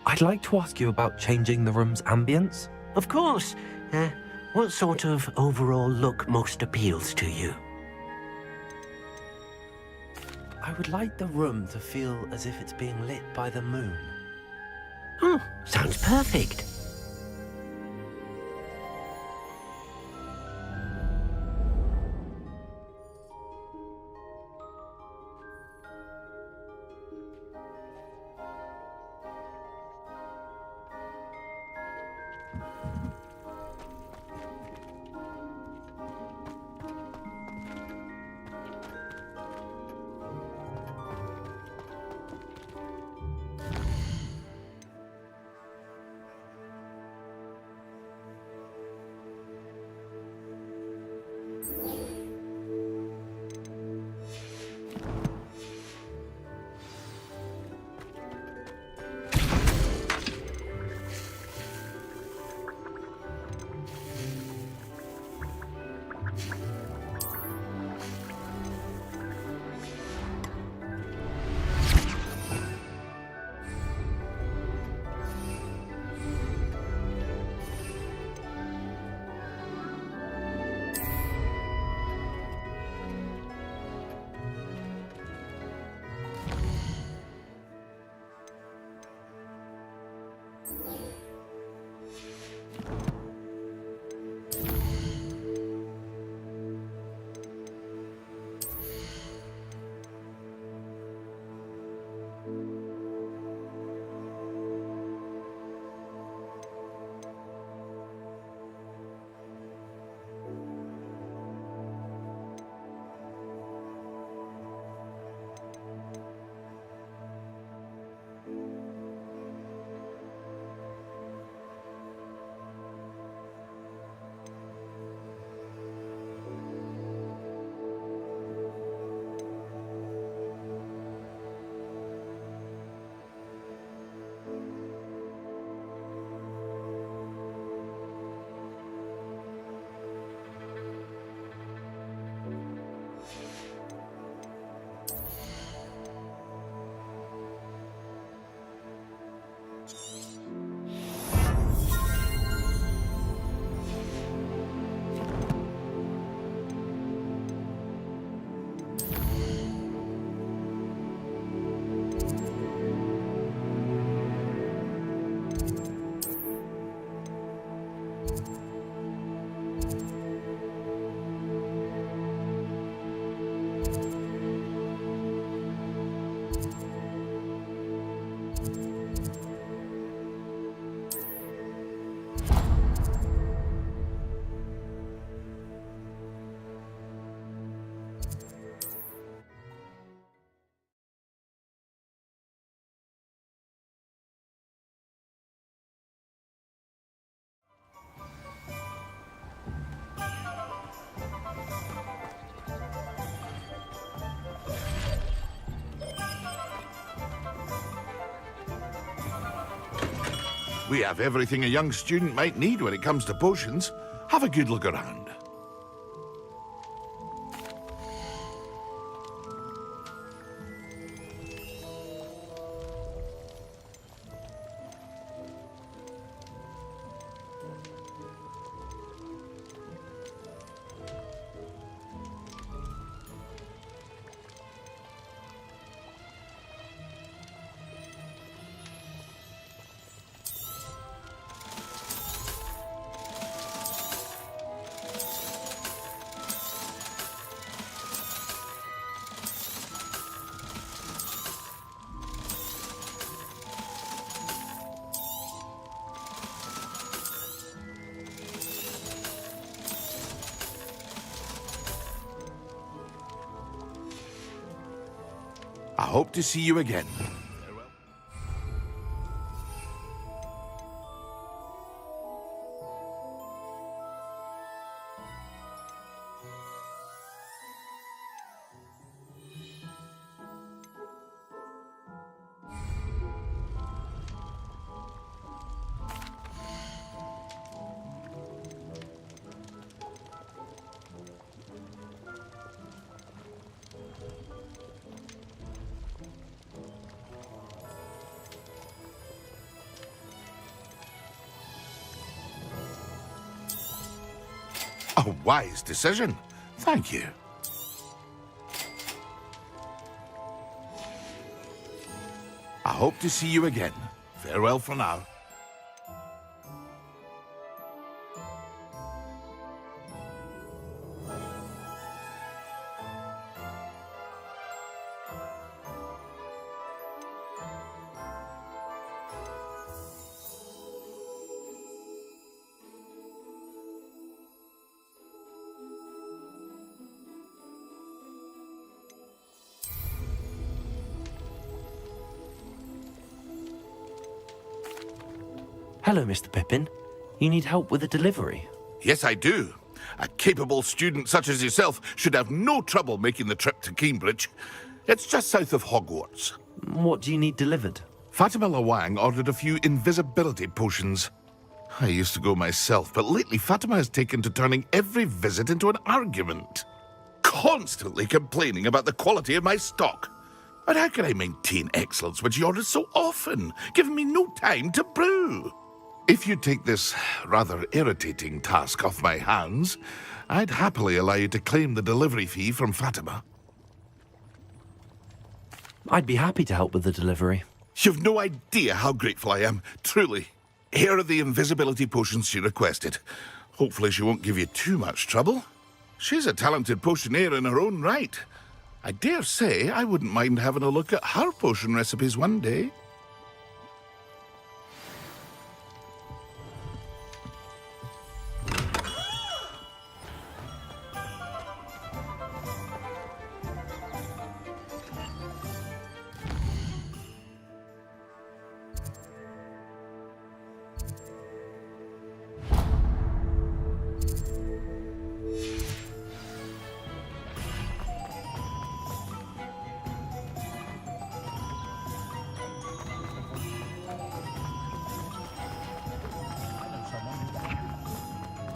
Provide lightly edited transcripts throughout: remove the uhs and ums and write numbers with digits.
I'd like to ask you about changing the room's ambience. Of course. What sort of overall look most appeals to you? I would like the room to feel as if it's being lit by the moon. Oh, sounds perfect. We have everything a young student might need when it comes to potions. Have a good look around. hope to see you again. A wise decision. Thank you. I hope to see you again. Farewell for now. Hello, Mr. Pippin. You need help with a delivery? Yes, I do. A capable student such as yourself should have no trouble making the trip to Cambridge. It's just south of Hogwarts. What do you need delivered? Fatima Lawang ordered a few invisibility potions. I used to go myself, but lately Fatima has taken to turning every visit into an argument. Constantly complaining about the quality of my stock. But how can I maintain excellence when she orders so often, giving me no time to brew? If you take this rather irritating task off my hands, I'd happily allow you to claim the delivery fee from Fatima. I'd be happy to help with the delivery. You've no idea how grateful I am, truly. Here are the invisibility potions she requested. Hopefully she won't give you too much trouble. She's a talented potioneer in her own right. I dare say I wouldn't mind having a look at her potion recipes one day.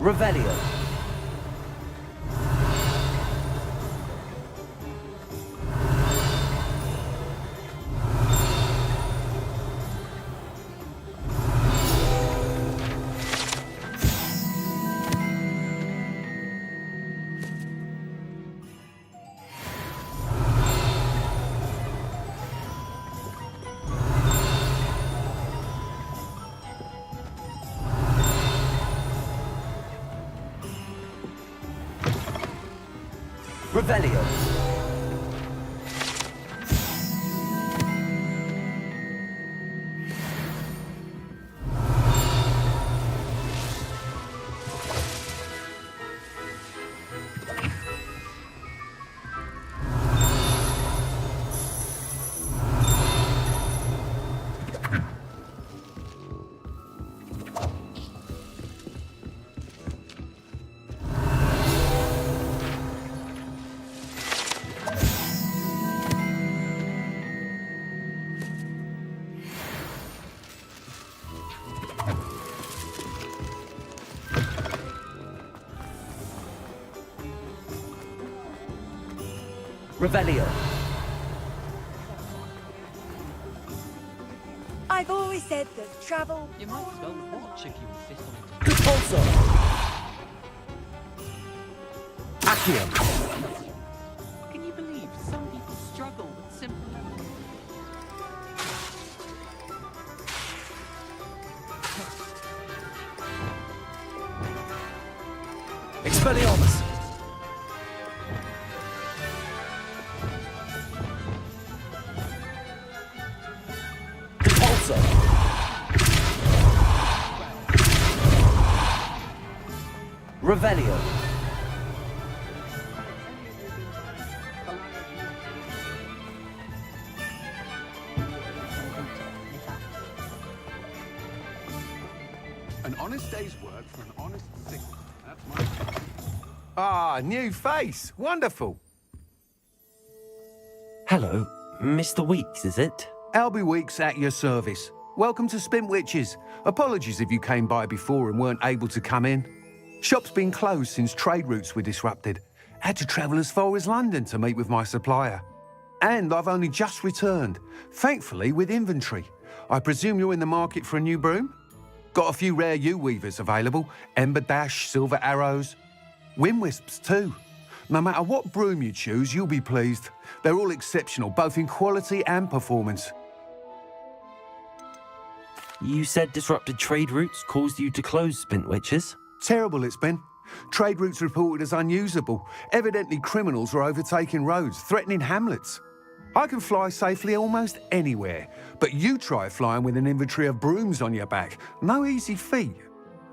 Revelio. Revelio. Revelio. I've always said that travel... You might as well watch if you insist on it. Compulso. Accio. Can you believe some people struggle with simple levels? Expelliarmus. Compulso. Revelio. An honest day's work for an honest sick. That's my... Ah, new face. Wonderful. Hello, Mr. Weeks, is it? Albie Weeks at your service. Welcome to Spintwitches. Apologies if you came by before and weren't able to come in. Shop's been closed since trade routes were disrupted. Had to travel as far as London to meet with my supplier. And I've only just returned, thankfully with inventory. I presume you're in the market for a new broom? Got a few rare yew-weavers available. Ember Dash, Silver Arrows. Wind Wisps too. No matter what broom you choose, you'll be pleased. They're all exceptional, both in quality and performance. You said disrupted trade routes caused you to close Spintwitches? Terrible it's been. Trade routes reported as unusable. Evidently criminals were overtaking roads, threatening hamlets. I can fly safely almost anywhere, but you try flying with an inventory of brooms on your back. No easy feat.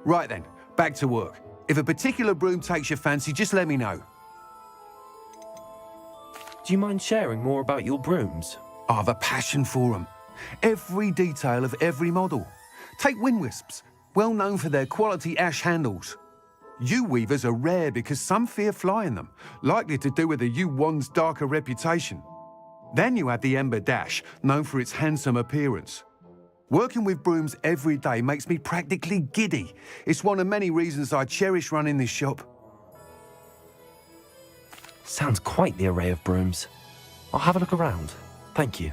Right then, back to work. If a particular broom takes your fancy, just let me know. Do you mind sharing more about your brooms? I've a passion for them. Every detail of every model. Take Wind Wisps, well known for their quality ash handles. Yew-weavers are rare because some fear flying them, likely to do with the yew wand's darker reputation. Then you have the Ember Dash, known for its handsome appearance. Working with brooms every day makes me practically giddy. It's one of many reasons I cherish running this shop. Sounds quite the array of brooms. I'll have a look around. Thank you.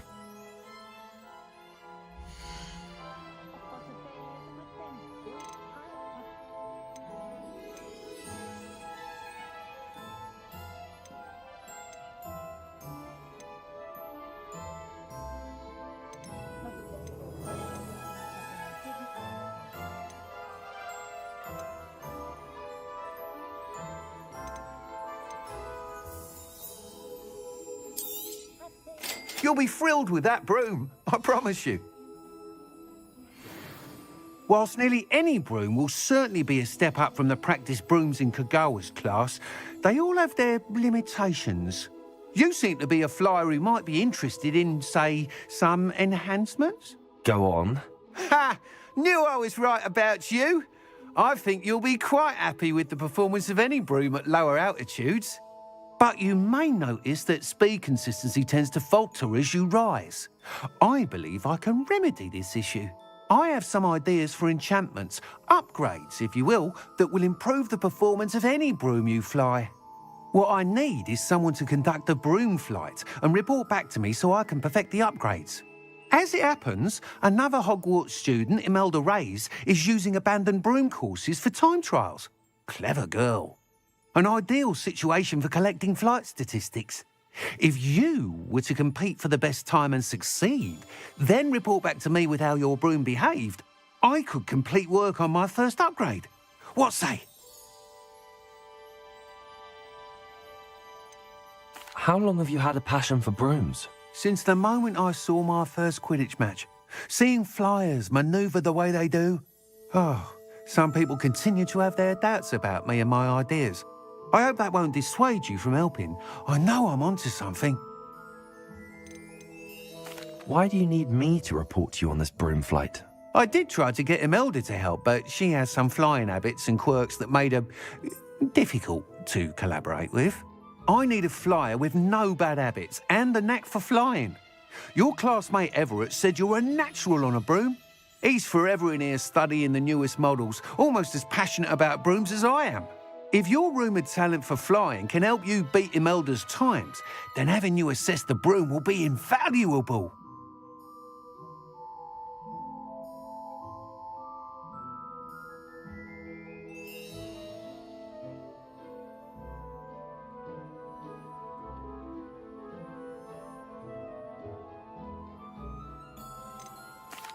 You'll be thrilled with that broom, I promise you. Whilst nearly any broom will certainly be a step up from the practice brooms in Kagawa's class, they all have their limitations. You seem to be a flyer who might be interested in, say, some enhancements? Go on. Ha! Knew I was right about you. I think you'll be quite happy with the performance of any broom at lower altitudes. But you may notice that speed consistency tends to falter as you rise. I believe I can remedy this issue. I have some ideas for enchantments, upgrades, if you will, that will improve the performance of any broom you fly. What I need is someone to conduct a broom flight and report back to me so I can perfect the upgrades. As it happens, another Hogwarts student, Imelda Reyes, is using abandoned broom courses for time trials. Clever girl. An ideal situation for collecting flight statistics. If you were to compete for the best time and succeed, then report back to me with how your broom behaved, I could complete work on my first upgrade. What say? How long have you had a passion for brooms? Since the moment I saw my first Quidditch match. Seeing flyers manoeuvre the way they do. Oh, some people continue to have their doubts about me and my ideas. I hope that won't dissuade you from helping. I know I'm onto something. Why do you need me to report to you on this broom flight? I did try to get Imelda to help, but she has some flying habits and quirks that made her difficult to collaborate with. I need a flyer with no bad habits and the knack for flying. Your classmate Everett said you're a natural on a broom. He's forever in here studying the newest models, almost as passionate about brooms as I am. If your rumoured talent for flying can help you beat Imelda's times, then having you assess the broom will be invaluable.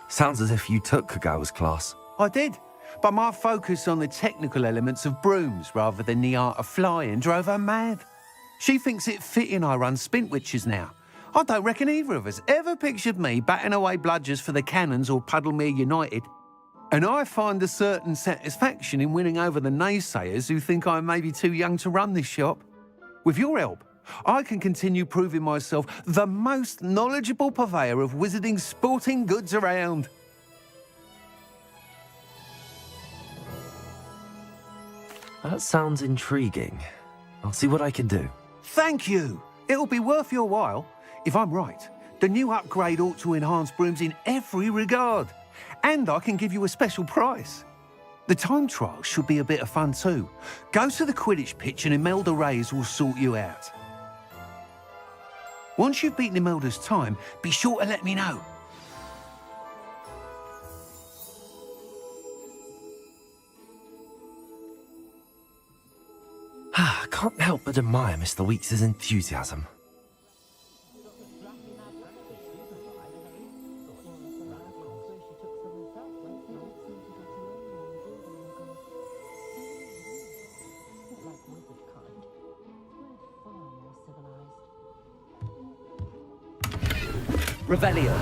Sounds as if you took Kagawa's class. I did, but my focus on the technical elements of brooms rather than the art of flying drove her mad. She thinks it fitting I run Spintwitches now. I don't reckon either of us ever pictured me batting away bludgers for the Cannons or Puddlemere United. And I find a certain satisfaction in winning over the naysayers who think I'm maybe too young to run this shop. With your help, I can continue proving myself the most knowledgeable purveyor of wizarding sporting goods around. That sounds intriguing. I'll see what I can do. Thank you. It'll be worth your while. If I'm right, the new upgrade ought to enhance brooms in every regard. And I can give you a special price. The time trial should be a bit of fun too. Go to the Quidditch pitch and Imelda Reyes will sort you out. Once you've beaten Imelda's time, be sure to let me know. I can't help but admire Mr. Weeks' enthusiasm. Revelio.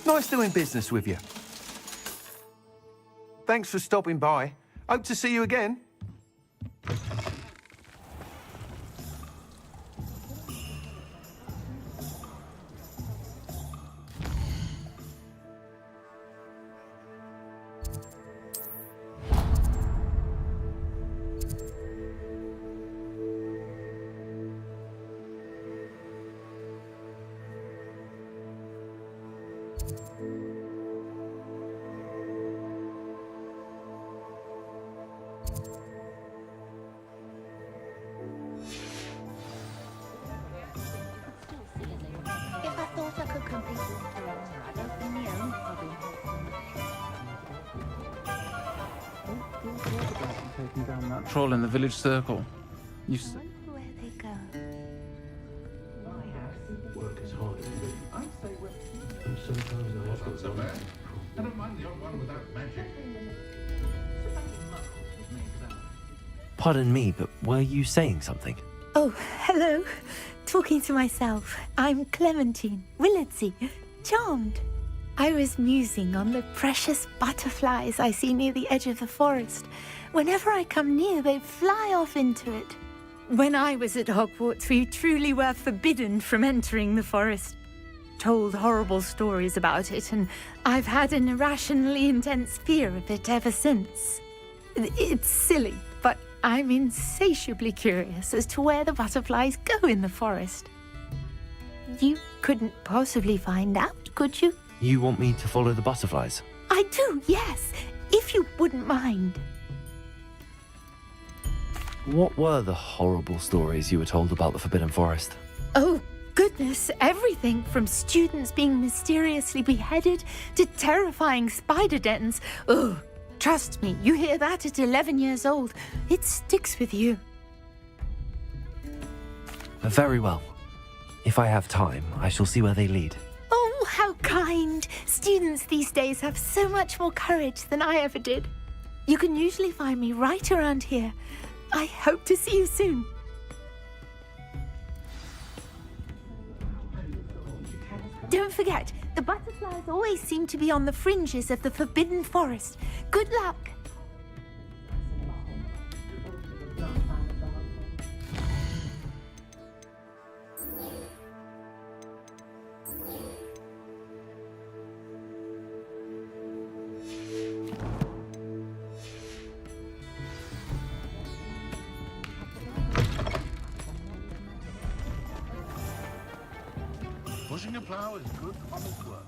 Nice doing business with you. Thanks for stopping by. Hope to see you again. If I thought I could complete this around in the own hobby. Taking down that troll in the village circle. You see. Where they go. Work is hard for me. And sometimes I have to run. I don't mind the odd one without magic. Pardon me, but were you saying something? Oh, hello. Talking to myself. I'm Clementine Willardsey. Charmed. I was musing on the precious butterflies I see near the edge of the forest. Whenever I come near, they fly off into it. When I was at Hogwarts, we truly were forbidden from entering the forest. Told horrible stories about it, and I've had an irrationally intense fear of it ever since. It's silly, but I'm insatiably curious as to where the butterflies go in the forest. You couldn't possibly find out, could you? You want me to follow the butterflies? I do, yes, if you wouldn't mind. What were the horrible stories you were told about the Forbidden Forest? Oh, goodness, everything from students being mysteriously beheaded to terrifying spider dens. Oh, trust me, you hear that at 11 years old, it sticks with you. Very well. If I have time, I shall see where they lead. Oh, how kind. Students these days have so much more courage than I ever did. You can usually find me right around here. I hope to see you soon. Don't forget, the butterflies always seem to be on the fringes of the Forbidden Forest. Good luck. Pushing a plow is good, honest work.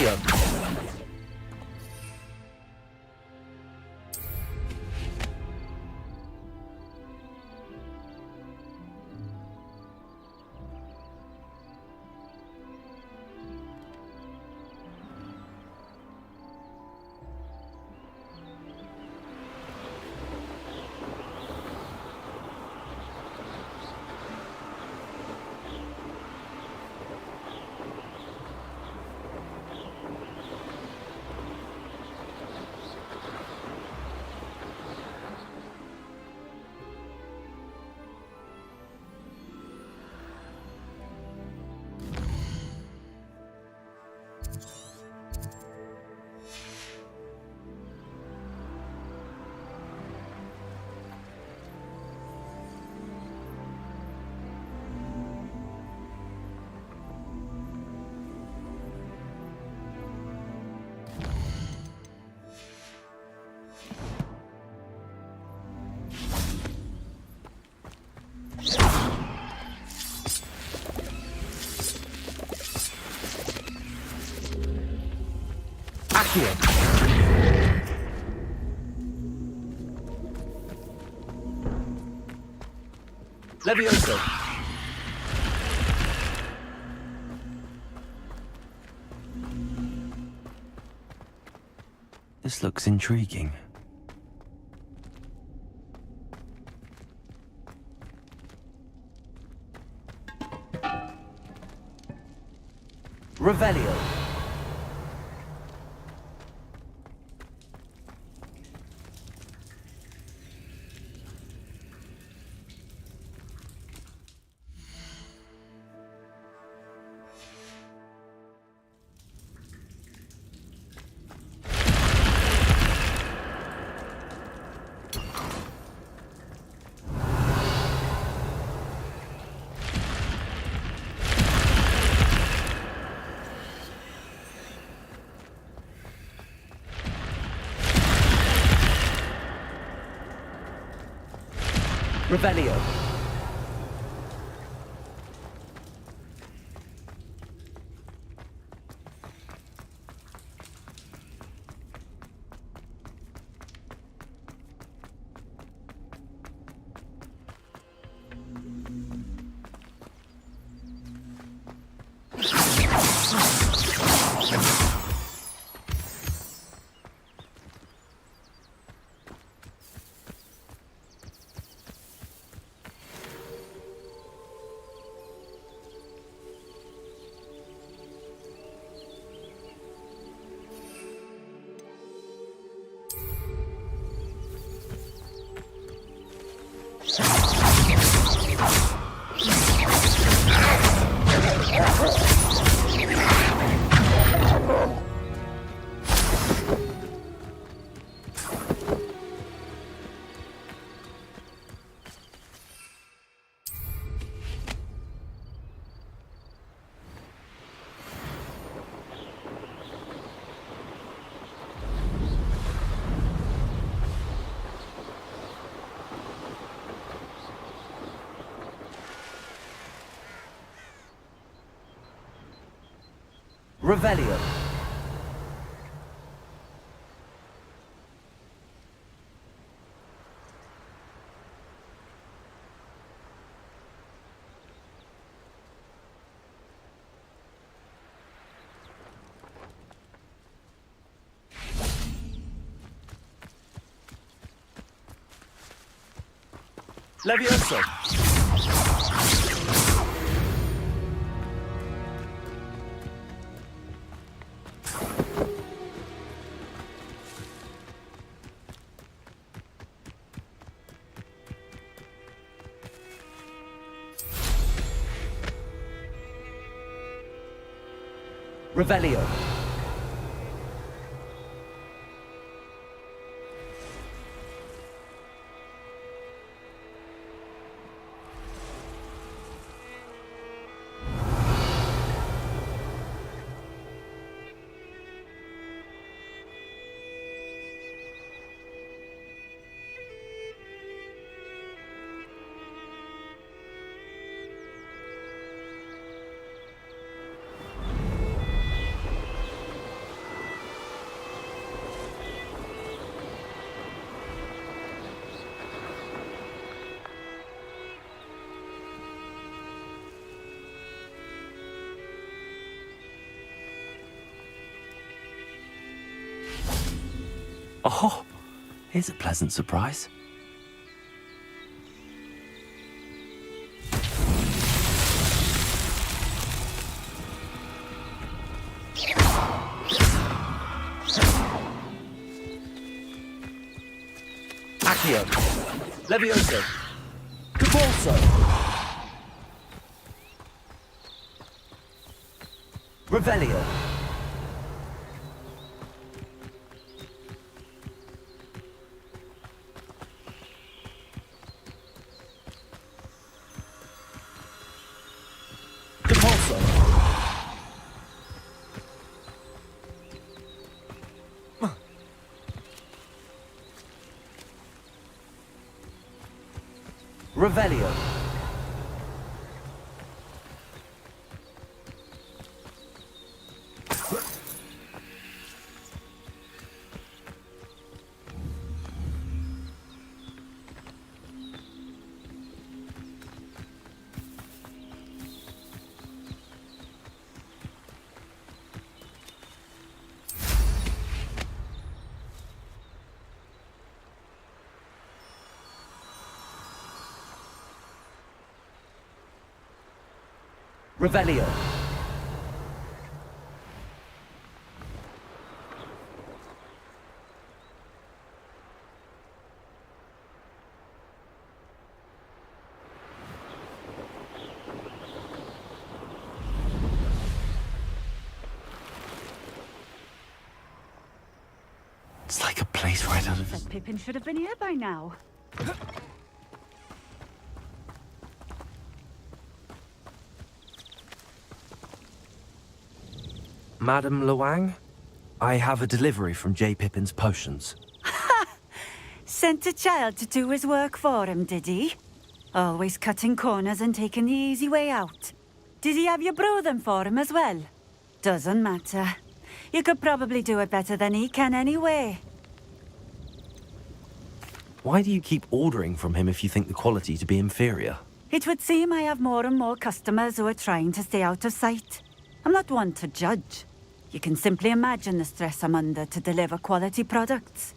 Accio. Accio. Levioso. This looks intriguing. Revelio. Revelio. Revelio. Levioso. Revelio. Oh, here's a pleasant surprise. Accio. Levioso. Caporso. Revelio. Revelio. Revelio. It's like a place right out of... Said Pippin should have been here by now. Madam Luang, I have a delivery from J. Pippin's potions. Sent a child to do his work for him, did he? Always cutting corners and taking the easy way out. Did he have you brew them for him as well? Doesn't matter. You could probably do it better than he can anyway. Why do you keep ordering from him if you think the quality to be inferior? It would seem I have more and more customers who are trying to stay out of sight. I'm not one to judge. You can simply imagine the stress I'm under to deliver quality products.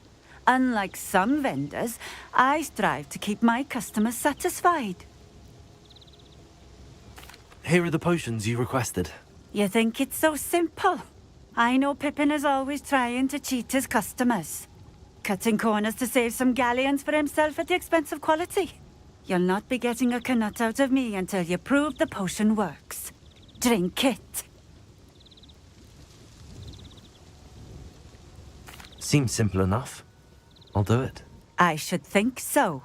Unlike some vendors, I strive to keep my customers satisfied. Here are the potions you requested. You think it's so simple? I know Pippin is always trying to cheat his customers. Cutting corners to save some galleons for himself at the expense of quality. You'll not be getting a canut out of me until you prove the potion works. Drink it. Seems simple enough. I'll do it. I should think so.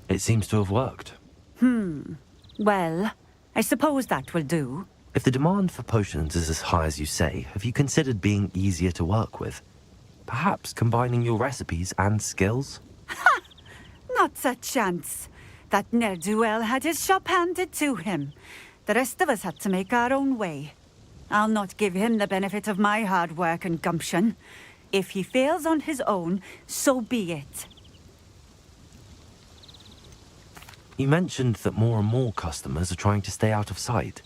It seems to have worked. Well, I suppose that will do. If the demand for potions is as high as you say, have you considered being easier to work with? Perhaps combining your recipes and skills? Not a chance. That ne'er-do-well had his shop handed to him. The rest of us had to make our own way. I'll not give him the benefit of my hard work and gumption. If he fails on his own, so be it. You mentioned that more and more customers are trying to stay out of sight.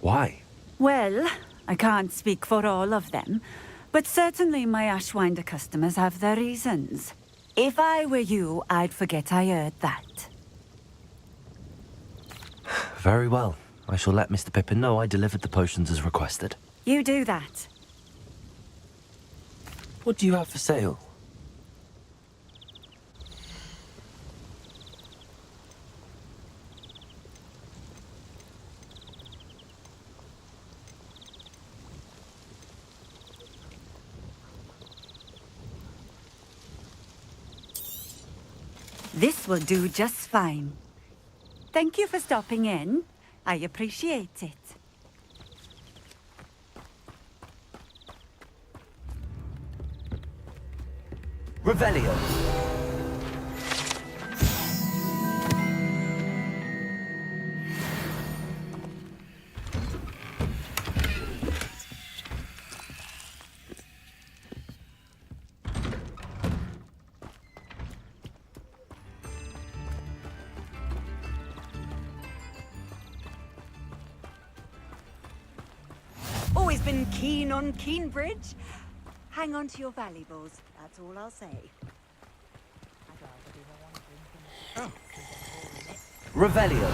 Why? Well, I can't speak for all of them, but certainly my Ashwinder customers have their reasons. If I were you, I'd forget I heard that. Very well. I shall let Mr. Pippin know I delivered the potions as requested. You do that. What do you have for sale? This will do just fine. Thank you for stopping in. I appreciate it. Revelio. Always been keen on Keenbridge. Hang on to your valuables, that's all I'll say. Revelio.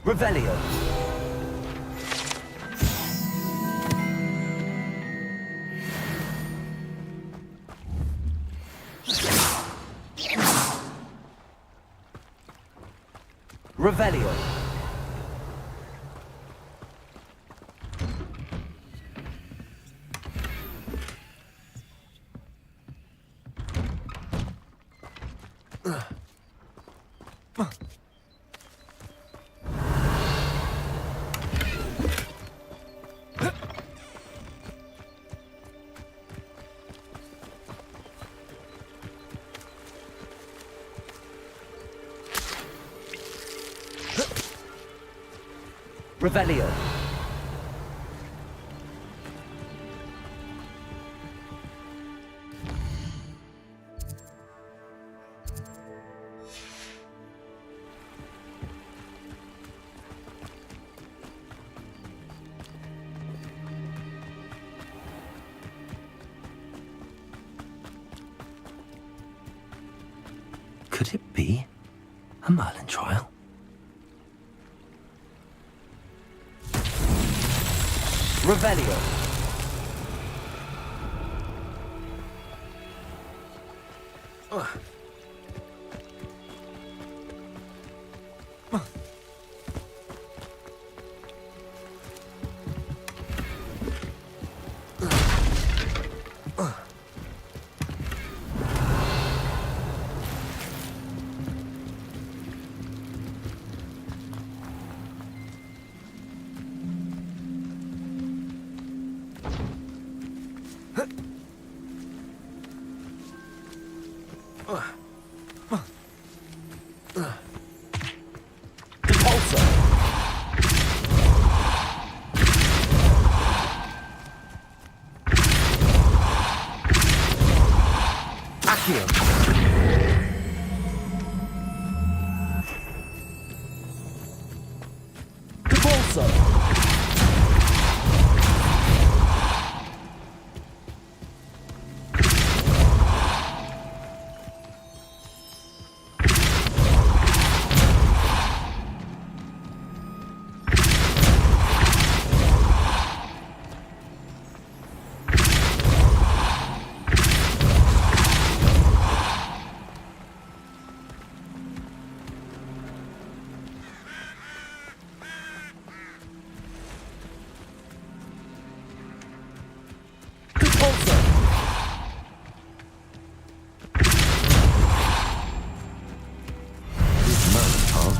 Revelio. Revelio. Revelio. Could it be a Merlin trial? Revelio.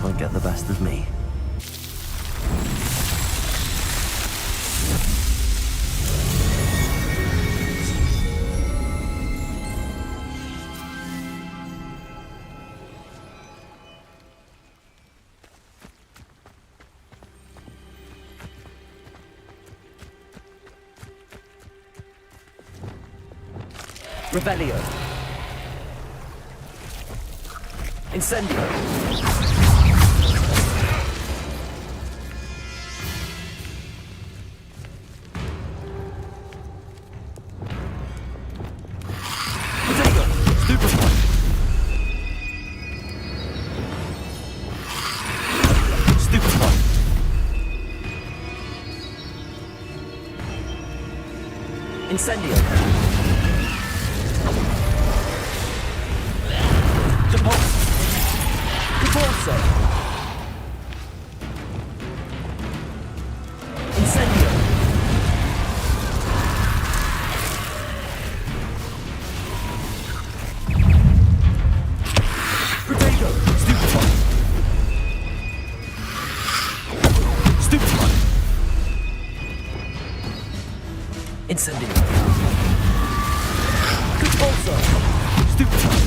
Won't get the best of me. Revelio. Incendio. Potato. Stupefy. Stupefy. Incendio. Repulsor. Incendio. Potato. Stupefy. Stupefy. Incendio. Repulsor. Stupefy.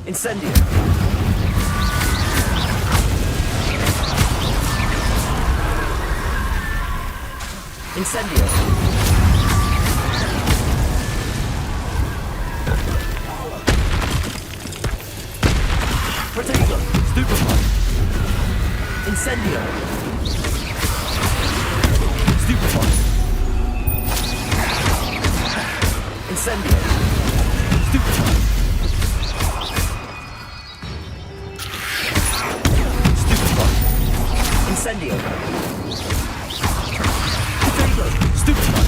Incendio. Incendio. Potato. Stupefy. Incendio. Stupefy. Incendio. Stupefy. Incendio. Potato. Stupefy.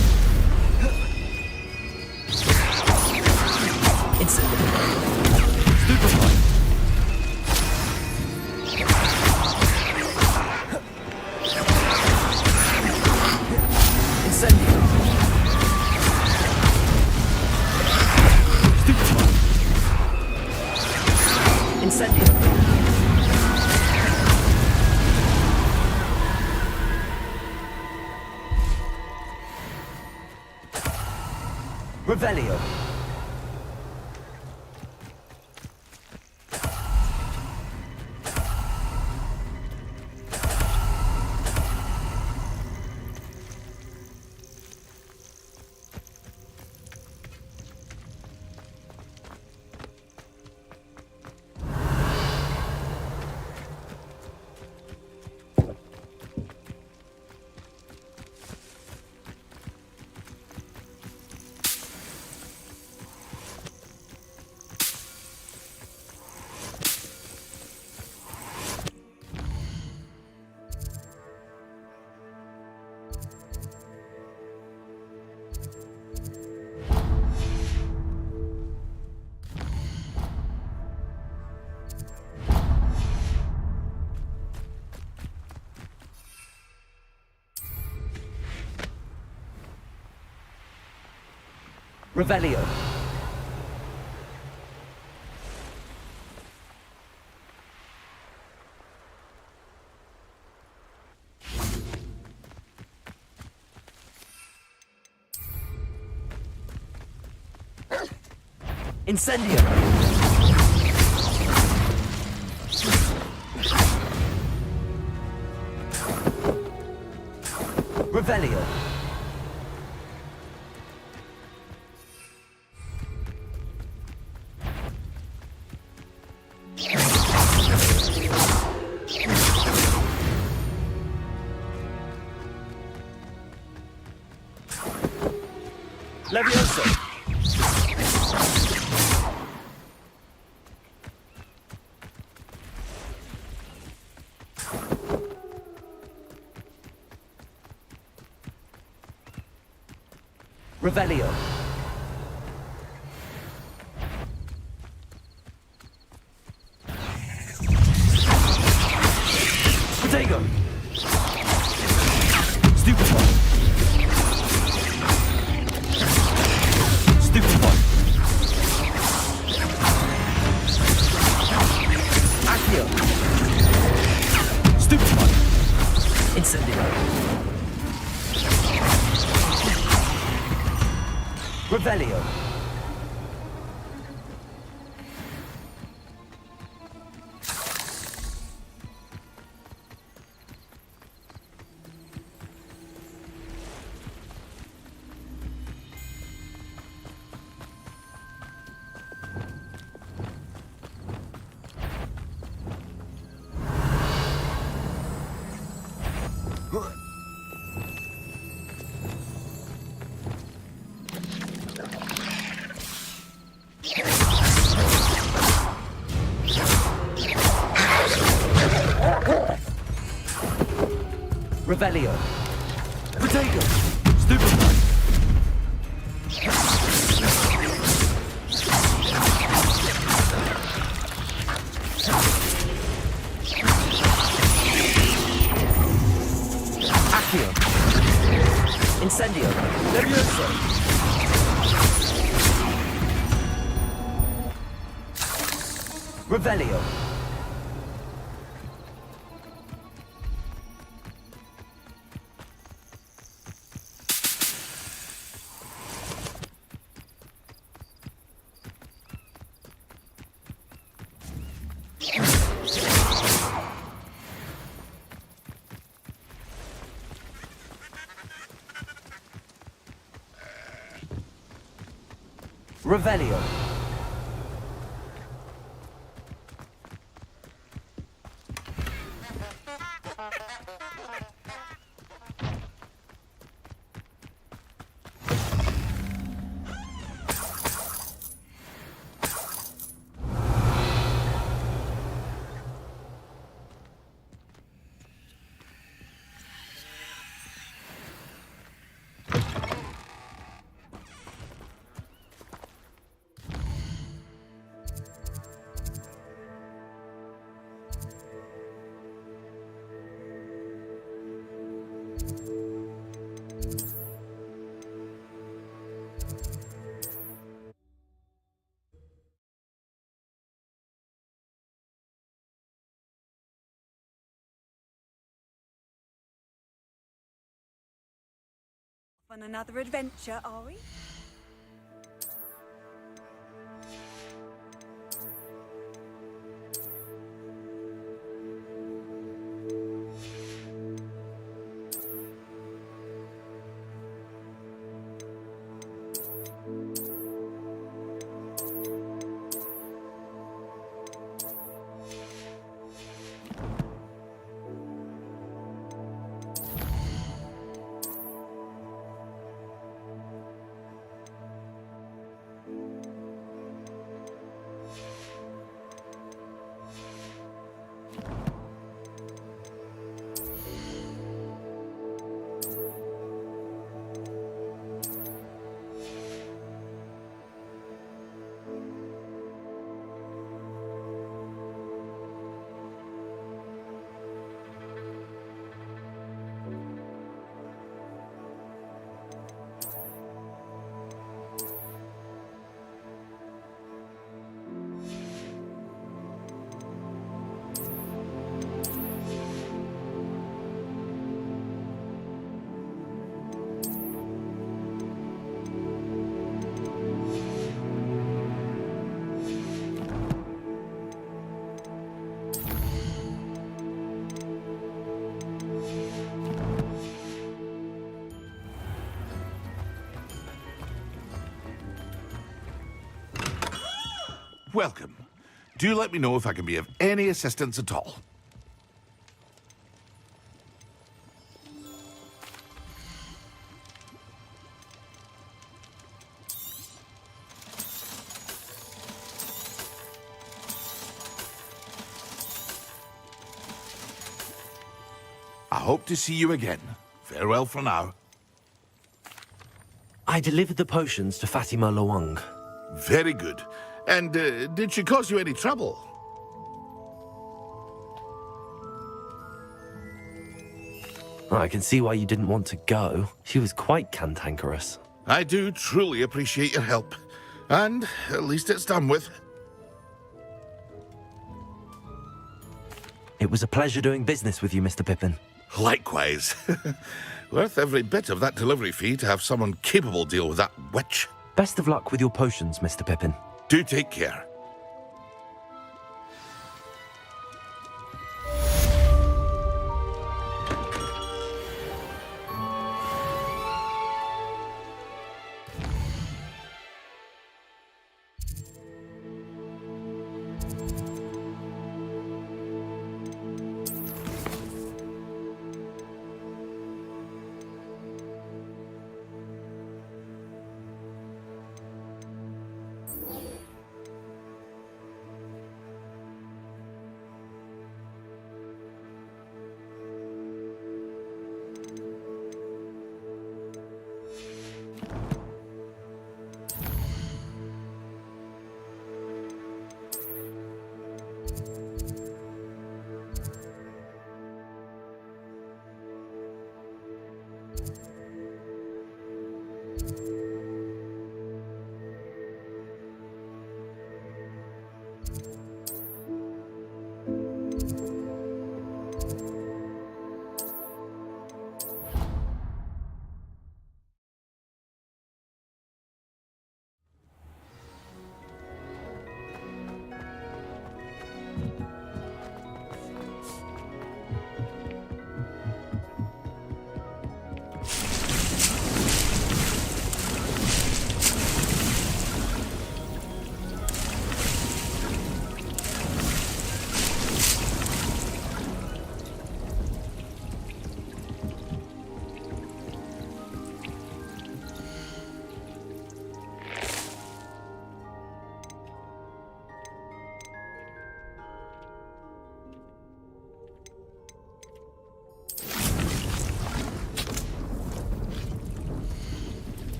Incendio. Stupefy. Incendio. Stupefy. Incendio. Revelio. Revelio. Incendio. Revelio. Levioso. Revelio. Potato. Stupefy. Stupefy. Accio. Stupefy. Incendio. Revelio. Revelio. Potato. Stupefy. Accio. Incendio. Levioso. Revelio. Revelio. On another adventure, are we? Welcome. Do let me know if I can be of any assistance at all. I hope to see you again. Farewell for now. I delivered the potions to Fatima Lawang. Very good. And did she cause you any trouble? I can see why you didn't want to go. She was quite cantankerous. I do truly appreciate your help. And at least it's done with. It was a pleasure doing business with you, Mr. Pippin. Likewise. Worth every bit of that delivery fee to have someone capable deal with that witch. Best of luck with your potions, Mr. Pippin. Do take care.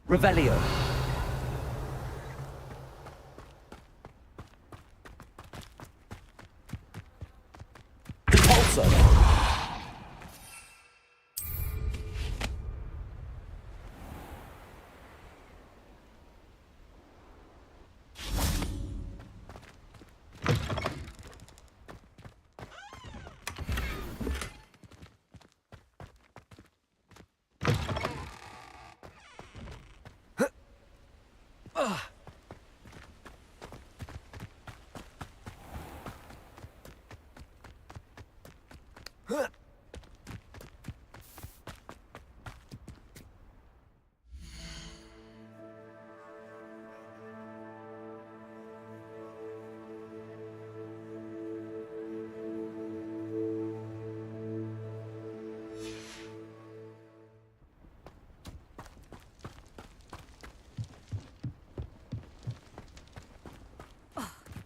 Revelio. Repulsor.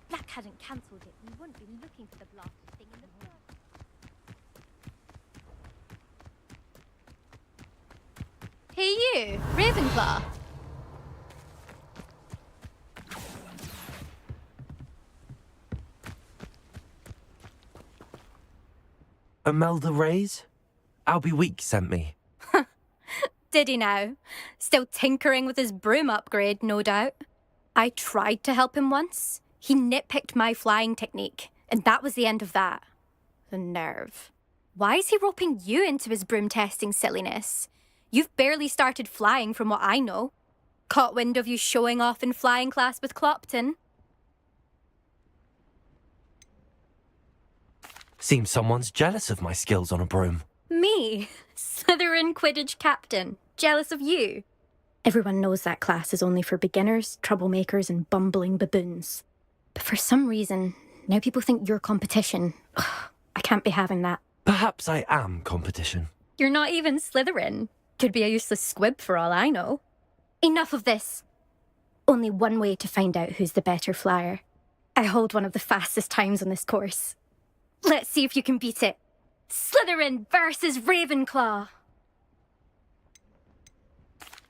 Black hadn't cancelled it, we wouldn't be looking for the blasted thing in the first. Hey you, Ravenclaw. Imelda Reyes? Albie Week sent me. Did he now? Still tinkering with his broom upgrade, no doubt. I tried to help him once. He nitpicked my flying technique, and that was the end of that. The nerve. Why is he roping you into his broom testing silliness? You've barely started flying from what I know. Caught wind of you showing off in flying class with Clopton. Seems someone's jealous of my skills on a broom. Me? Slytherin Quidditch captain. Jealous of you? Everyone knows that class is only for beginners, troublemakers, and bumbling baboons. But for some reason, now people think you're competition. Ugh, I can't be having that. Perhaps I am competition. You're not even Slytherin. Could be a useless squib for all I know. Enough of this. Only one way to find out who's the better flyer. I hold one of the fastest times on this course. Let's see if you can beat it. Slytherin versus Ravenclaw.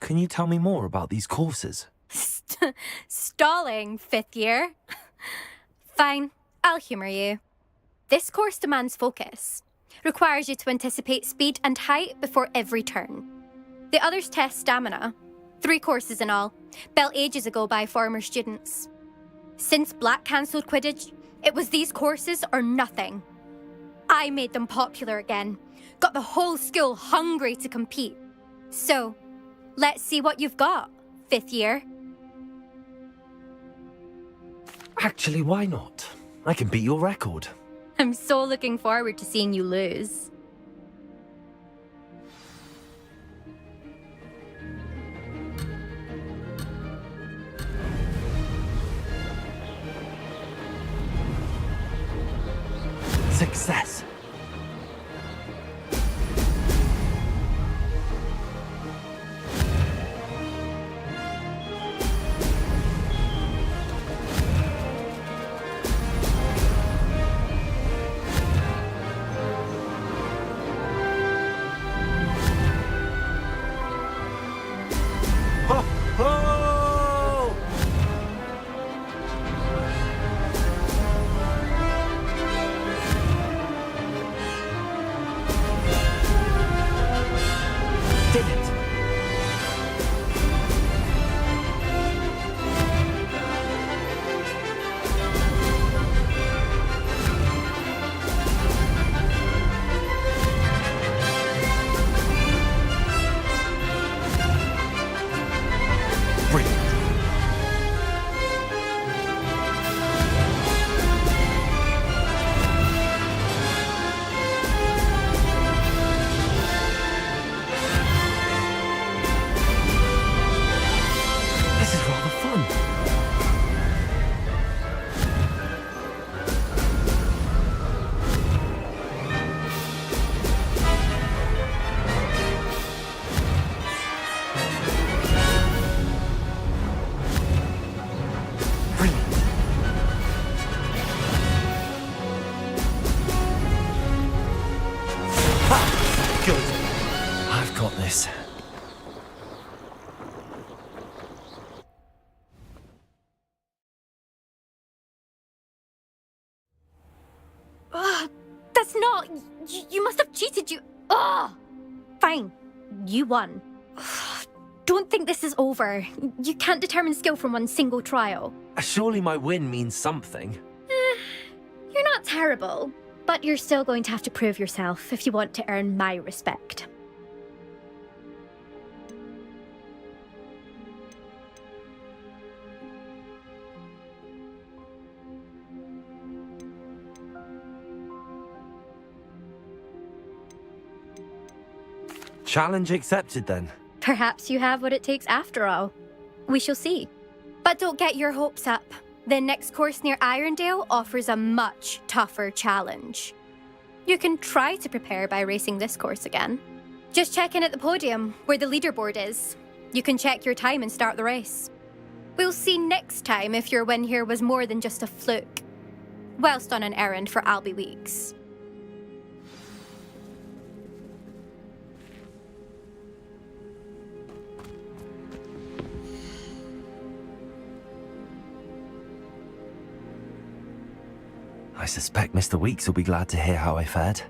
Can you tell me more about these courses? Stalling, 5th year. Fine, I'll humour you. This course demands focus. Requires you to anticipate speed and height before every turn. The others test stamina. 3 courses in all, built ages ago by former students. Since Black cancelled Quidditch, it was these courses or nothing. I made them popular again. Got the whole school hungry to compete. So, let's see what you've got, 5th year. Actually, why not? I can beat your record. I'm so looking forward to seeing you lose. Success. That's not... You must have cheated, you... Ugh! Fine. You won. Don't think this is over. You can't determine skill from one single trial. Surely my win means something. You're not terrible, but you're still going to have to prove yourself if you want to earn my respect. Challenge accepted then. Perhaps you have what it takes after all. We shall see. But don't get your hopes up. The next course near Irondale offers a much tougher challenge. You can try to prepare by racing this course again. Just check in at the podium, where the leaderboard is. You can check your time and start the race. We'll see next time if your win here was more than just a fluke, whilst on an errand for Albie Weeks. I suspect Mr. Weeks will be glad to hear how I fared.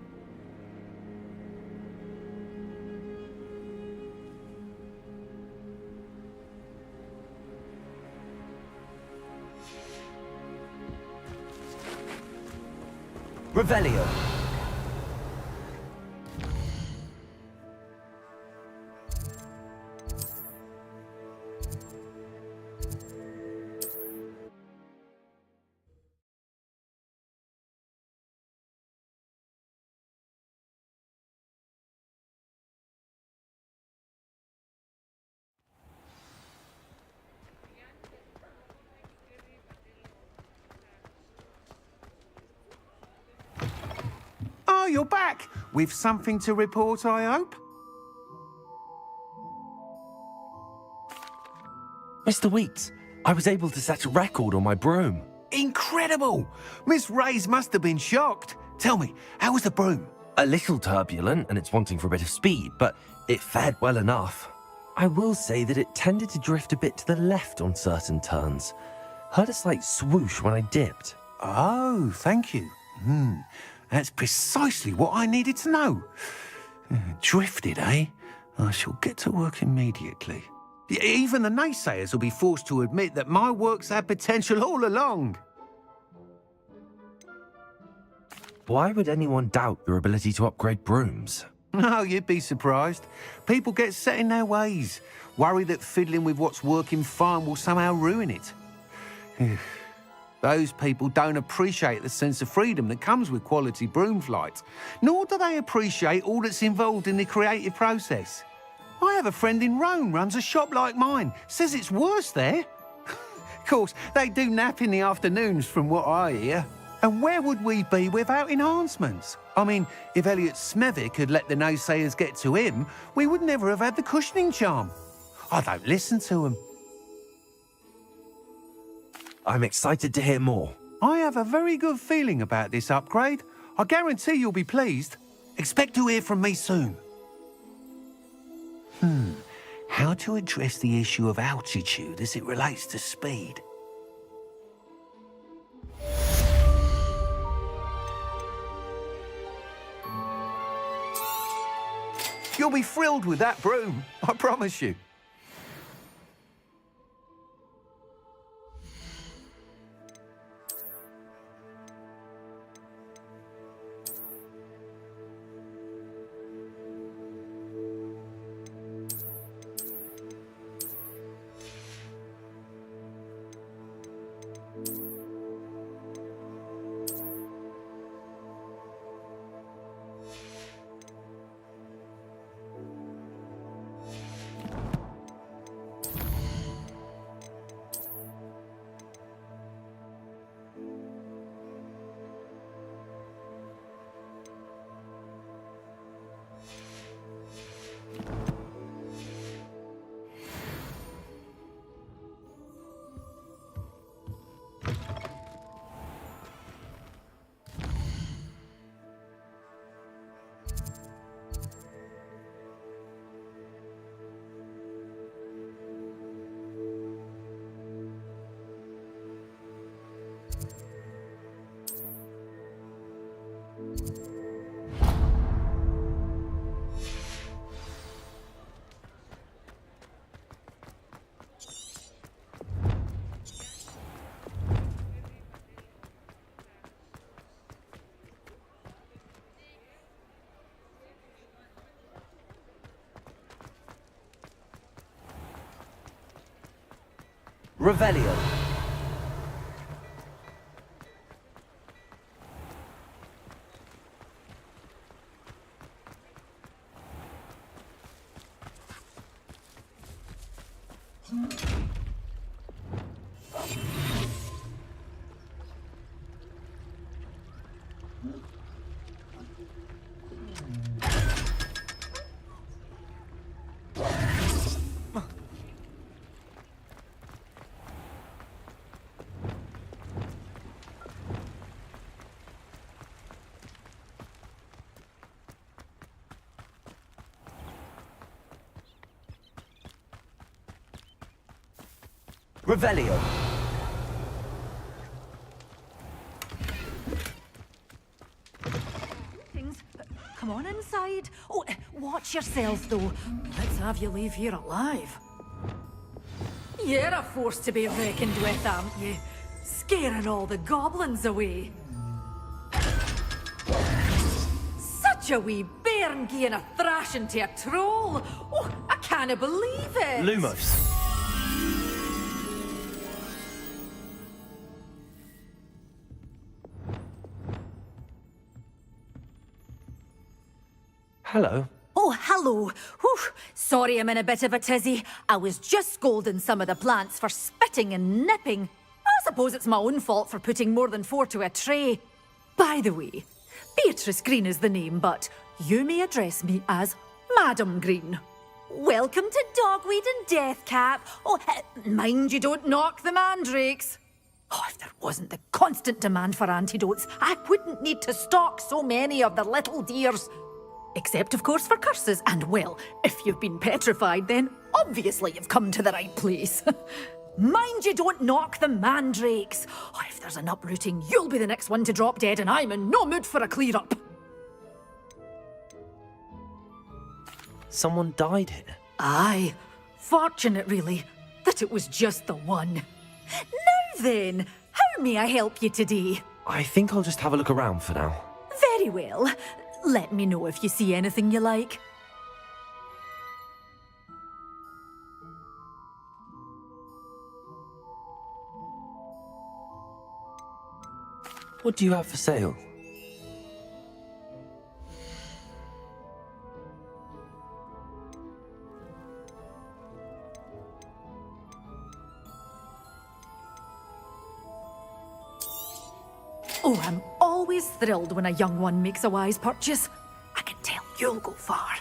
Revelio. Oh, you're back! With something to report, I hope? Mr. Weeks, I was able to set a record on my broom. Incredible! Miss Ray's must have been shocked. Tell me, how was the broom? A little turbulent and it's wanting for a bit of speed, but it fared well enough. I will say that it tended to drift a bit to the left on certain turns. Heard a slight swoosh when I dipped. Oh, thank you. That's precisely what I needed to know. Drifted, eh? I shall get to work immediately. Even the naysayers will be forced to admit that my work's had potential all along. Why would anyone doubt your ability to upgrade brooms? No, you'd be surprised. People get set in their ways, worry that fiddling with what's working fine will somehow ruin it. Those people don't appreciate the sense of freedom that comes with quality broom flight, nor do they appreciate all that's involved in the creative process. I have a friend in Rome runs a shop like mine, says it's worse there. Of course, they do nap in the afternoons from what I hear. And where would we be without enhancements? I mean, if Elliot Smethwick had let the naysayers get to him, we would never have had the cushioning charm. I don't listen to them. I'm excited to hear more. I have a very good feeling about this upgrade. I guarantee you'll be pleased. Expect to hear from me soon. How to address the issue of altitude as it relates to speed? You'll be thrilled with that broom, I promise you. Revelio. Revelio. Come on inside. Oh, watch yourself, though. Let's have you leave here alive. You're a force to be reckoned with, aren't you? Scaring all the goblins away. Such a wee bairn giving a thrashing to a troll. Oh, I can't believe it. Lumos. Hello. Oh, hello. Whew. Sorry I'm in a bit of a tizzy. I was just scolding some of the plants for spitting and nipping. I suppose it's my own fault for putting more than 4 to a tray. By the way, Beatrice Green is the name, but you may address me as Madam Green. Welcome to Dogweed and Deathcap. Oh, mind you don't knock the mandrakes. Oh, if there wasn't the constant demand for antidotes, I wouldn't need to stock so many of the little dears. Except, of course, for curses. And, well, if you've been petrified, then obviously you've come to the right place. Mind you don't knock the mandrakes. Oh, if there's an uprooting, you'll be the next one to drop dead, and I'm in no mood for a clear-up. Someone died here. Aye. Fortunate, really, that it was just the one. Now then, how may I help you today? I think I'll just have a look around for now. Very well. Let me know if you see anything you like. What do you have for sale? Oh, I'm always thrilled when a young one makes a wise purchase. I can tell you'll go far.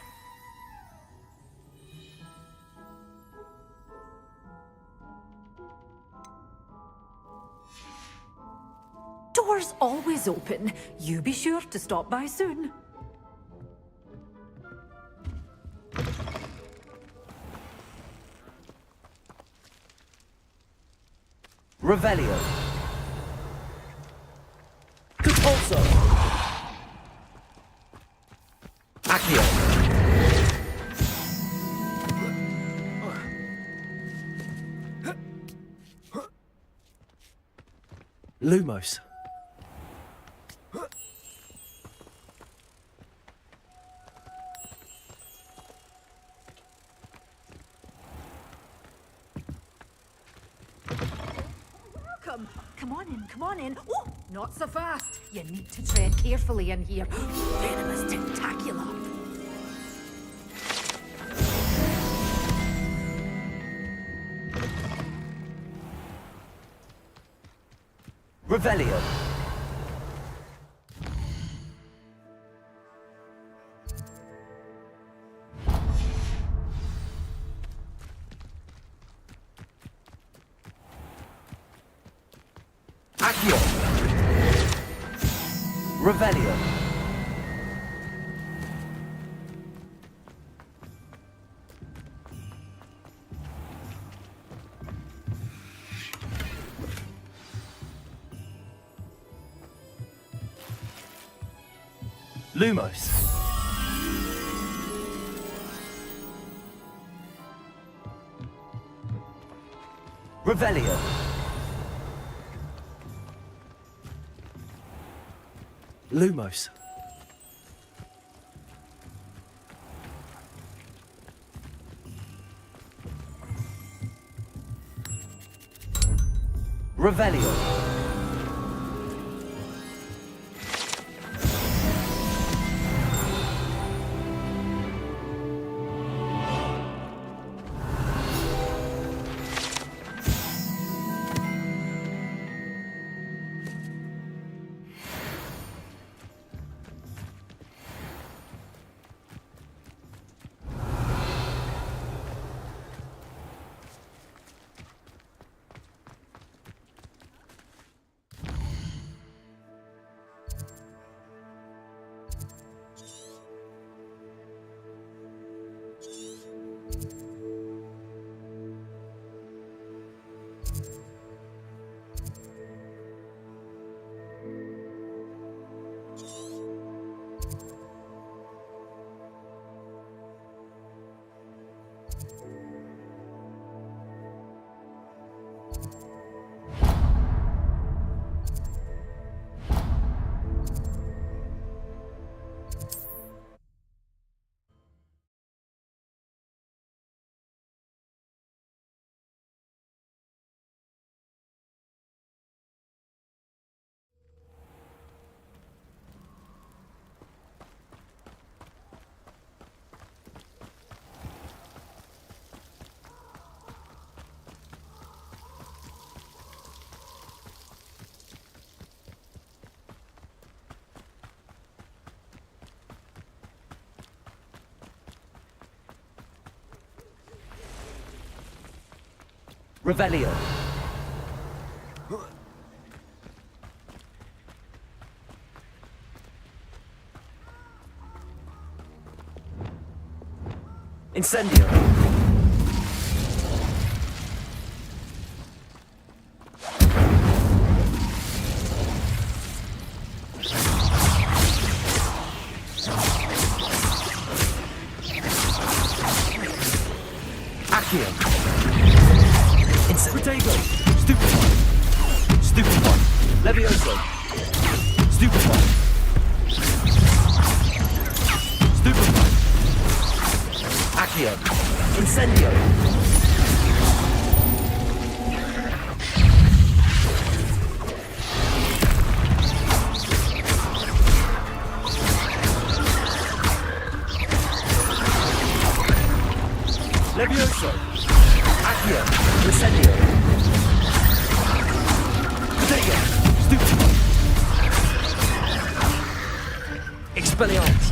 Doors always open. You be sure to stop by soon. Revelio. Also. Accio. Lumos. Come on in. Oh, not so fast. You need to tread carefully in here. Venomous tentacular. Revelio. Accio. Revelio. Lumos. Revelio. Lumos. Revelio. Revelio. Incendio. Accio. Protego! Stupefy! Stupefy! Levioso! Stupefy! Stupefy! Accio! Incendio! Levioso! Accio! Incendio! Protego! Stupefy! Expelliarmus!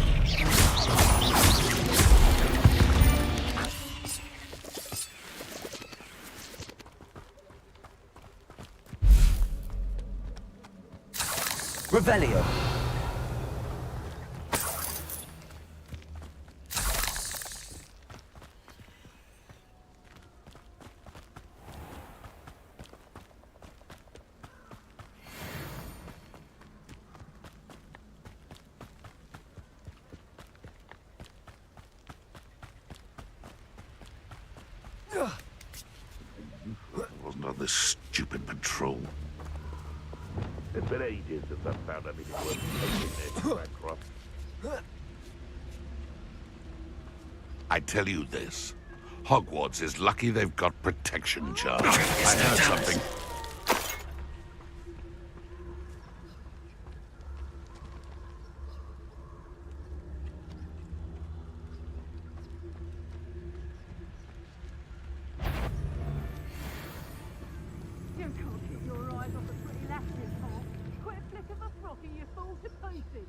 Revelio. Wasn't on this stupid patrol. It's been ages since I've found anything worth taking there, Ravenclaw. I tell you this. Hogwarts is lucky they've got protection charms. I heard something. You can't keep your eyes off the pretty lasses, Paul. Quit a flick of a frock and you fall to pieces.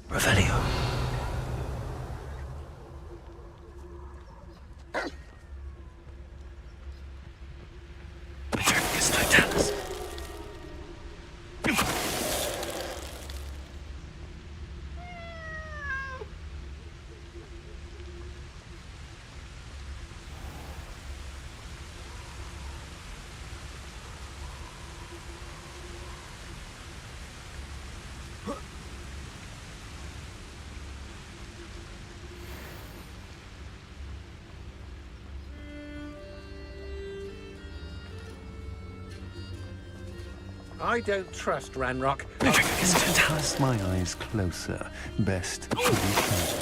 Revelio. Petrificus totalis. I don't trust Ranrock. Cast my eyes closer. Best to be closed.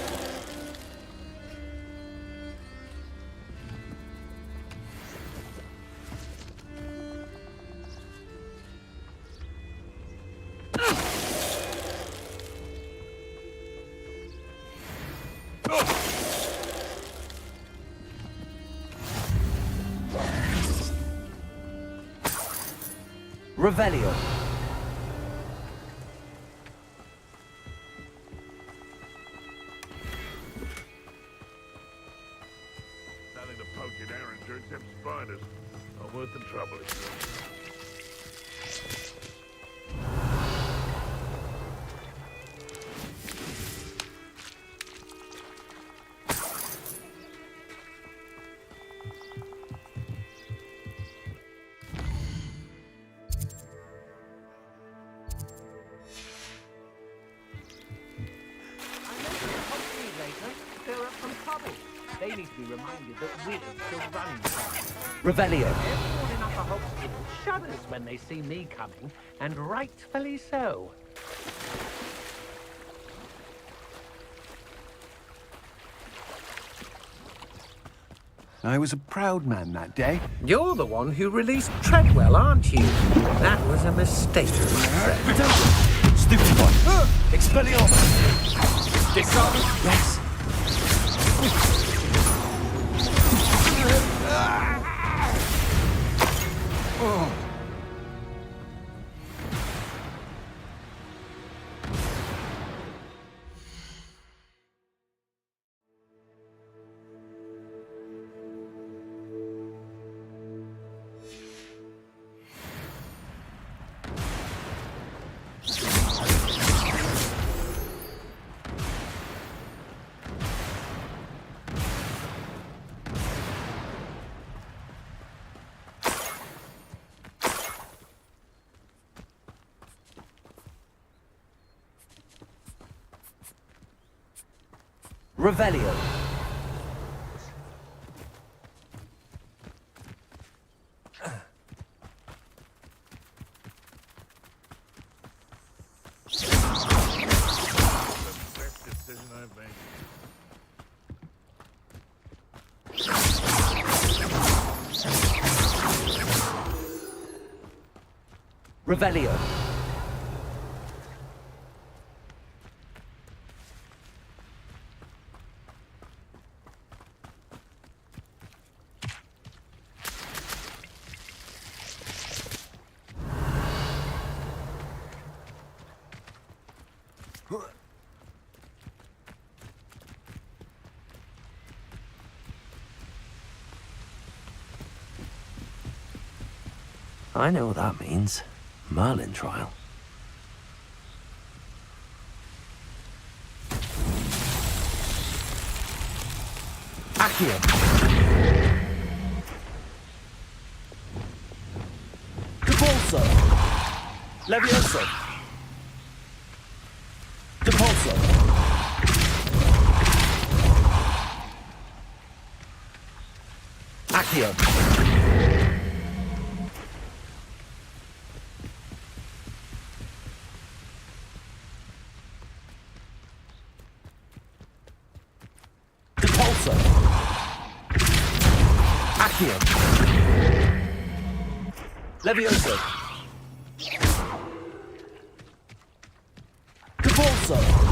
Revelio. Nothing to poke an errand except spiders. Not worth the trouble. They need to be reminded that we're still running. Revelio. Everyone in Upper Hogsmeade shudders when they see me coming, and rightfully so. I was a proud man that day. You're the one who released Treadwell, aren't you? That was a mistake, my friend. Stupid one. Expelliarmus. Disarm. Yes. Oh. Revelio. Best decision I've made. Revelio. I know what that means. Merlin trial. Accio. Depulso. Levioso. Depulso. Accio. Accio. Levioso. Depulso.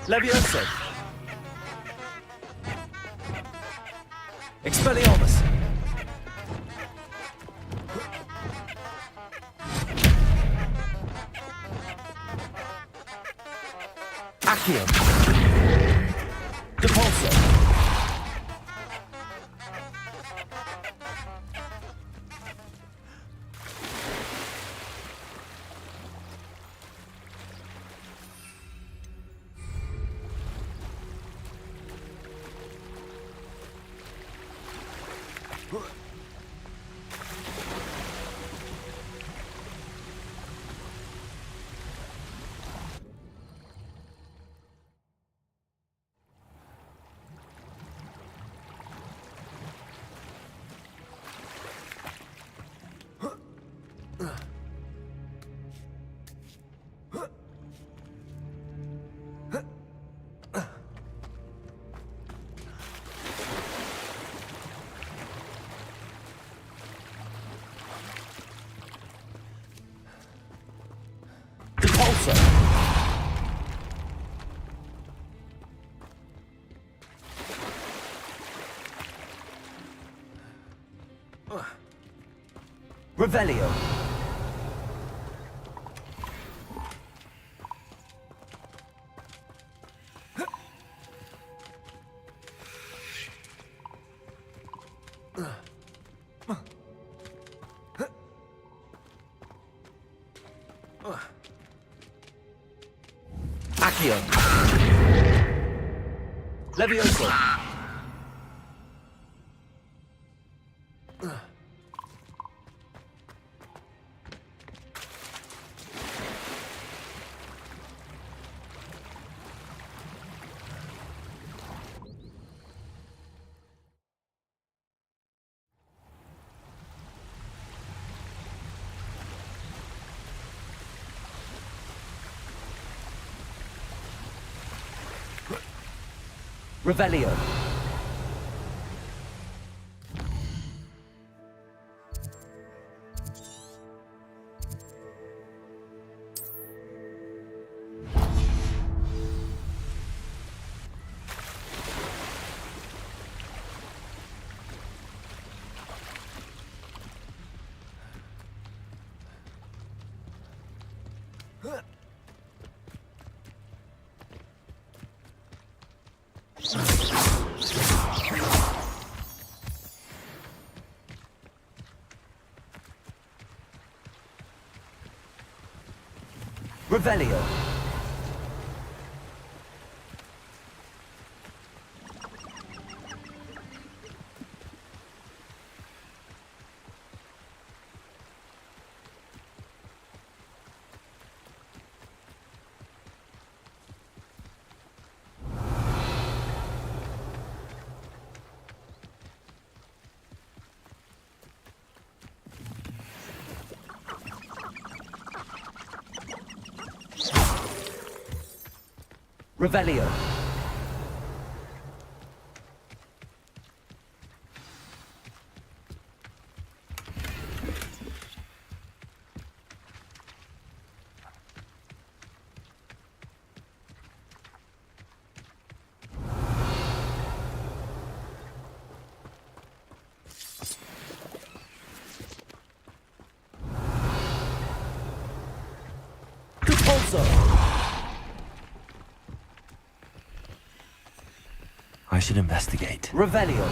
Levioso. Expelliarmus. Accio. Depulso. Revelio. Accio. Levioso. Revelio. Revelio. Revelio. I should investigate. Revelio.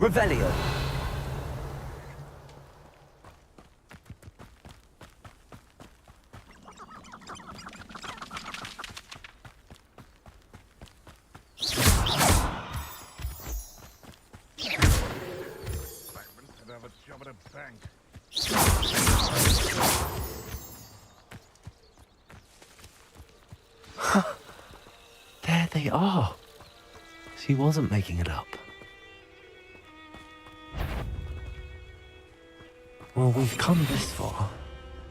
Revelio. There they are. She wasn't making it up. Well, we've come this far.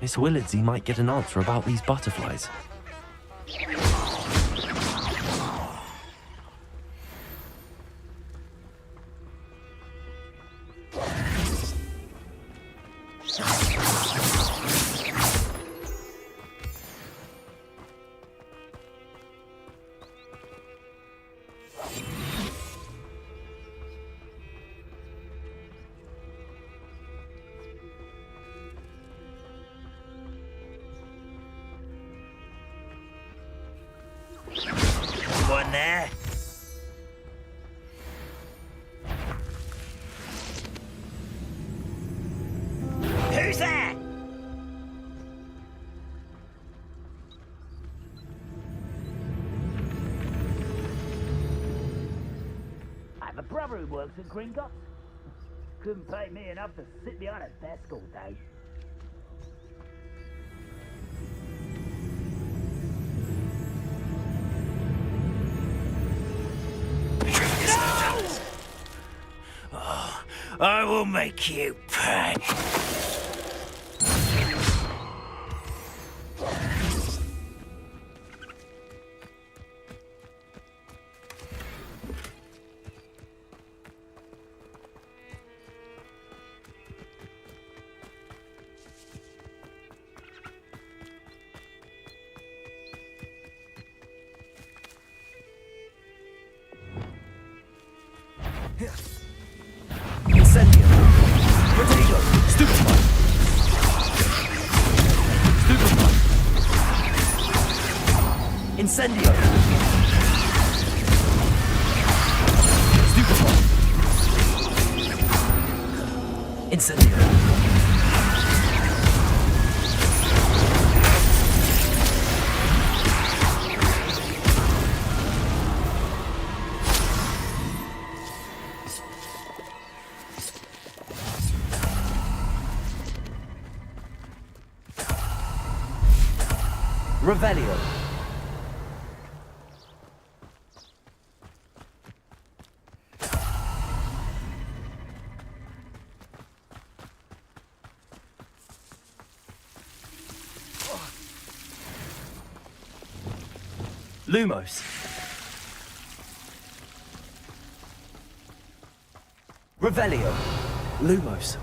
Miss Willardsey might get an answer about these butterflies. One there. Who's there? brother who works at Gringotts. Couldn't pay me enough to sit behind a desk all day. Oh, I will make you pay. Incendio. Potato. Stupefy. Stupefy. Incendio. Stupefy. Incendio. Revelio. Lumos. Revelio. Lumos.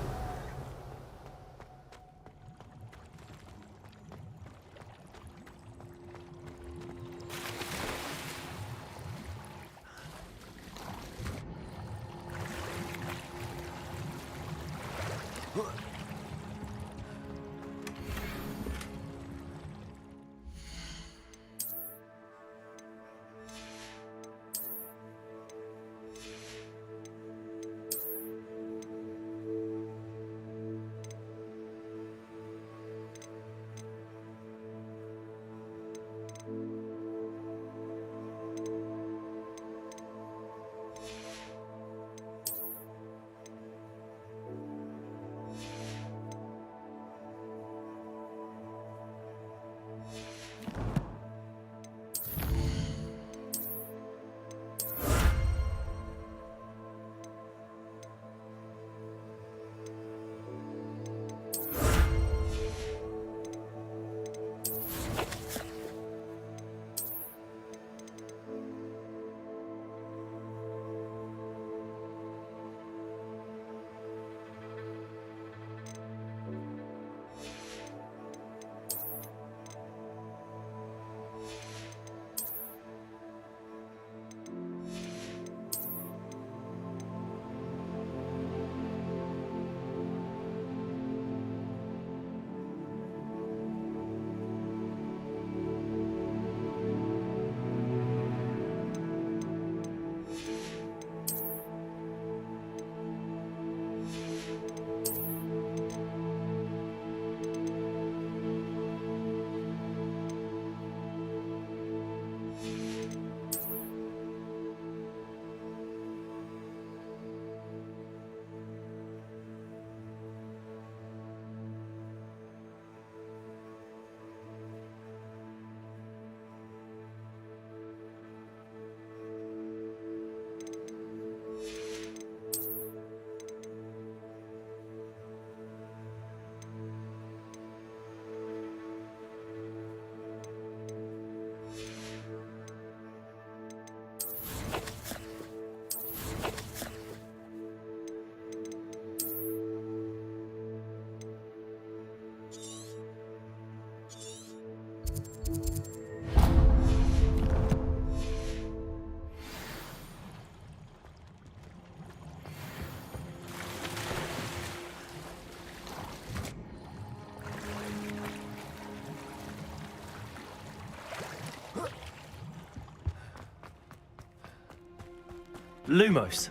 Lumos.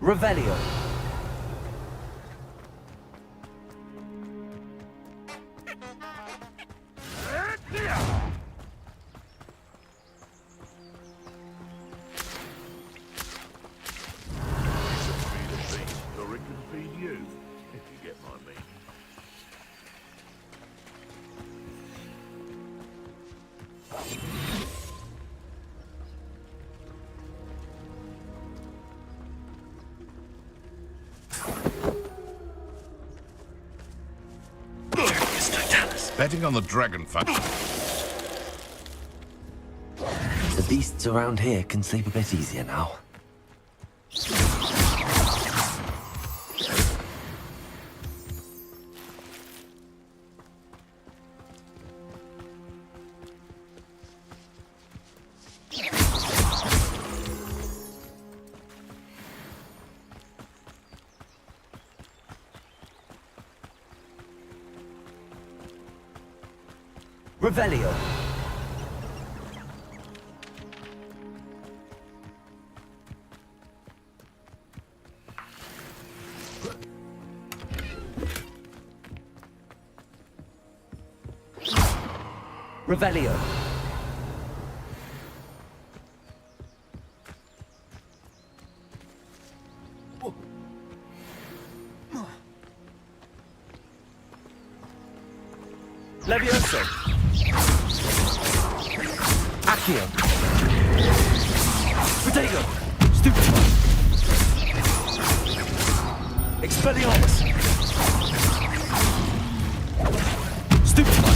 Revelio. Or it can feed you, if you get my meaning. Betting on the dragon faction. The beasts around here can sleep a bit easier now. Revelio. Revelio. Levioso. Accio. Protego. Stupefy. Expelliarmus. Stupefy.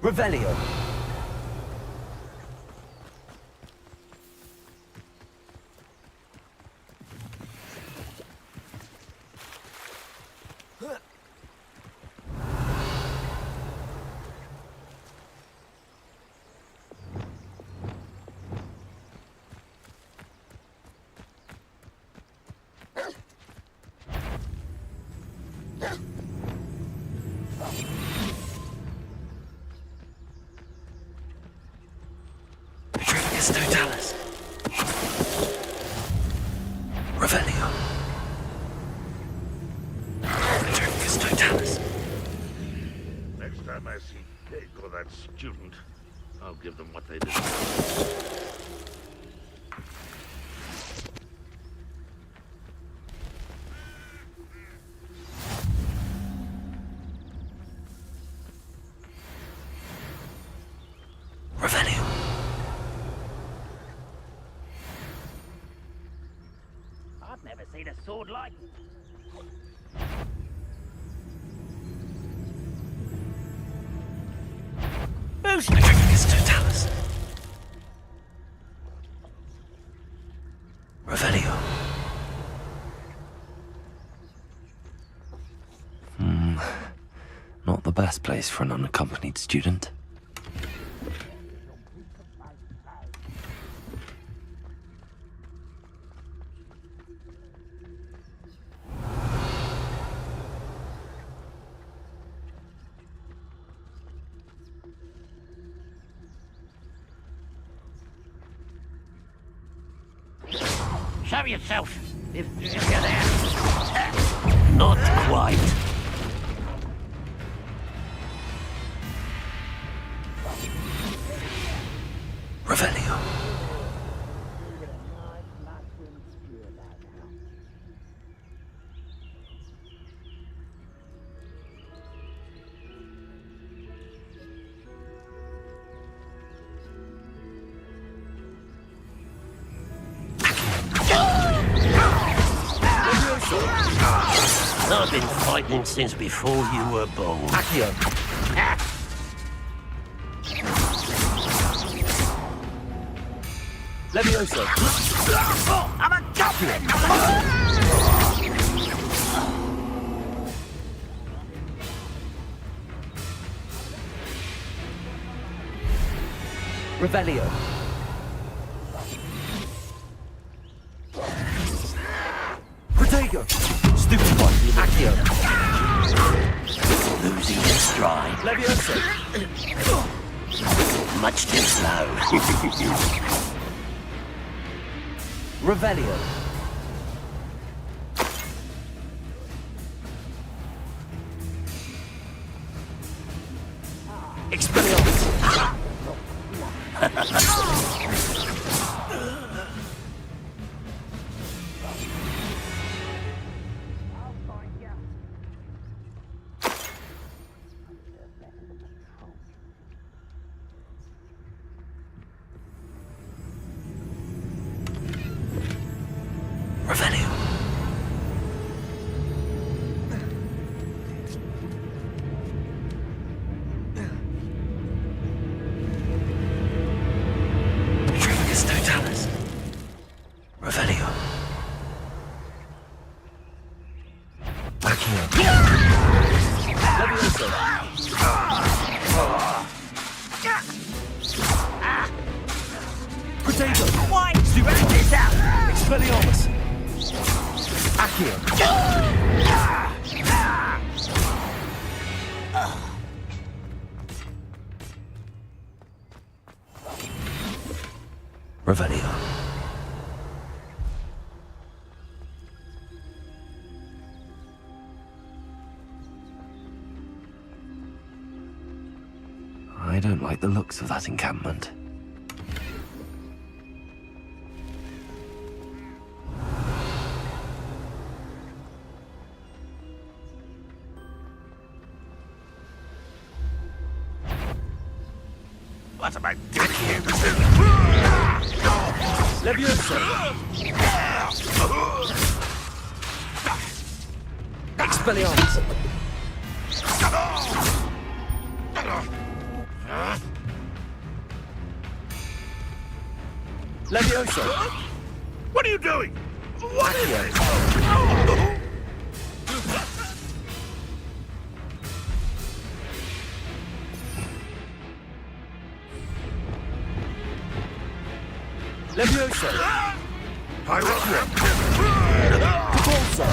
Revelio. Totalis. Revelio. Petrificus Totalis. Next time I see Deek or that student, I'll give them what they deserve. Revelio. I've never seen a sword like it. Petrificus Totalis. Revelio. Not the best place for an unaccompanied student. Show yourself, if you're there. Not quite. Revelio. I've been fighting since before you were born. Accio. Levioso. I'm a goblin! Revelio. Stupid one. Accio. Losing their stride. Levioso. Much too slow. Revelio. Expelliarmus. Revelio. Trificus totalis. Revelio. Accio. Levioso. Potato. Why? Stupid this out! Expelliarmus. Accio. Revelio. I don't like the looks of that encampment. What am I doing here? Levioso. Expelliarmus. Levioso. What are you doing? What is this? Levioso. Pyro. Capulso.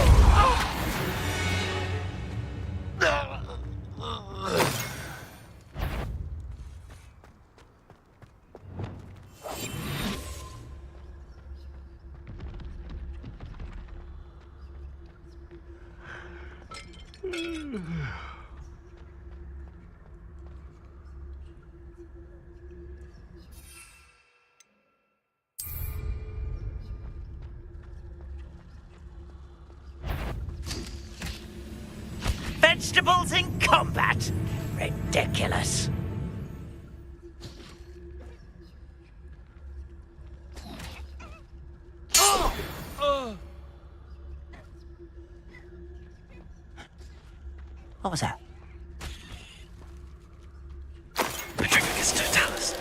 Vegetables in combat? Ridiculous. What was that? Trificus totalis.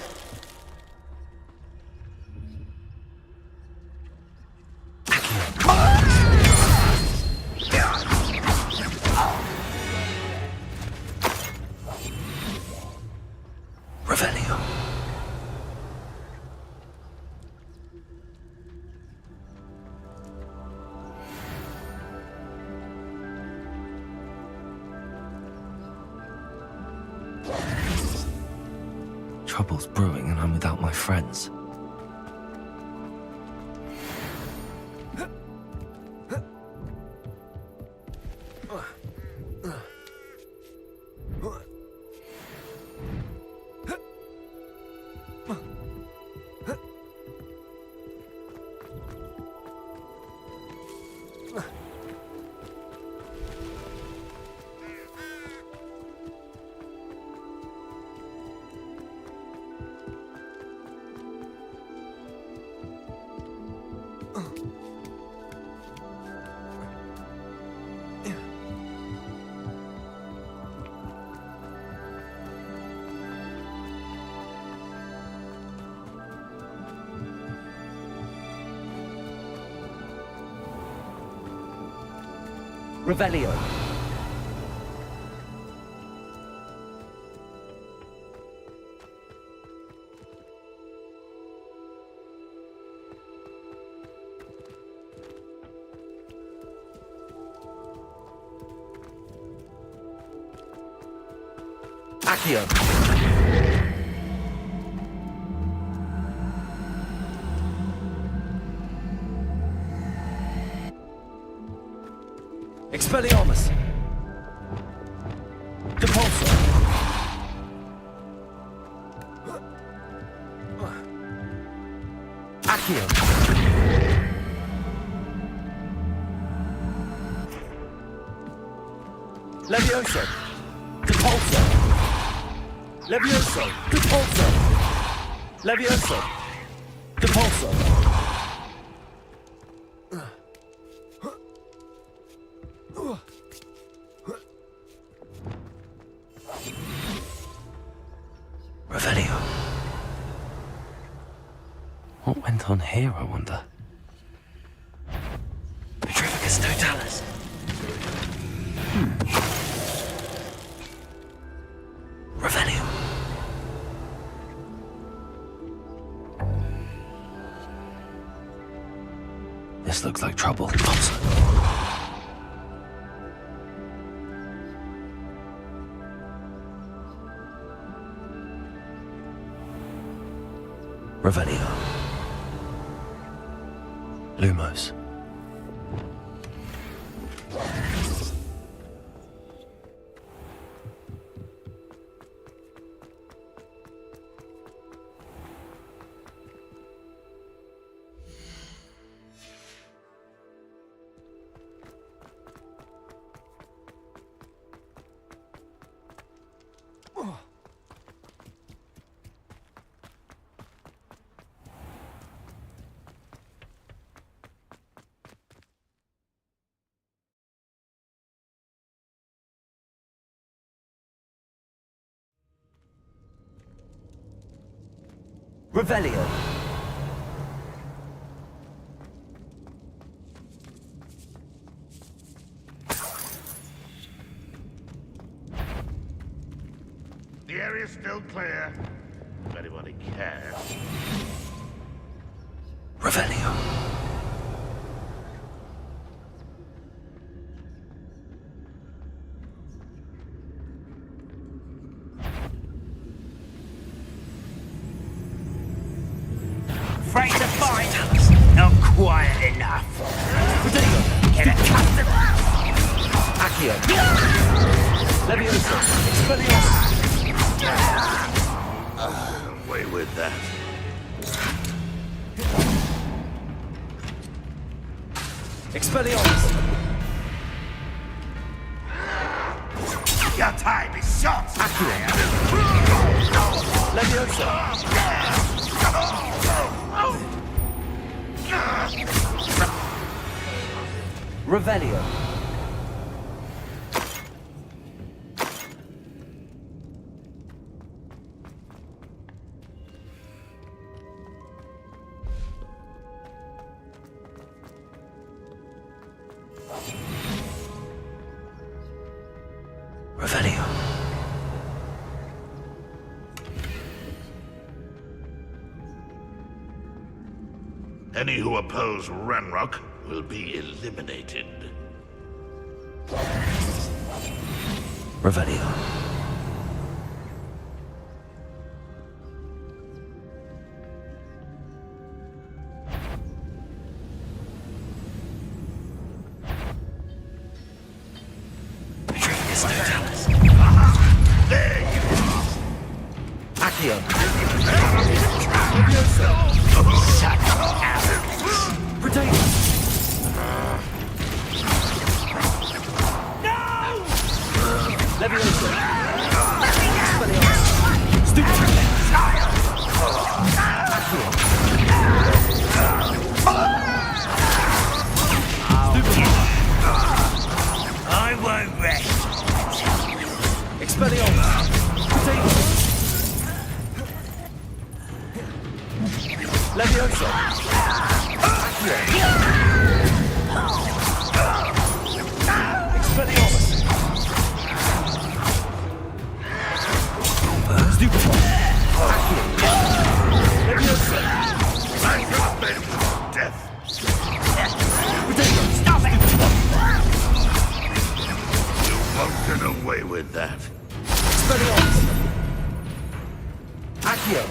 Revelio. Trouble's brewing and I'm without my friends. Revelio. Accio. Expelliarmus. Depulso. Accio. Levioso. Depulso. Levioso. Depulso. Levioso. Depulso. Revelio. What went on here, I wonder? Petrificus totalis. Revelio. This looks like trouble. Thompson. Revelio. Lumos. Revelio. The area's still clear. If anybody cares. Revelio. Afraid to fight? Not quiet enough. Get accustomed. Accio. Levioso. Expelliarmus. Away with that. Expelliarmus. Your time is short. Accio. Levioso. Revelio. Revelio. Any who oppose Ranrock will be eliminated. Revelio. Petrificus totalis. There you are. Accio. Shut up. Predator. Levioso. Expelliarmus. Stupid. I won't rest. Expelliarmus. Predator. Levioso. Expelliarmus. Stupid. Levioso. I got them. Death. Stop it! You won't get away with that. Expelliarmus. Accio!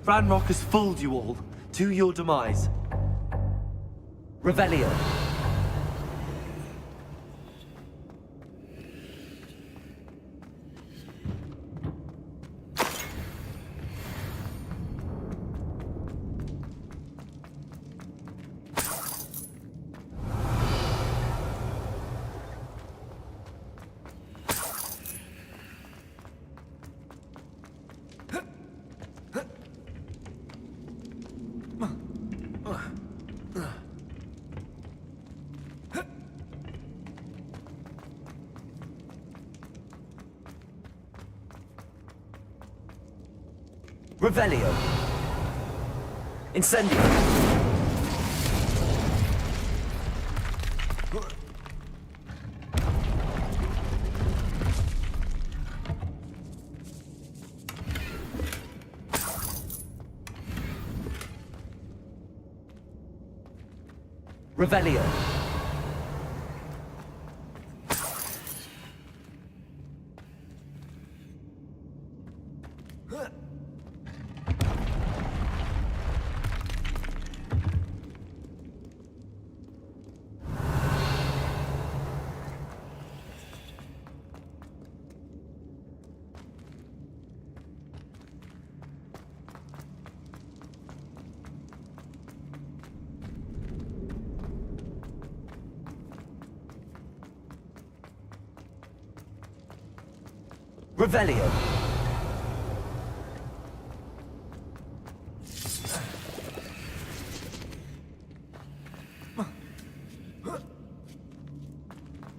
Ranrock has fooled you all, to your demise. Revelio. Revelio. Incendio. Revelio. Revelio.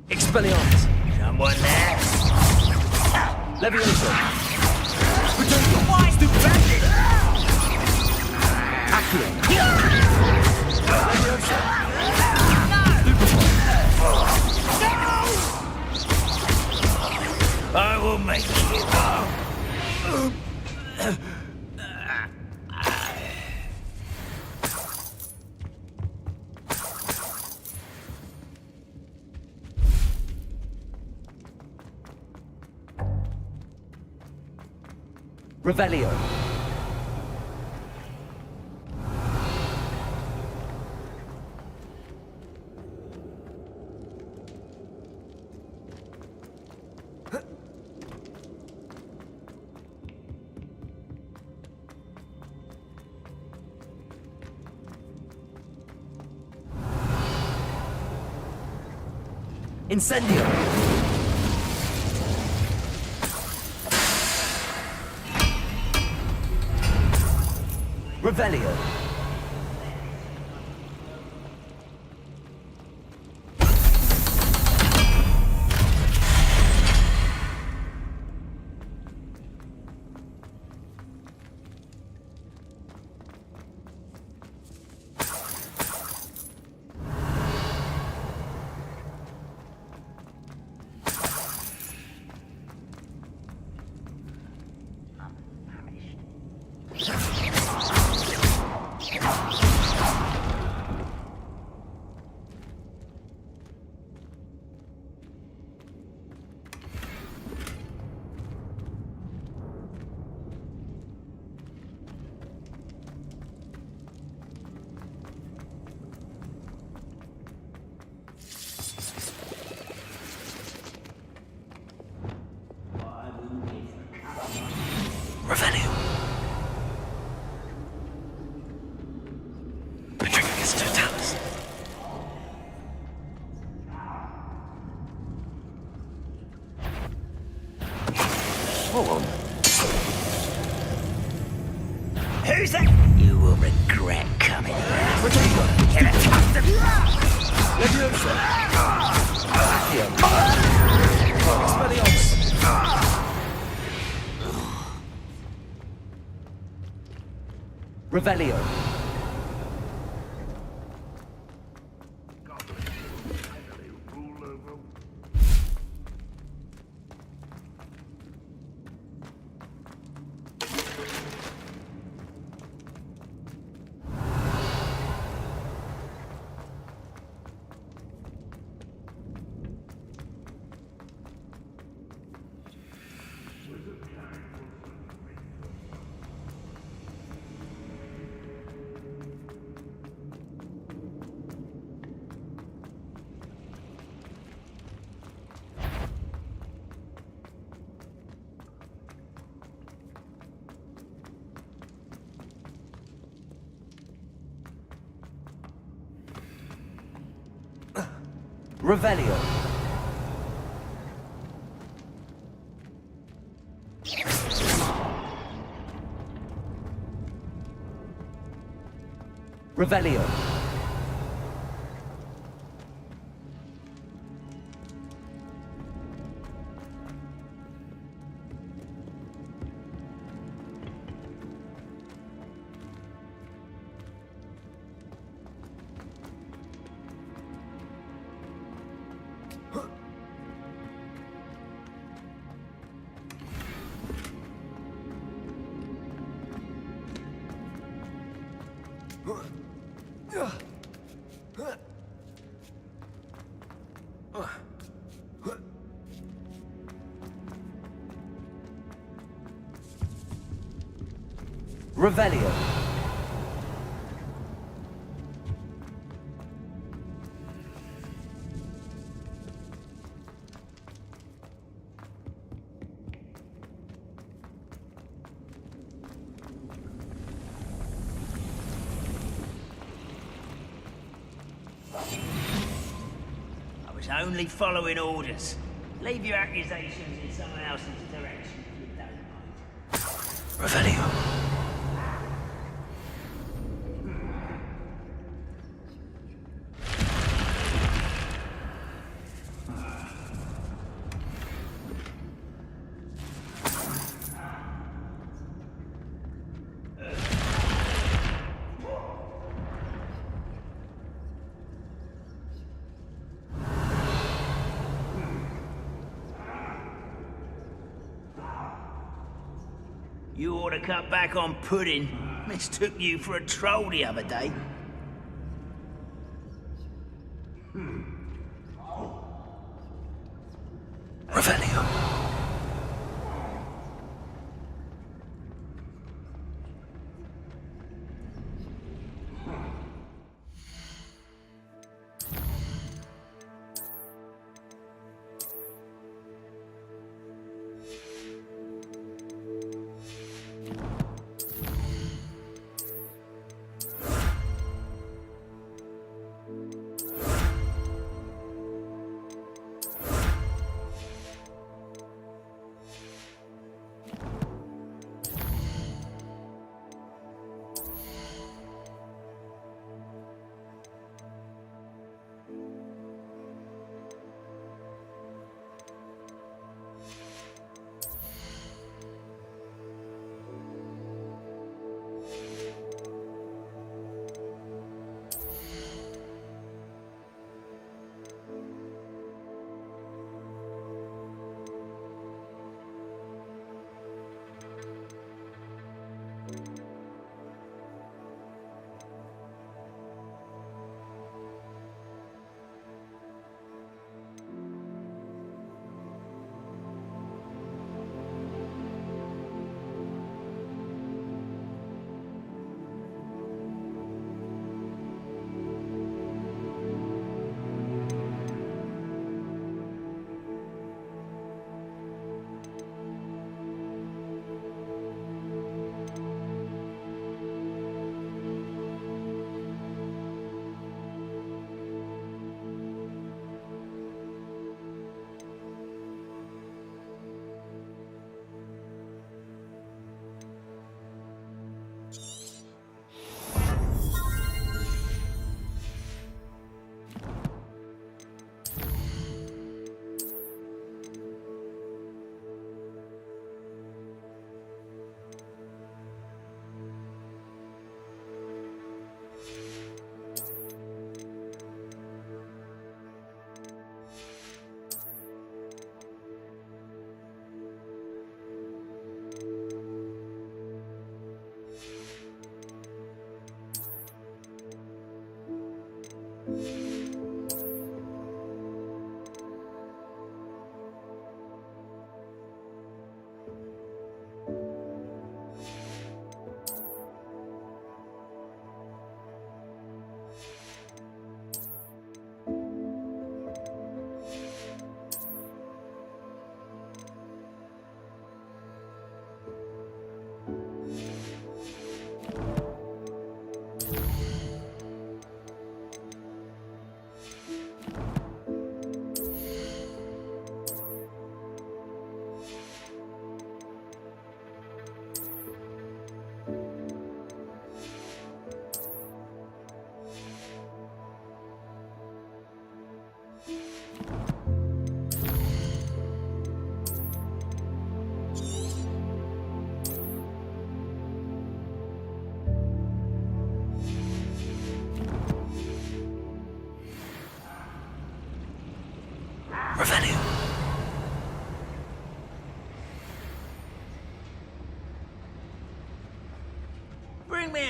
Expelliarmus. Someone there? Levioso. Why stupendous? Accio. I will make you. Revelio. Incendio. Revelio. Revelio. The trigger gets two talents. Hold on. Who's that? You will regret coming here. Get a taste of Leviosa. Accio. Expelliarmus. Revelio. Revelio. Revelio. Revelio. I was only following orders. Leave your accusations in someone else's direction if you don't mind. Revelio. You ought to cut back on pudding. Mistook you for a troll the other day. Revelio.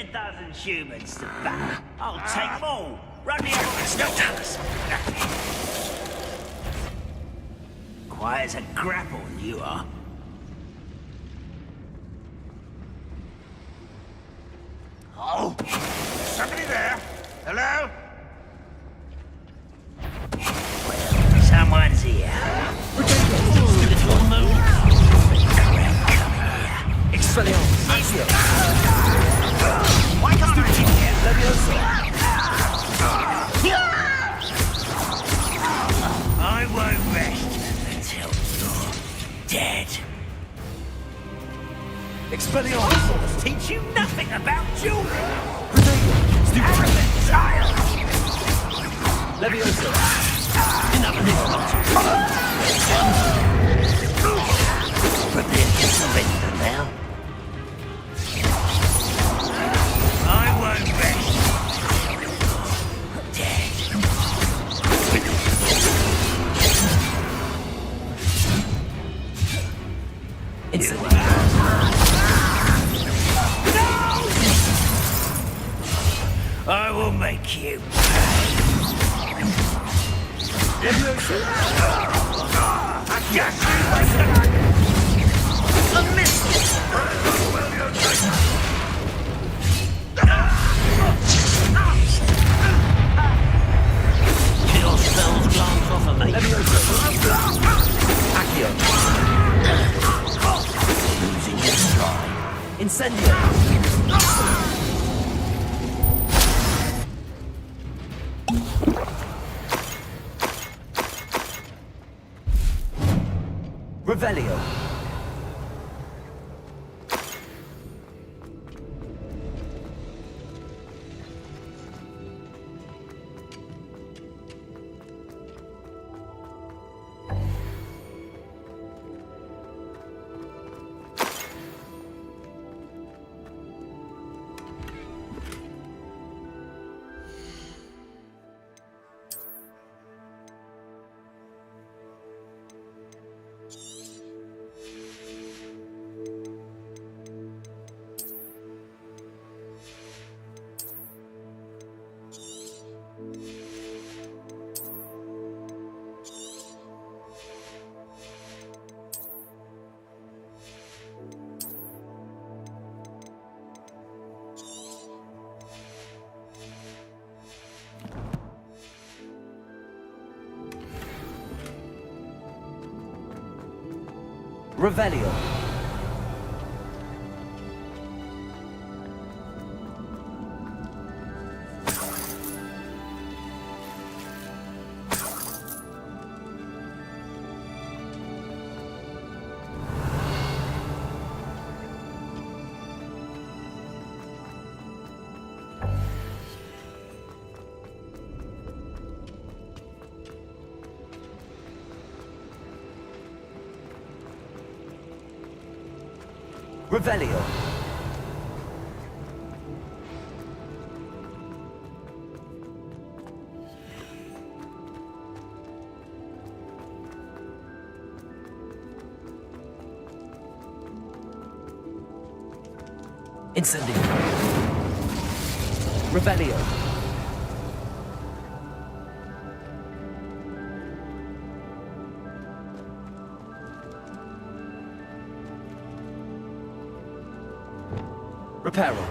a dozen humans to bat. I'll take them all. Run the others. Quiet as a grapple, you are. Oh! Somebody there? Hello? Someone's here. Little moon. Expelliarmus! Accio! Why can't I get here? Leviosa! I won't rest until you're dead. Expelliarmus! Teach you nothing about children. Stupid! Child. Leviosa! Enough of this nonsense. Prepare to surrender now. I won't rest. Dead. Instantly. I will make you. Leviosa! I got you. A missile. Your spells glance off of me. Leviosa! Accio! Losing your stride. Incendio! Revelio! Revelio! Revelio! Incendio! Revelio! Reparo!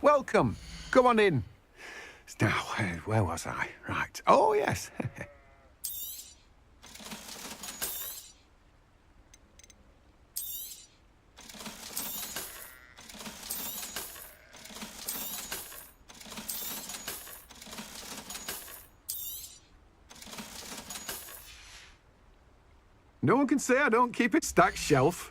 welcome. Come on in. Now, where was I? Right. Oh, yes. No one can say I don't keep it stacked shelf.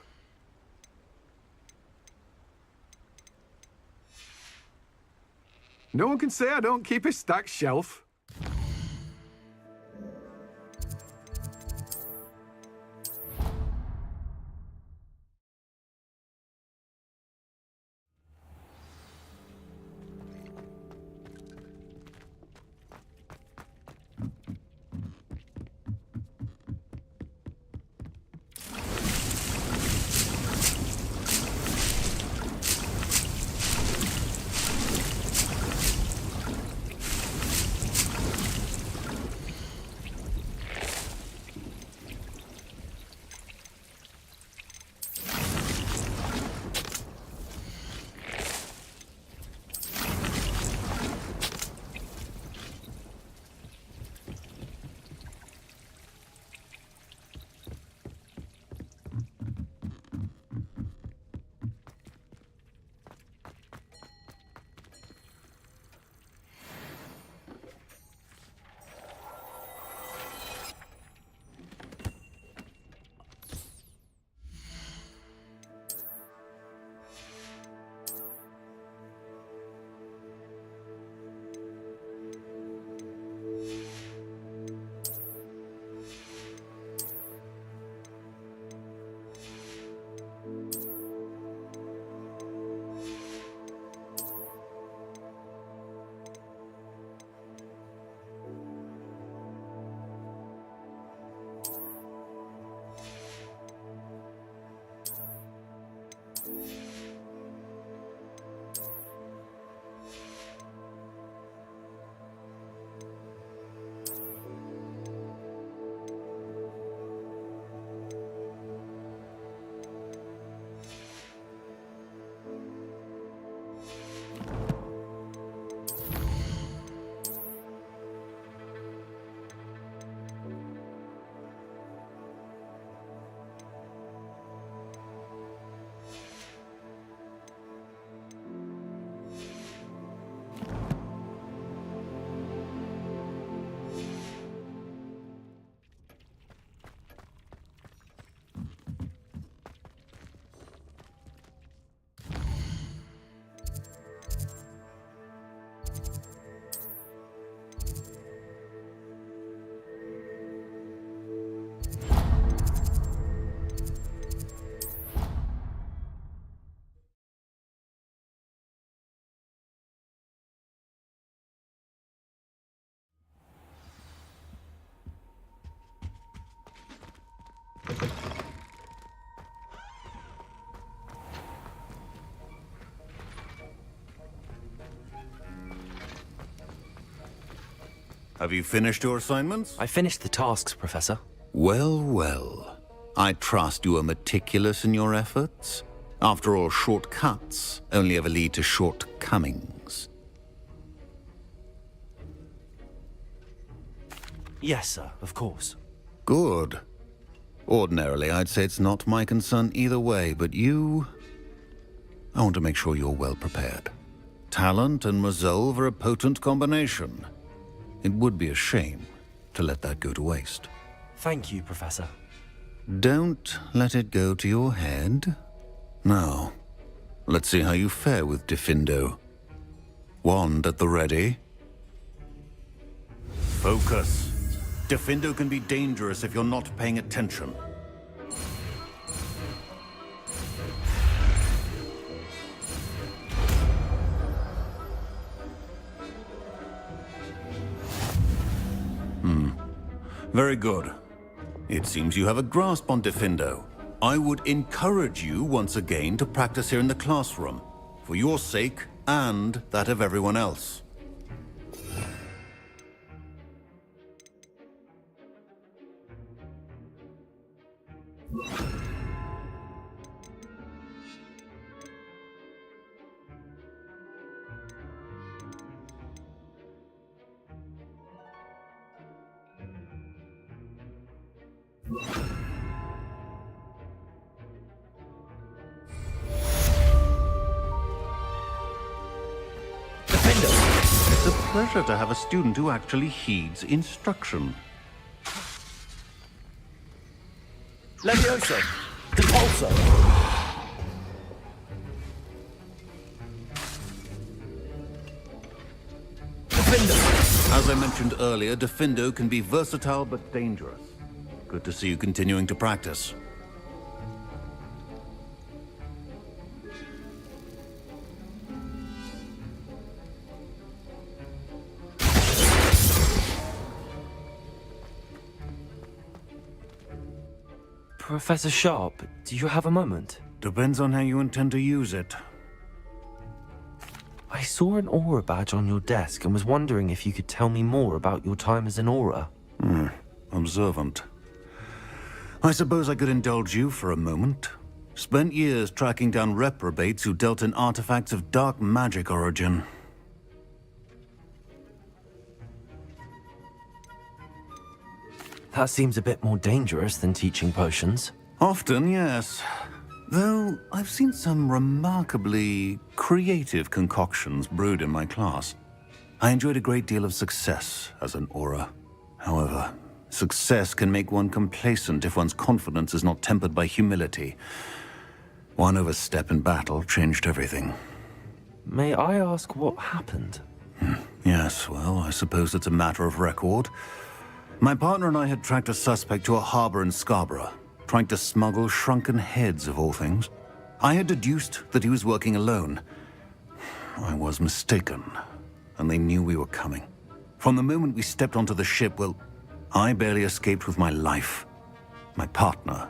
No one can say I don't keep a stacked shelf. Have you finished your assignments? I finished the tasks, Professor. Well, well. I trust you are meticulous in your efforts. After all, shortcuts only ever lead to shortcomings. Yes, sir, of course. Good. Ordinarily, I'd say it's not my concern either way, but you... I want to make sure you're well prepared. Talent and resolve are a potent combination. It would be a shame to let that go to waste. Thank you, Professor. Don't let it go to your head. Now, let's see how you fare with Diffindo. Wand at the ready. Focus. Diffindo can be dangerous if you're not paying attention. Very good. It seems you have a grasp on Diffindo. I would encourage you once again to practice here in the classroom, for your sake and that of everyone else. pleasure to have a student who actually heeds instruction. Levioso! Depulso! Diffindo! As I mentioned earlier, Diffindo can be versatile but dangerous. Good to see you continuing to practice. Professor Sharp, do you have a moment? Depends on how you intend to use it. I saw an aura badge on your desk and was wondering if you could tell me more about your time as an aura. Observant. I suppose I could indulge you for a moment. Spent years tracking down reprobates who dealt in artifacts of dark magic origin. That seems a bit more dangerous than teaching potions. Often, yes. Though I've seen some remarkably creative concoctions brewed in my class. I enjoyed a great deal of success as an aura. However, success can make one complacent if one's confidence is not tempered by humility. One overstep in battle changed everything. May I ask what happened? Yes, well, I suppose it's a matter of record. My partner and I had tracked a suspect to a harbor in Scarborough, trying to smuggle shrunken heads of all things. I had deduced that he was working alone. I was mistaken, and they knew we were coming. From the moment we stepped onto the ship, well, I barely escaped with my life. My partner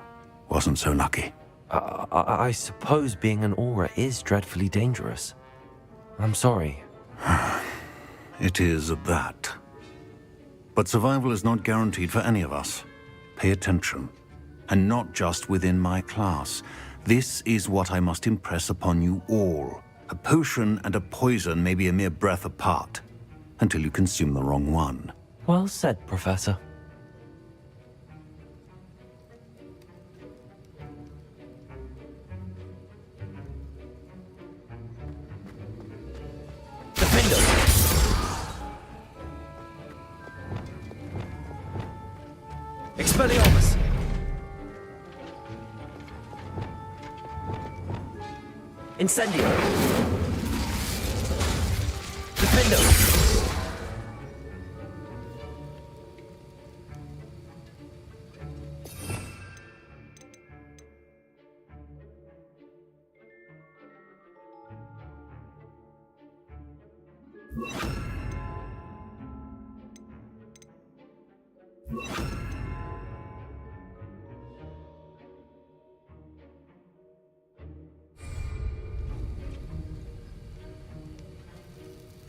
wasn't so lucky. I suppose being an aura is dreadfully dangerous. I'm sorry. It is at that. But survival is not guaranteed for any of us. Pay attention. And not just within my class. This is what I must impress upon you all. A potion and a poison may be a mere breath apart, until you consume the wrong one. Well said, Professor. Expelliarmus! Incendio! Defendo!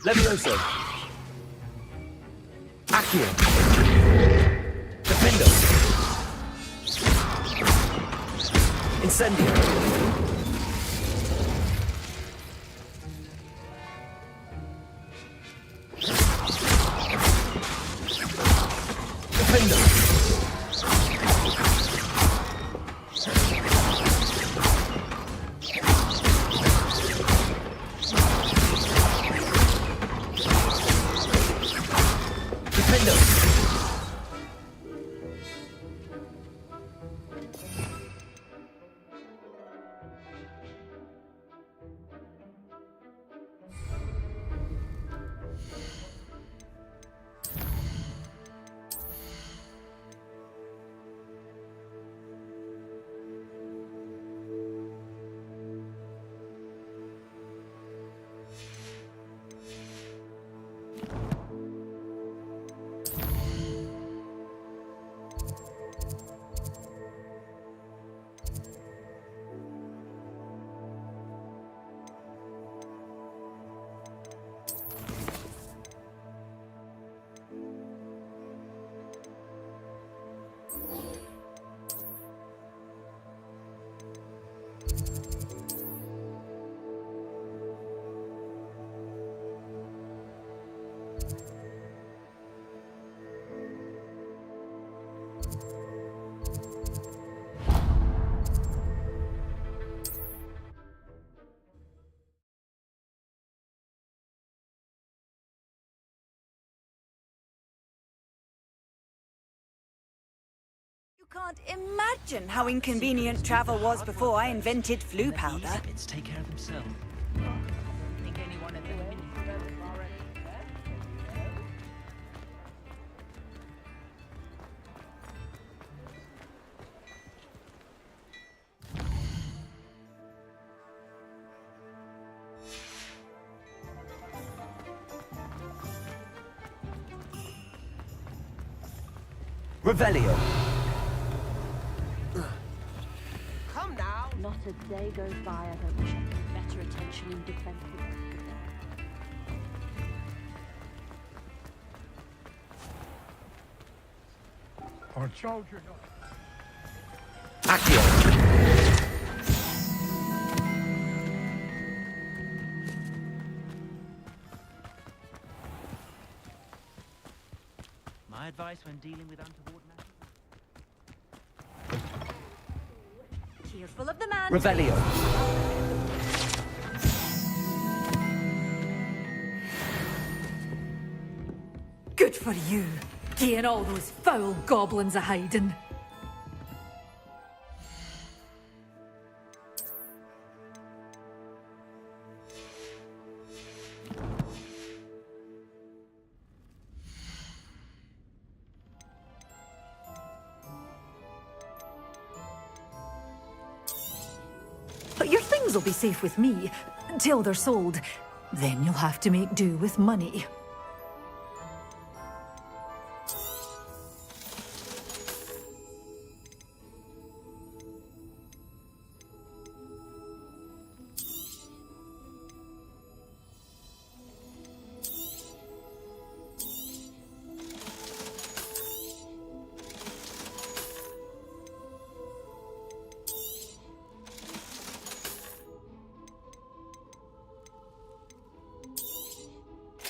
Levioso! Accio! Defendo! Incendio! Defendo! Can't imagine how inconvenient travel was before I invented flu powder. Habits take care of themselves. Think anyone at the Revelio. Come now. Not a day goes by I don't wish I paid better attention in defense of Our children. Accio. My advice when dealing with untoward matters. Careful of the man. Revelio. Good for you, getting all those foul goblins a hiding. But your things will be safe with me, till they're sold. Then you'll have to make do with money.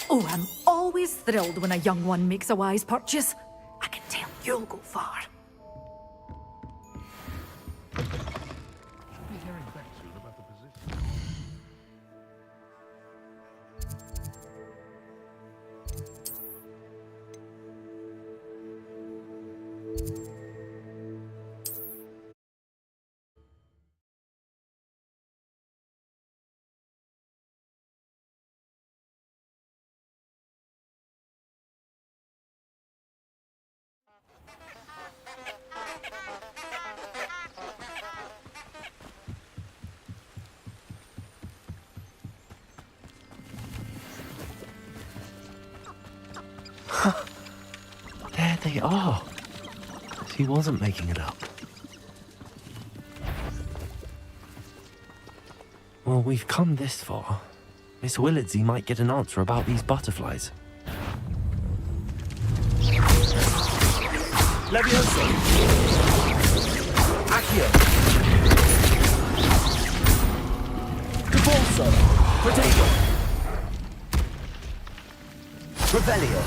Oh, I'm always thrilled when a young one makes a wise purchase. I can tell you'll go far. Should be hearing back soon about the position. There they are. She wasn't making it up. Well, we've come this far. Miss Willardsey might get an answer about these butterflies. Levioso! Accio! Caporso! Protego! Revelio!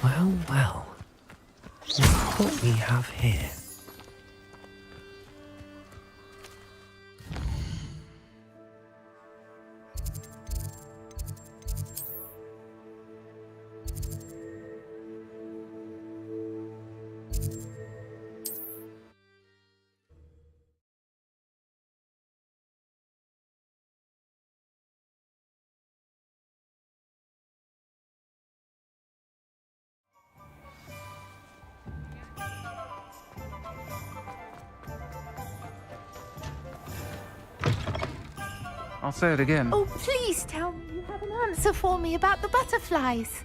Well, well. Look what we have here. I'll say it again. Oh, please tell me you have an answer for me about the butterflies.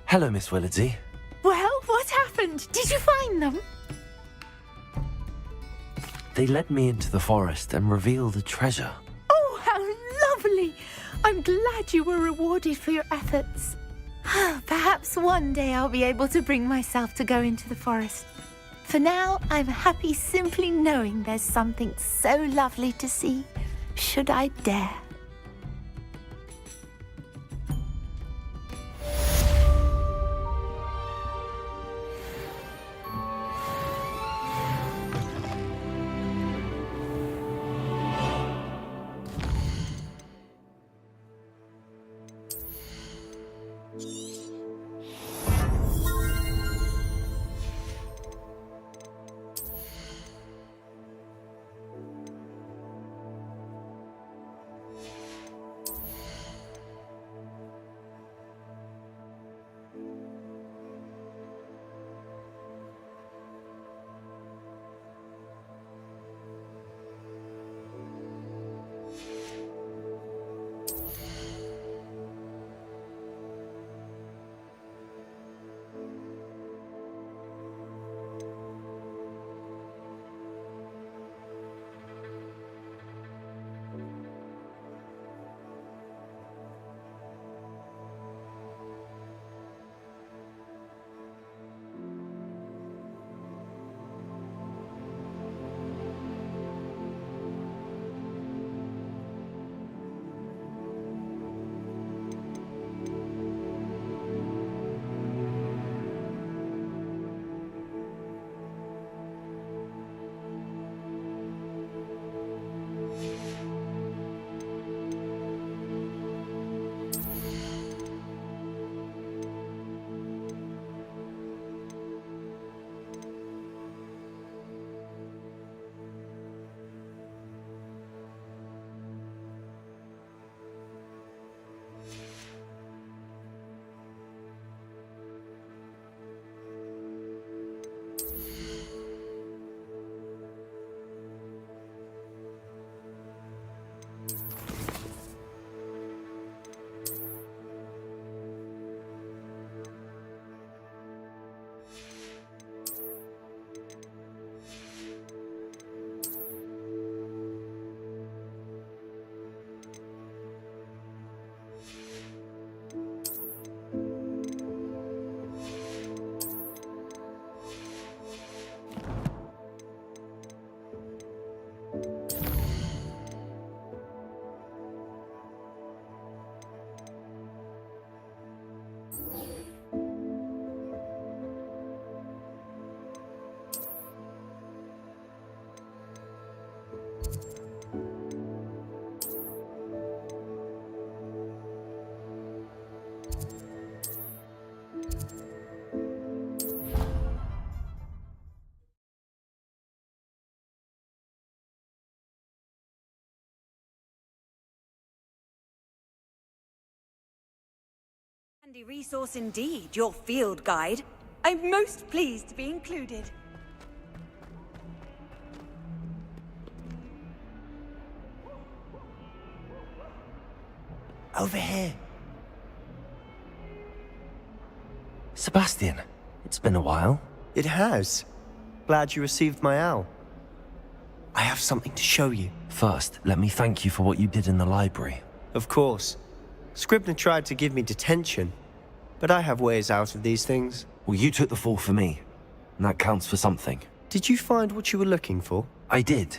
Hello, Miss Willardsey. Well, what happened? Did you find them? They led me into the forest and revealed a treasure. Oh, how lovely! I'm glad you were rewarded for your efforts. Perhaps one day I'll be able to bring myself to go into the forest. For now, I'm happy simply knowing there's something so lovely to see, should I dare. Handy resource indeed, your field guide. I'm most pleased to be included. Over here. Sebastian, it's been a while. It has. Glad you received my owl. I have something to show you. First, let me thank you for what you did in the library. Of course. Scribner tried to give me detention, but I have ways out of these things. Well, you took the fall for me, and that counts for something. Did you find what you were looking for? I did,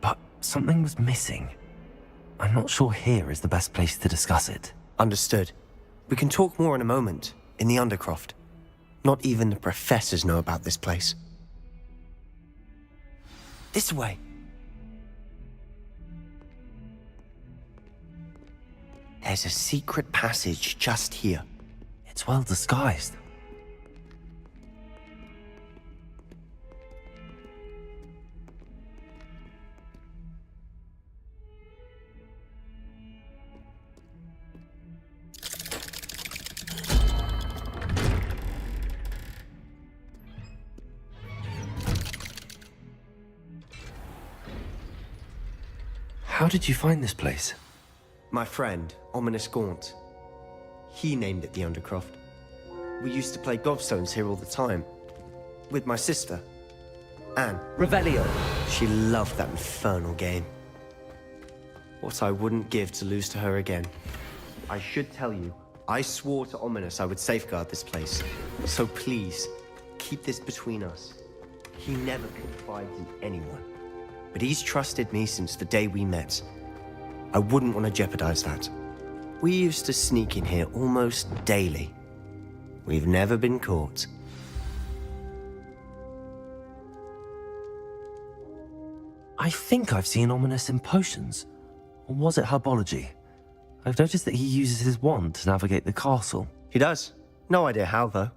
but something was missing. I'm not sure here is the best place to discuss it. Understood. We can talk more in a moment, in the Undercroft. Not even the professors know about this place. This way. There's a secret passage just here. It's well disguised. How did you find this place? My friend, Ominous Gaunt. He named it the Undercroft. We used to play gobstones here all the time. With my sister, Anne. Revelio. She loved that infernal game. What I wouldn't give to lose to her again. I should tell you, I swore to Ominous I would safeguard this place. So please, keep this between us. He never confides in anyone. But he's trusted me since the day we met. I wouldn't want to jeopardize that. We used to sneak in here almost daily. We've never been caught. I think I've seen Ominous in potions. Or was it herbology? I've noticed that he uses his wand to navigate the castle. He does. No idea how, though.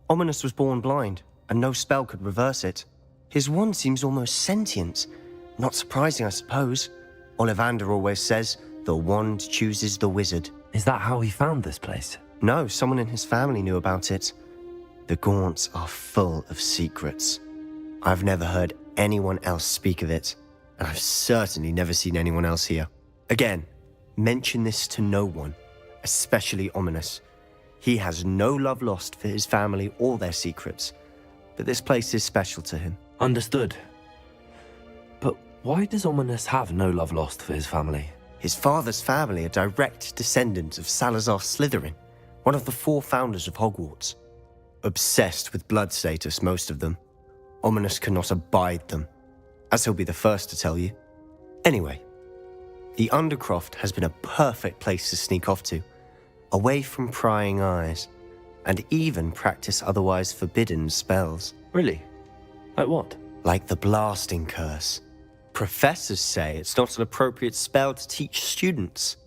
Ominous was born blind, and no spell could reverse it. His wand seems almost sentient. Not surprising, I suppose. Ollivander always says, the wand chooses the wizard. Is that how he found this place? No, someone in his family knew about it. The Gaunts are full of secrets. I've never heard anyone else speak of it, and I've certainly never seen anyone else here. Again, mention this to no one, especially Ominous. He has no love lost for his family or their secrets, but this place is special to him. Understood. But why does Ominous have no love lost for his family? His father's family are direct descendants of Salazar Slytherin, one of the 4 founders of Hogwarts. Obsessed with blood status, most of them. Ominous cannot abide them, as he'll be the first to tell you. Anyway, the Undercroft has been a perfect place to sneak off to, away from prying eyes, and even practice otherwise forbidden spells. Really? Like what? Like the blasting curse. Professors say it's not an appropriate spell to teach students.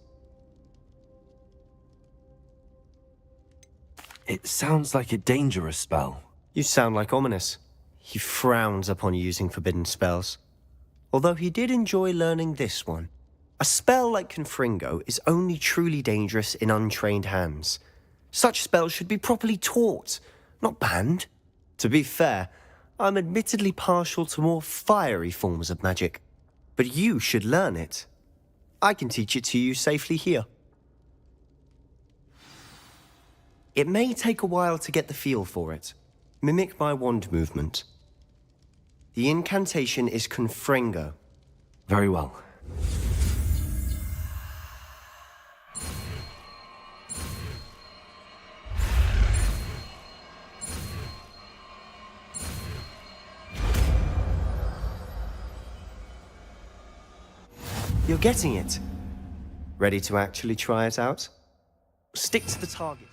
It sounds like a dangerous spell. You sound like Ominous. He frowns upon using forbidden spells. Although he did enjoy learning this one. A spell like Confringo is only truly dangerous in untrained hands. Such spells should be properly taught, not banned. To be fair, I'm admittedly partial to more fiery forms of magic. But you should learn it. I can teach it to you safely here. It may take a while to get the feel for it. Mimic my wand movement. The incantation is Confringo. Very well. You're getting it. Ready to actually try it out? Stick to the target.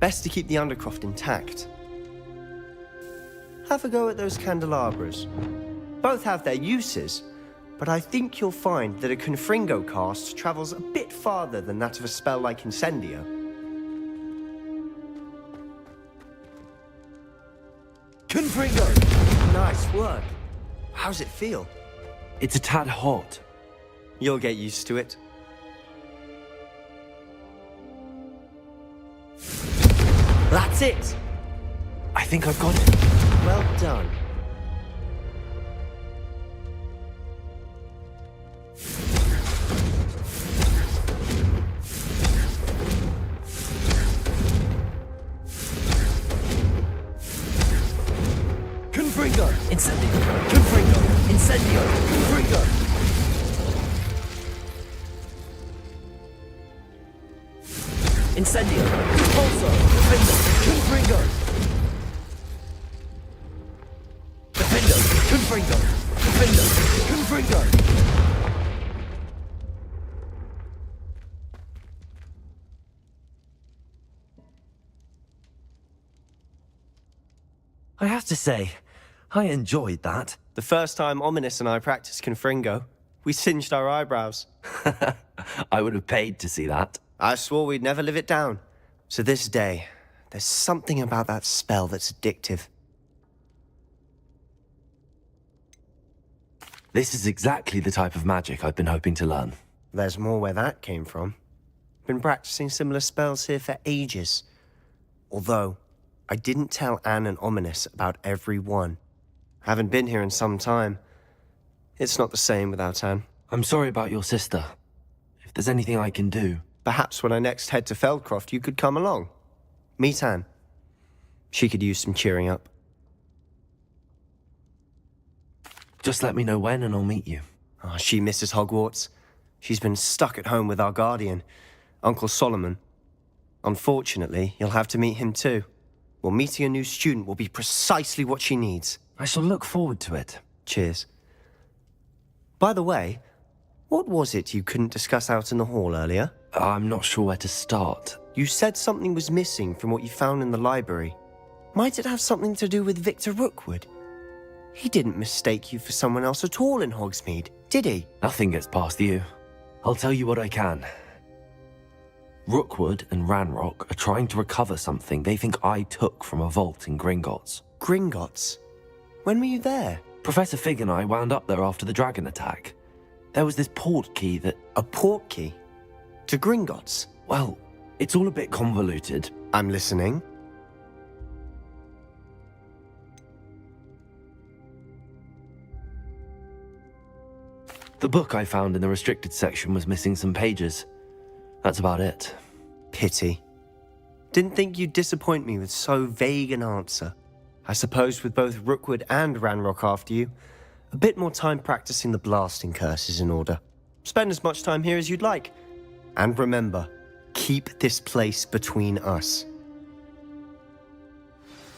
Best to keep the Undercroft intact. Have a go at those candelabras. Both have their uses, but I think you'll find that a Confringo cast travels a bit farther than that of a spell like Incendio. Confringo! Nice work. How's it feel? It's a tad hot. You'll get used to it. That's it! I think I've got it. Well done. Confringo! Incendio! Confringo! Incendio! Confringo! Incendio! Repulso! Defendo! Confringo! Defendo! Confringo! I have to say, I enjoyed that. The first time Ominous and I practiced Confringo, we singed our eyebrows. I would have paid to see that. I swore we'd never live it down. So this day, there's something about that spell that's addictive. This is exactly the type of magic I've been hoping to learn. There's more where that came from. Been practicing similar spells here for ages. Although, I didn't tell Anne and Ominous about every one. Haven't been here in some time. It's not the same without Anne. I'm sorry about your sister. If there's anything I can do... Perhaps when I next head to Feldcroft, you could come along. Meet Anne. She could use some cheering up. Just let me know when and I'll meet you. Oh, she misses Hogwarts. She's been stuck at home with our guardian, Uncle Solomon. Unfortunately, you'll have to meet him too. Well, meeting a new student will be precisely what she needs. I shall look forward to it. Cheers. By the way, what was it you couldn't discuss out in the hall earlier? I'm not sure where to start. You said something was missing from what you found in the library. Might it have something to do with Victor Rookwood? He didn't mistake you for someone else at all in Hogsmeade, did he? Nothing gets past you. I'll tell you what I can. Rookwood and Ranrock are trying to recover something they think I took from a vault in Gringotts. Gringotts? When were you there? Professor Fig and I wound up there after the dragon attack. There was this port key that... A port key? To Gringotts? Well, it's all a bit convoluted. I'm listening. The book I found in the restricted section was missing some pages. That's about it. Pity. Didn't think you'd disappoint me with so vague an answer. I suppose with both Rookwood and Ranrock after you, a bit more time practicing the blasting curse is in order. Spend as much time here as you'd like. And remember, keep this place between us.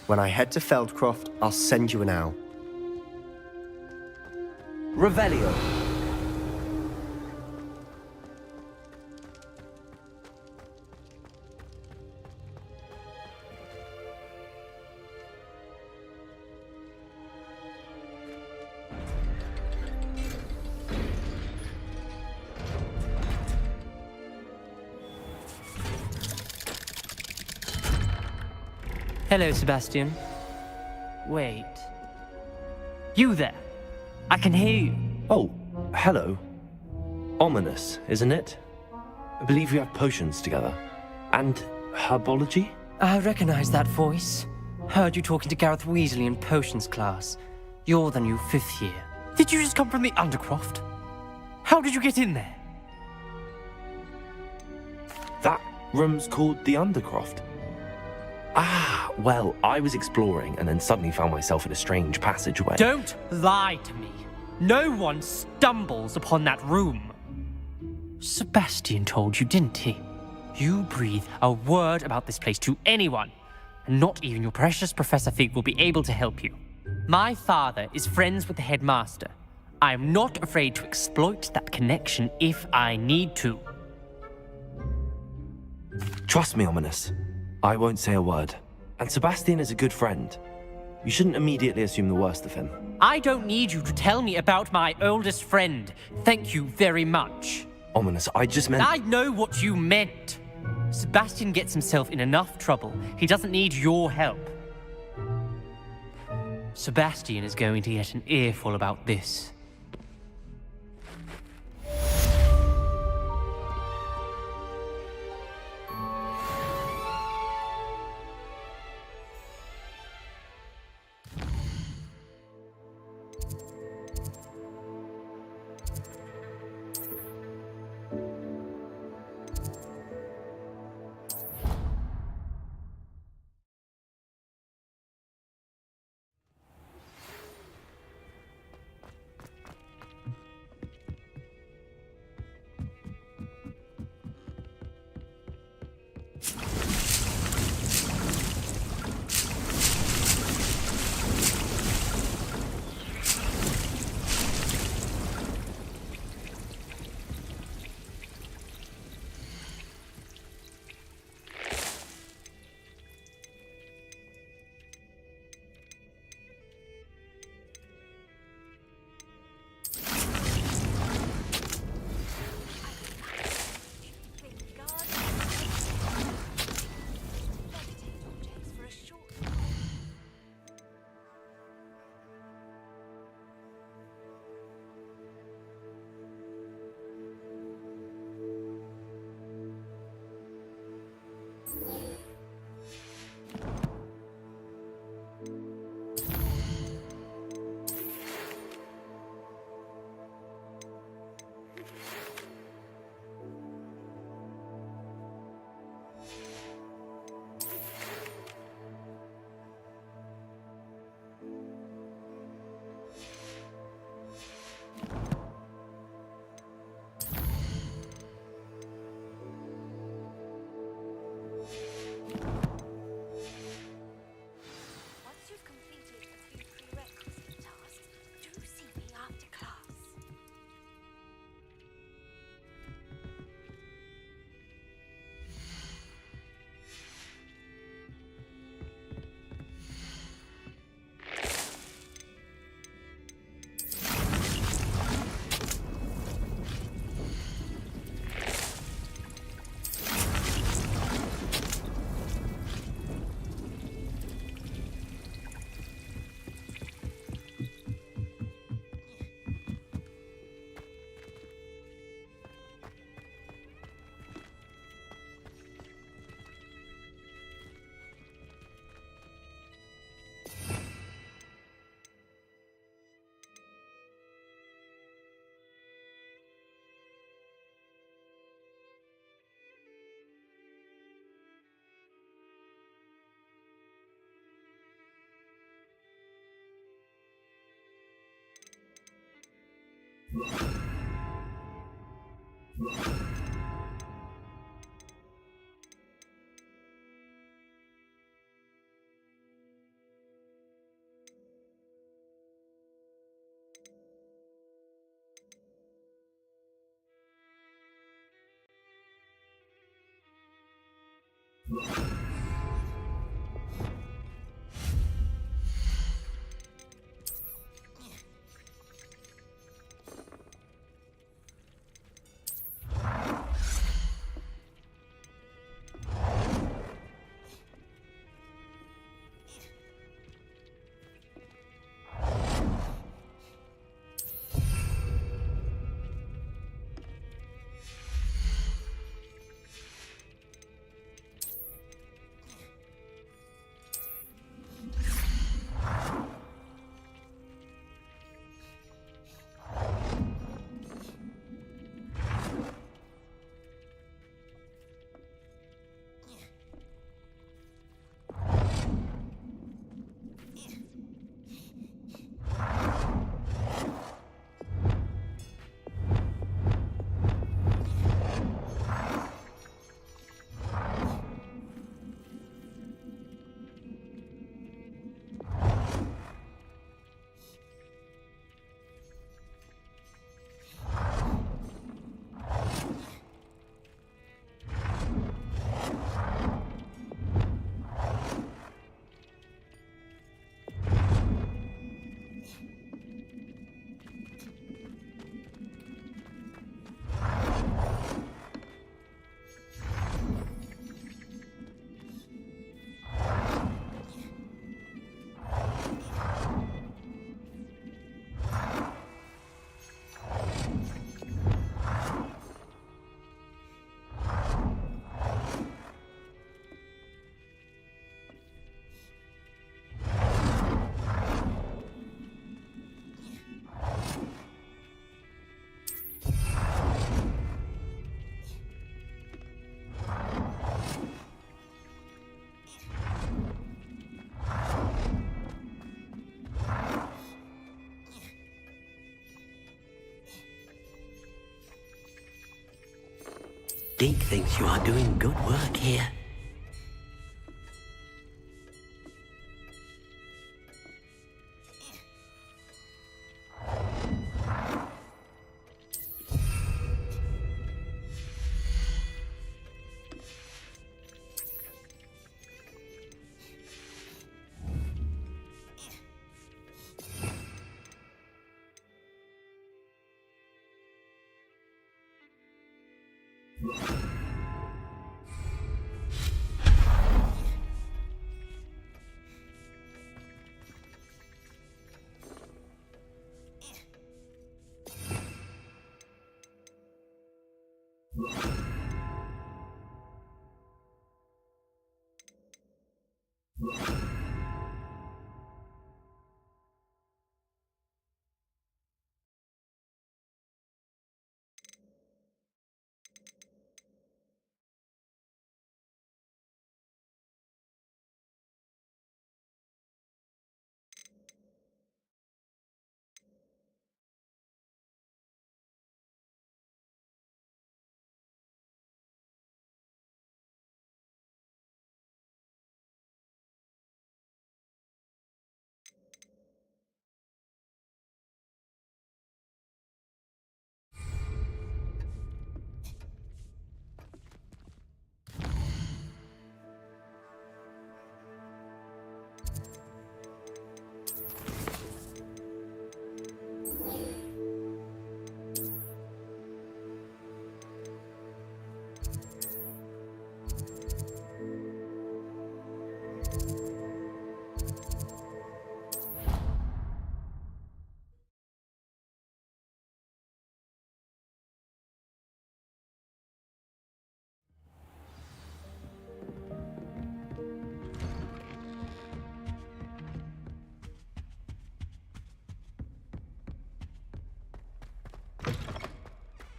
When I head to Feldcroft, I'll send you an owl. Revelio. Hello, Sebastian. Wait. You there? I can hear you. Oh, hello. Ominous, isn't it? I believe we have potions together. And herbology? I recognize that voice. Heard you talking to Gareth Weasley in potions class. You're the new 5th year. Did you just come from the Undercroft? How did you get in there? That room's called the Undercroft. Ah, well, I was exploring and then suddenly found myself in a strange passageway. Don't lie to me. No one stumbles upon that room. Sebastian told you, didn't he? You breathe a word about this place to anyone, and not even your precious Professor Fig will be able to help you. My father is friends with the headmaster. I am not afraid to exploit that connection if I need to. Trust me, Ominous. I won't say a word. And Sebastian is a good friend. You shouldn't immediately assume the worst of him. I don't need you to tell me about my oldest friend. Thank you very much. Ominous, I just meant... I know what you meant. Sebastian gets himself in enough trouble. He doesn't need your help. Sebastian is going to get an earful about this. Deek thinks you are doing good work here.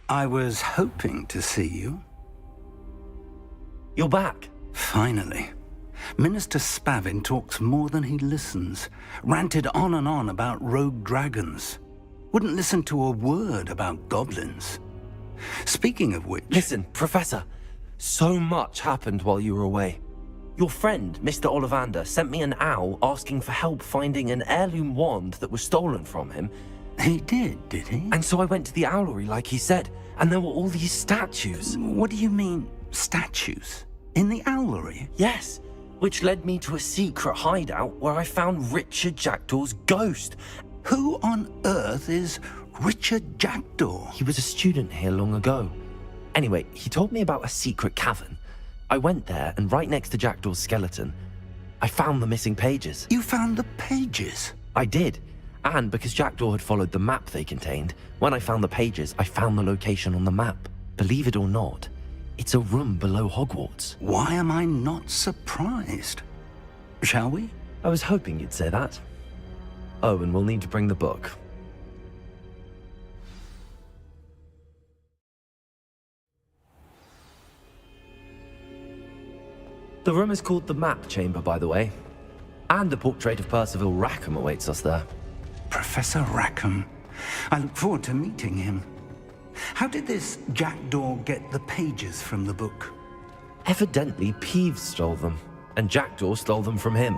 I was hoping to see you. You're back. Finally. Minister Spavin talks more than he listens. Ranted on and on about rogue dragons. Wouldn't listen to a word about goblins. Speaking of which... Listen, Professor. So much happened while you were away. Your friend, Mr. Ollivander, sent me an owl asking for help finding an heirloom wand that was stolen from him. He did he? And so I went to the owlery like he said, and there were all these statues. What do you mean, statues? In the owlery? Yes, which led me to a secret hideout where I found Richard Jackdaw's ghost. Who on earth is Richard Jackdaw? He was a student here long ago. Anyway, he told me about a secret cavern. I went there, and right next to Jackdaw's skeleton, I found the missing pages. You found the pages? I did. And because Jackdaw had followed the map they contained, when I found the pages, I found the location on the map. Believe it or not, it's a room below Hogwarts. Why am I not surprised? Shall we? I was hoping you'd say that. Oh, and we'll need to bring the book. The room is called the Map Chamber, by the way. And a portrait of Percival Rackham awaits us there. Professor Rackham. I look forward to meeting him. How did this Jackdaw get the pages from the book? Evidently, Peeves stole them, and Jackdaw stole them from him.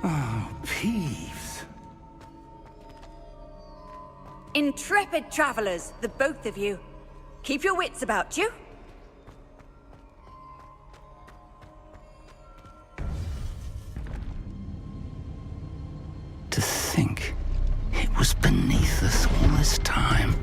Oh, Peeves. Intrepid travelers, the both of you. Keep your wits about you. To think it was beneath us all this time.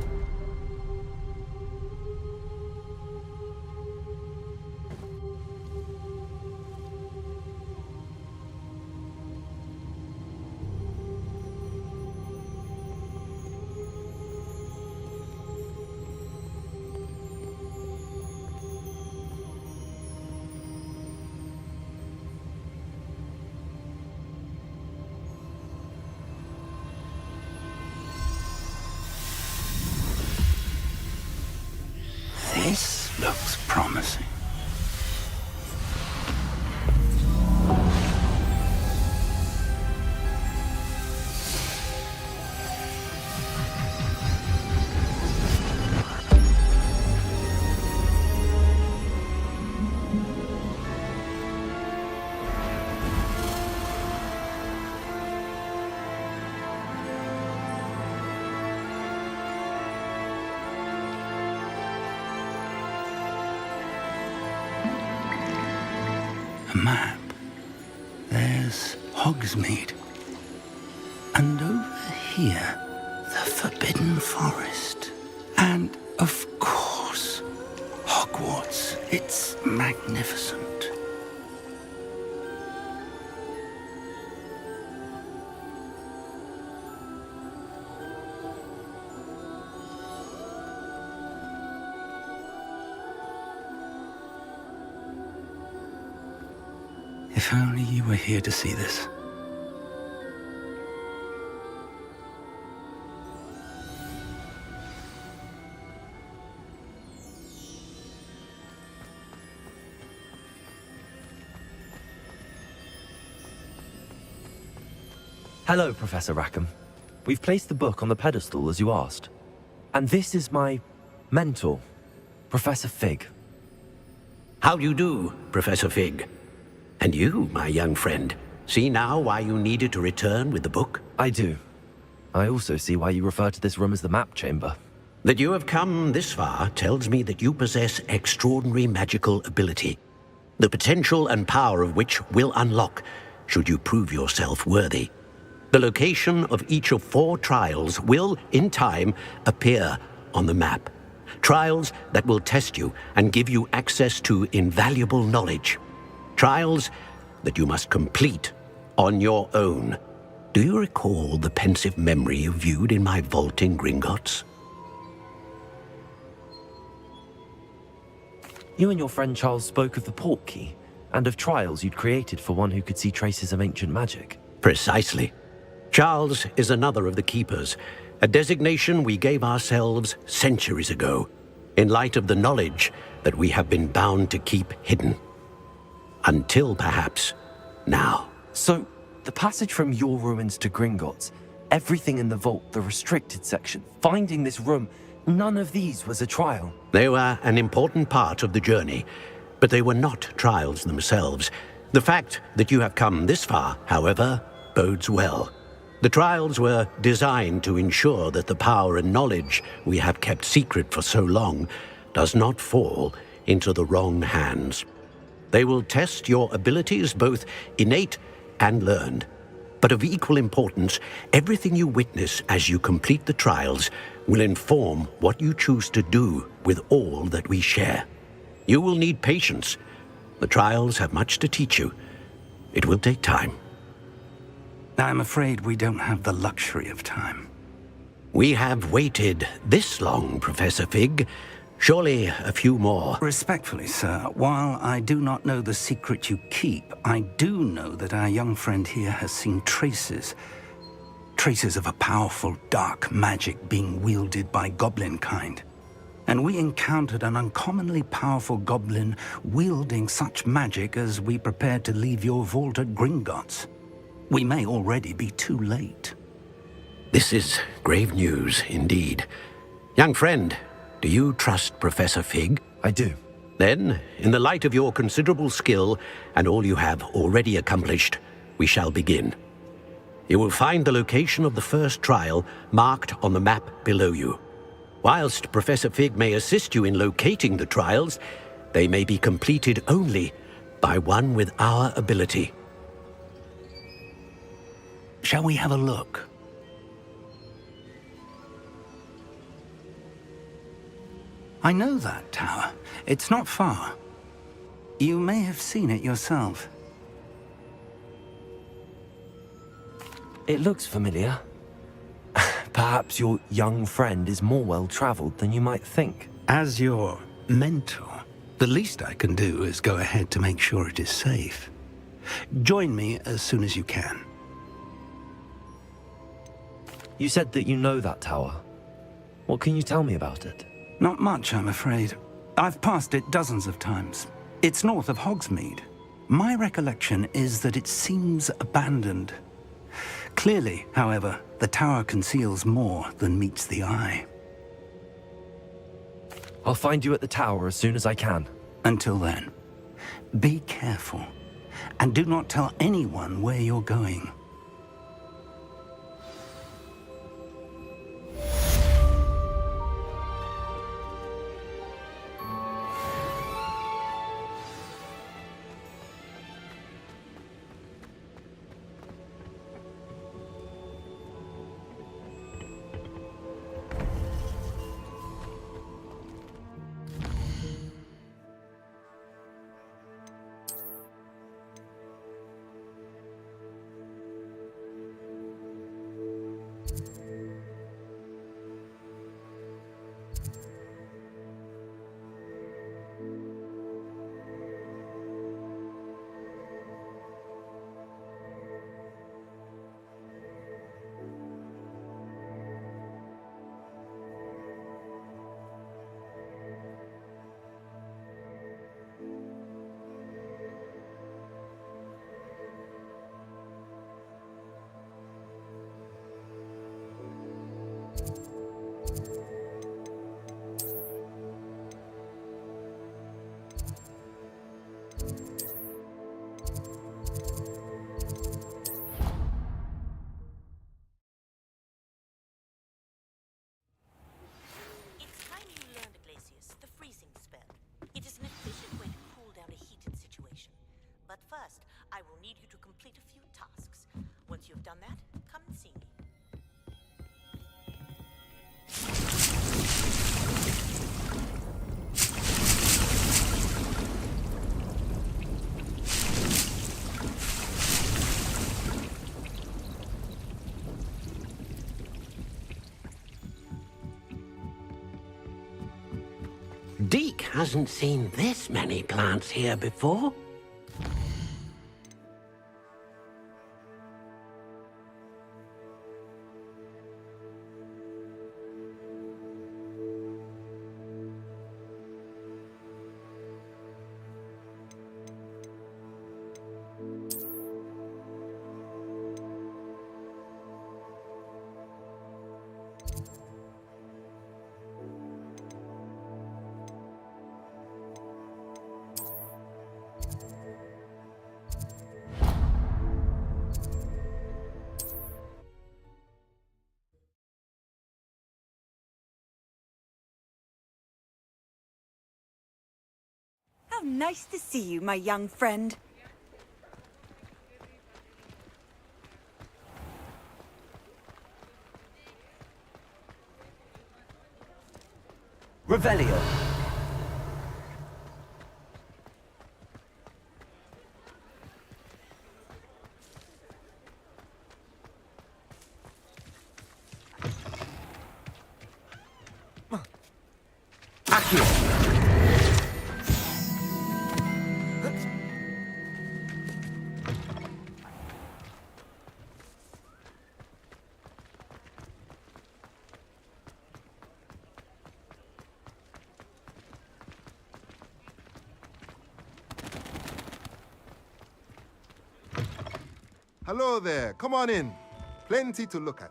A map. There's Hogsmeade. And over here, the Forbidden Forest. And, of course, Hogwarts. It's magnificent. If only you were here to see this. Hello, Professor Rackham. We've placed the book on the pedestal as you asked. And this is my mentor, Professor Fig. How do you do, Professor Fig? And you, my young friend, see now why you needed to return with the book? I do. I also see why you refer to this room as the map chamber. That you have come this far tells me that you possess extraordinary magical ability, the potential and power of which will unlock should you prove yourself worthy. The location of each of 4 trials will, in time, appear on the map. Trials that will test you and give you access to invaluable knowledge. Trials that you must complete on your own. Do you recall the pensive memory you viewed in my vault in Gringotts? You and your friend Charles spoke of the portkey, and of trials you'd created for one who could see traces of ancient magic. Precisely. Charles is another of the Keepers, a designation we gave ourselves centuries ago, in light of the knowledge that we have been bound to keep hidden. Until, perhaps, now. So, the passage from your ruins to Gringotts, everything in the vault, the restricted section, finding this room, none of these was a trial. They were an important part of the journey, but they were not trials themselves. The fact that you have come this far, however, bodes well. The trials were designed to ensure that the power and knowledge we have kept secret for so long does not fall into the wrong hands. They will test your abilities, both innate and learned. But of equal importance, everything you witness as you complete the trials will inform what you choose to do with all that we share. You will need patience. The trials have much to teach you. It will take time. I'm afraid we don't have the luxury of time. We have waited this long, Professor Fig. Surely a few more. Respectfully, sir, while I do not know the secret you keep, I do know that our young friend here has seen traces of a powerful dark magic being wielded by goblin kind. And we encountered an uncommonly powerful goblin wielding such magic as we prepared to leave your vault at Gringotts. We may already be too late. This is grave news indeed. Young friend, do you trust Professor Fig? I do. Then, in the light of your considerable skill and all you have already accomplished, we shall begin. You will find the location of the first trial marked on the map below you. Whilst Professor Fig may assist you in locating the trials, they may be completed only by one with our ability. Shall we have a look? I know that tower. It's not far. You may have seen it yourself. It looks familiar. Perhaps your young friend is more well-traveled than you might think. As your mentor, the least I can do is go ahead to make sure it is safe. Join me as soon as you can. You said that you know that tower. What can you tell me about it? Not much, I'm afraid. I've passed it dozens of times. It's north of Hogsmeade. My recollection is that it seems abandoned. Clearly, however, the tower conceals more than meets the eye. I'll find you at the tower as soon as I can. Until then, be careful, and do not tell anyone where you're going. complete a few tasks. Once you've done that, come and see me. Deek hasn't seen this many plants here before. How nice to see you, my young friend. Revelio. Accio. Hello there, come on in. Plenty to look at.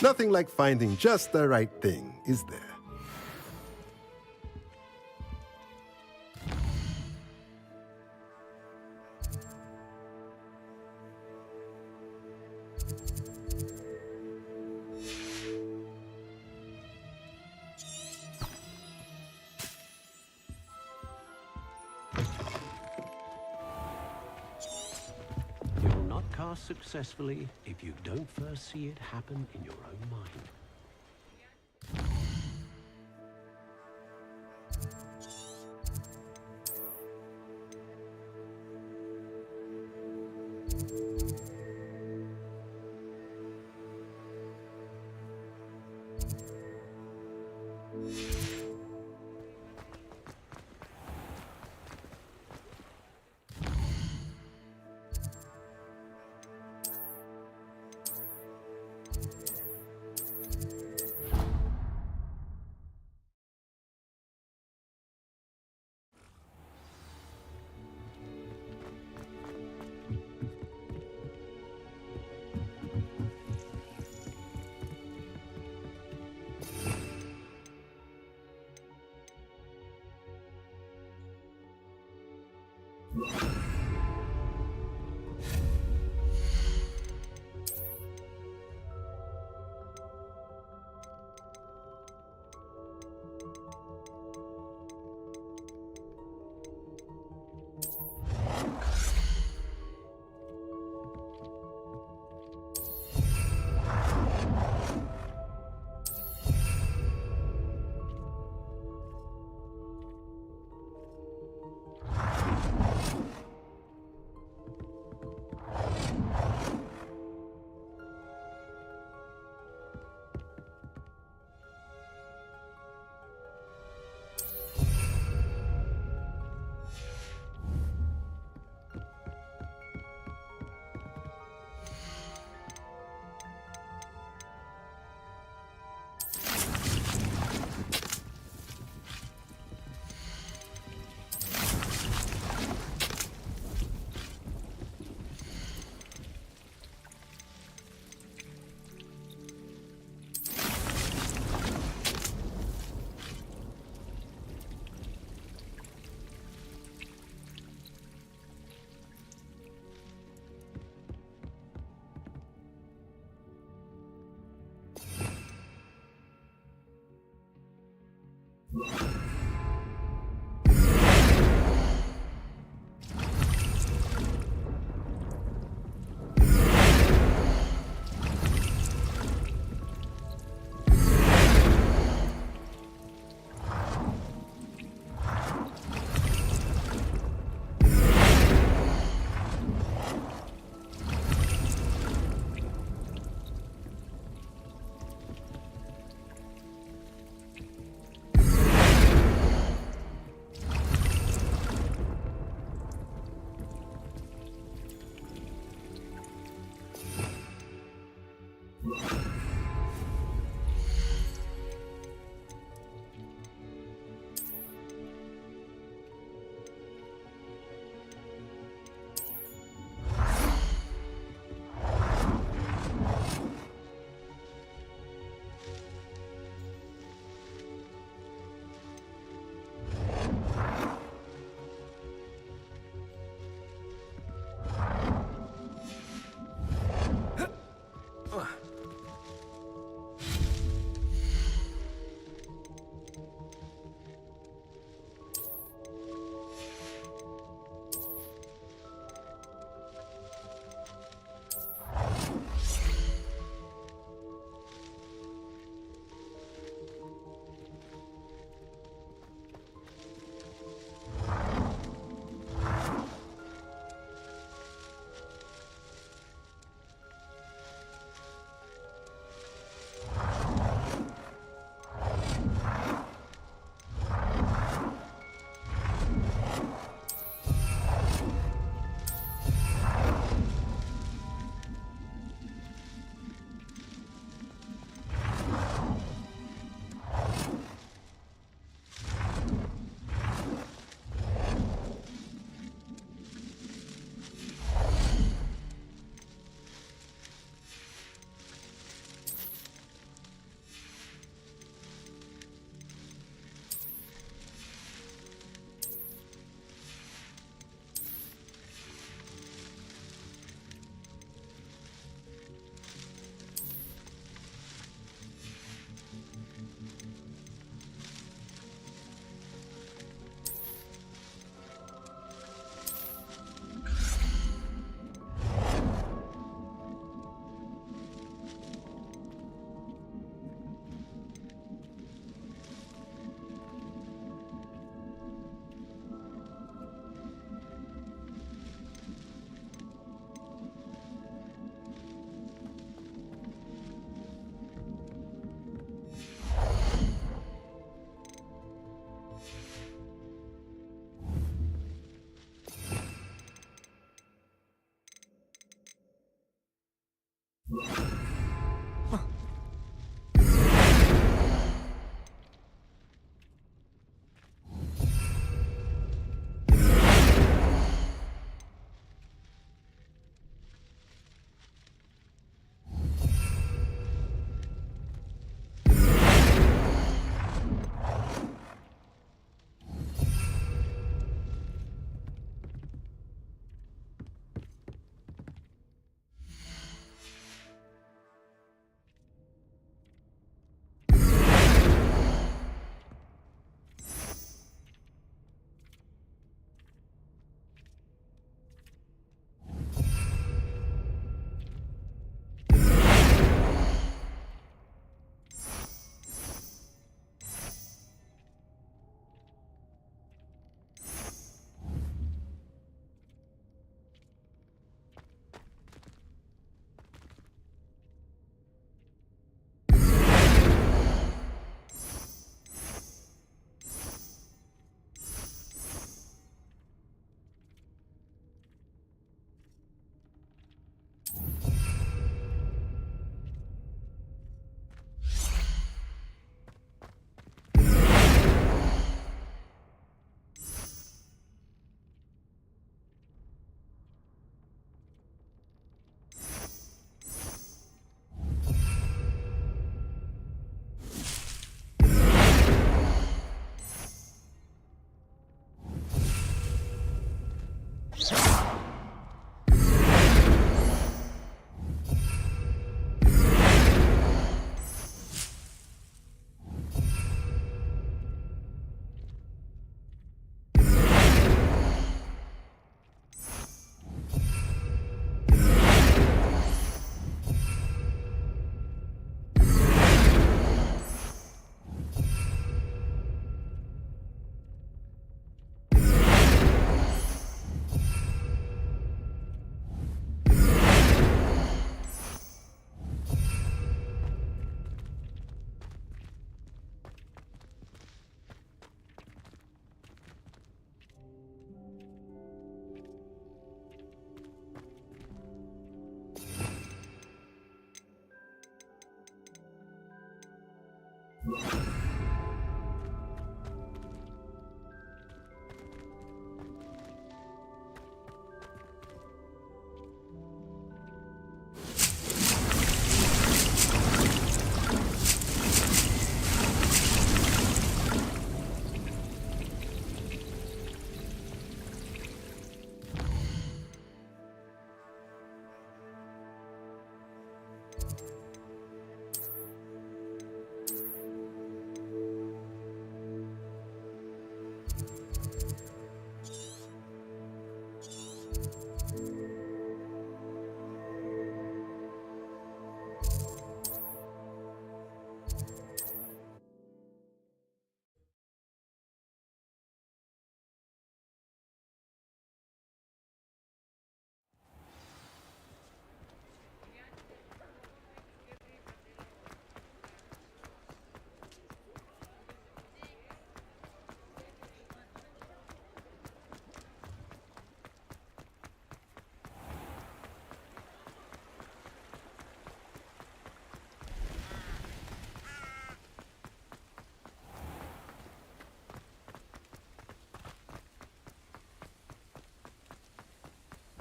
Nothing like finding just the right thing, is there? You'll not cast successfully if you don't first see it happen in your own mind.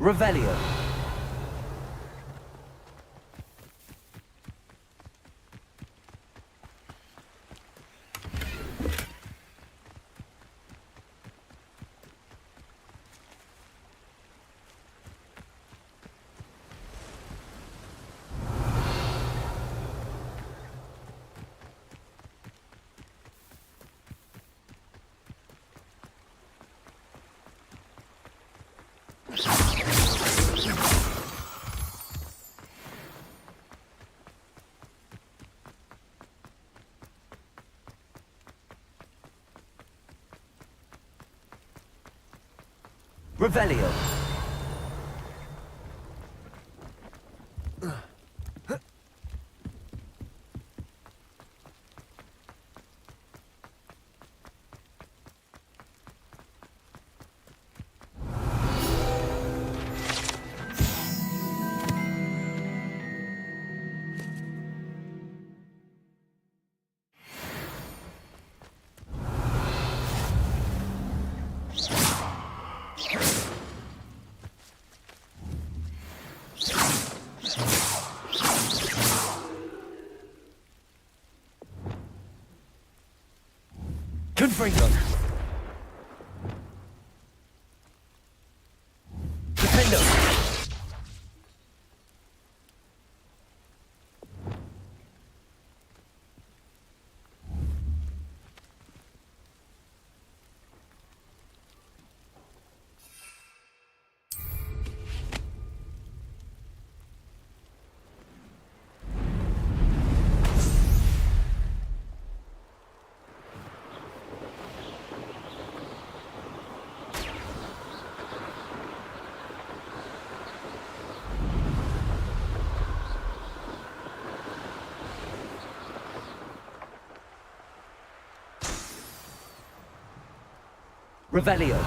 Revelio. Revelio. Confringo. Defendo. Revelio.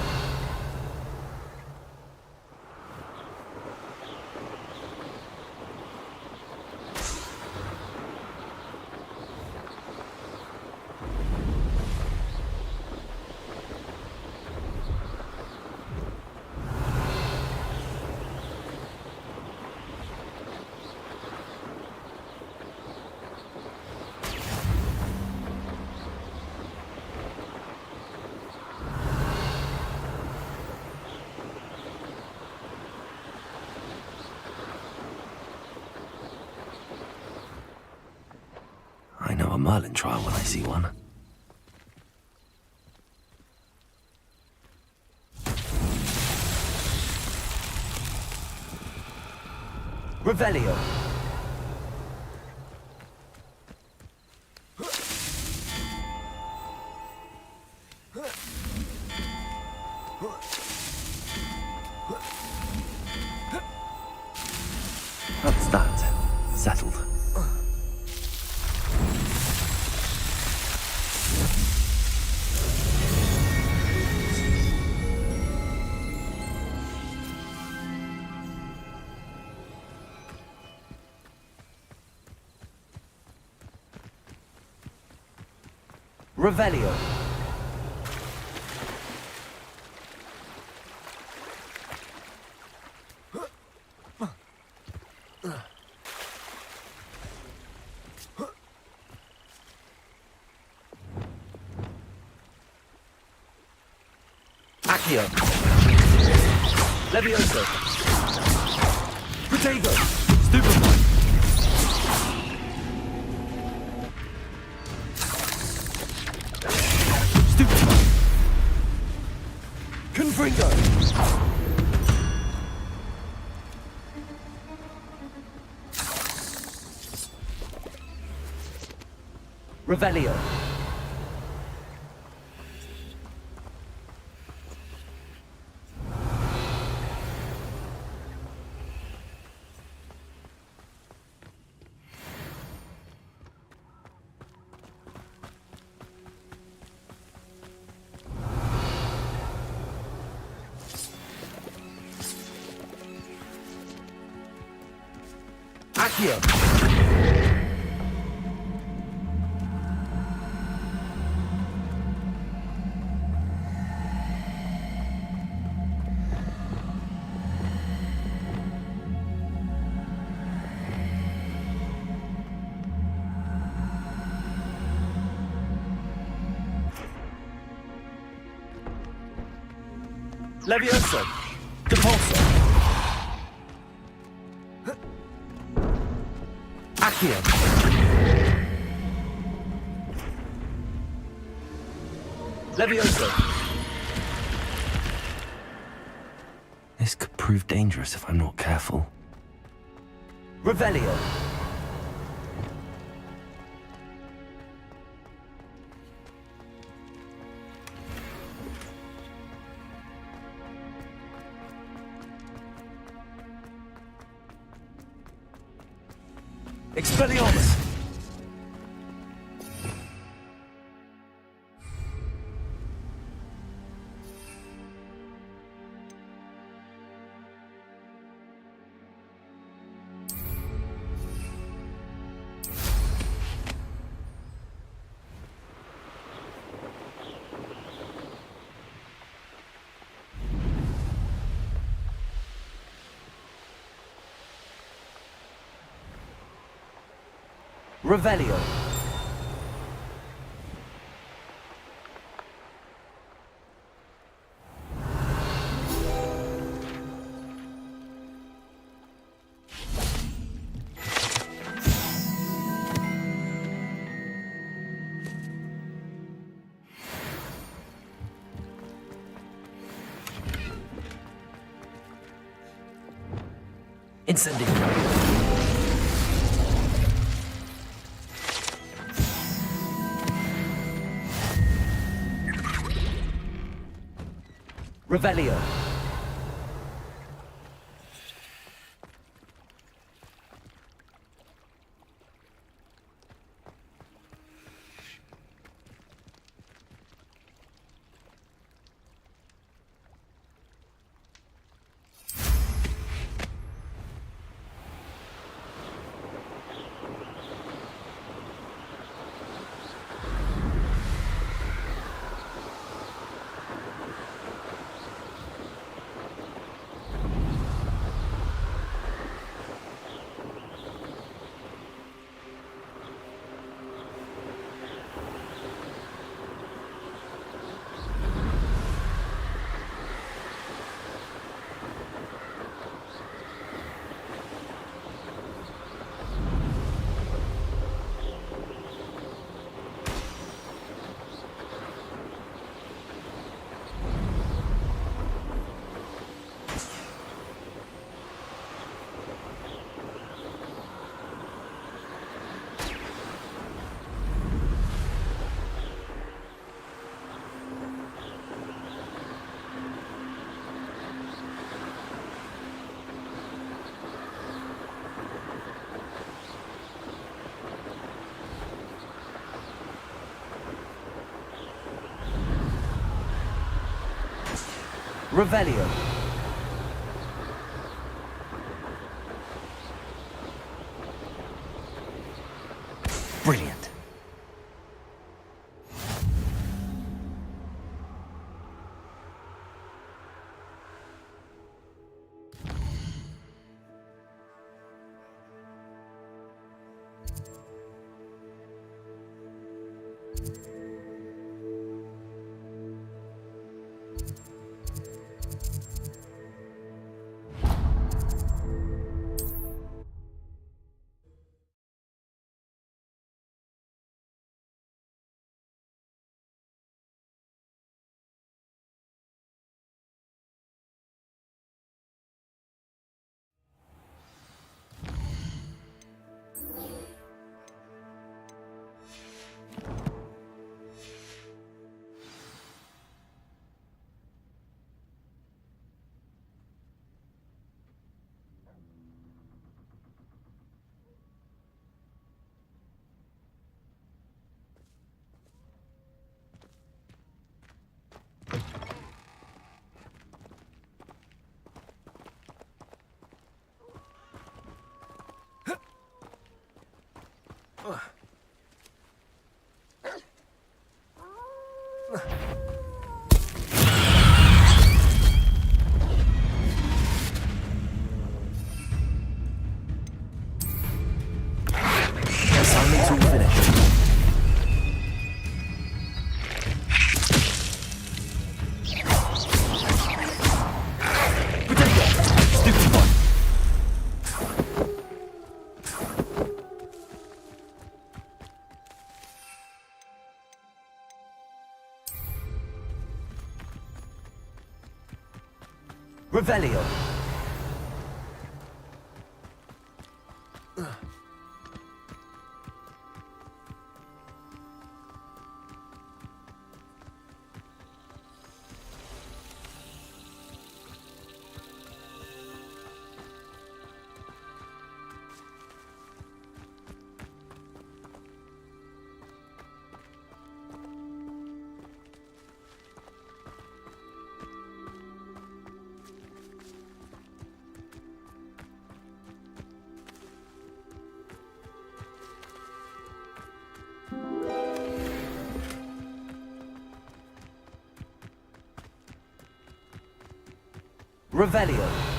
I know a Merlin trial when I see one. Revelio. That's that. Settled. Revelio. Accio. Levioso. Protego. Stupefy. Confringo! Revelio. Accio. Levioso. Depulso. Accio. Levioso. This could prove dangerous if I'm not careful. Revelio. Expelliarmus! Revelio. Incendiary. Revelio. Revelio. Brilliant. Assignment's all finished. Stupid one. Revelio. Revelio.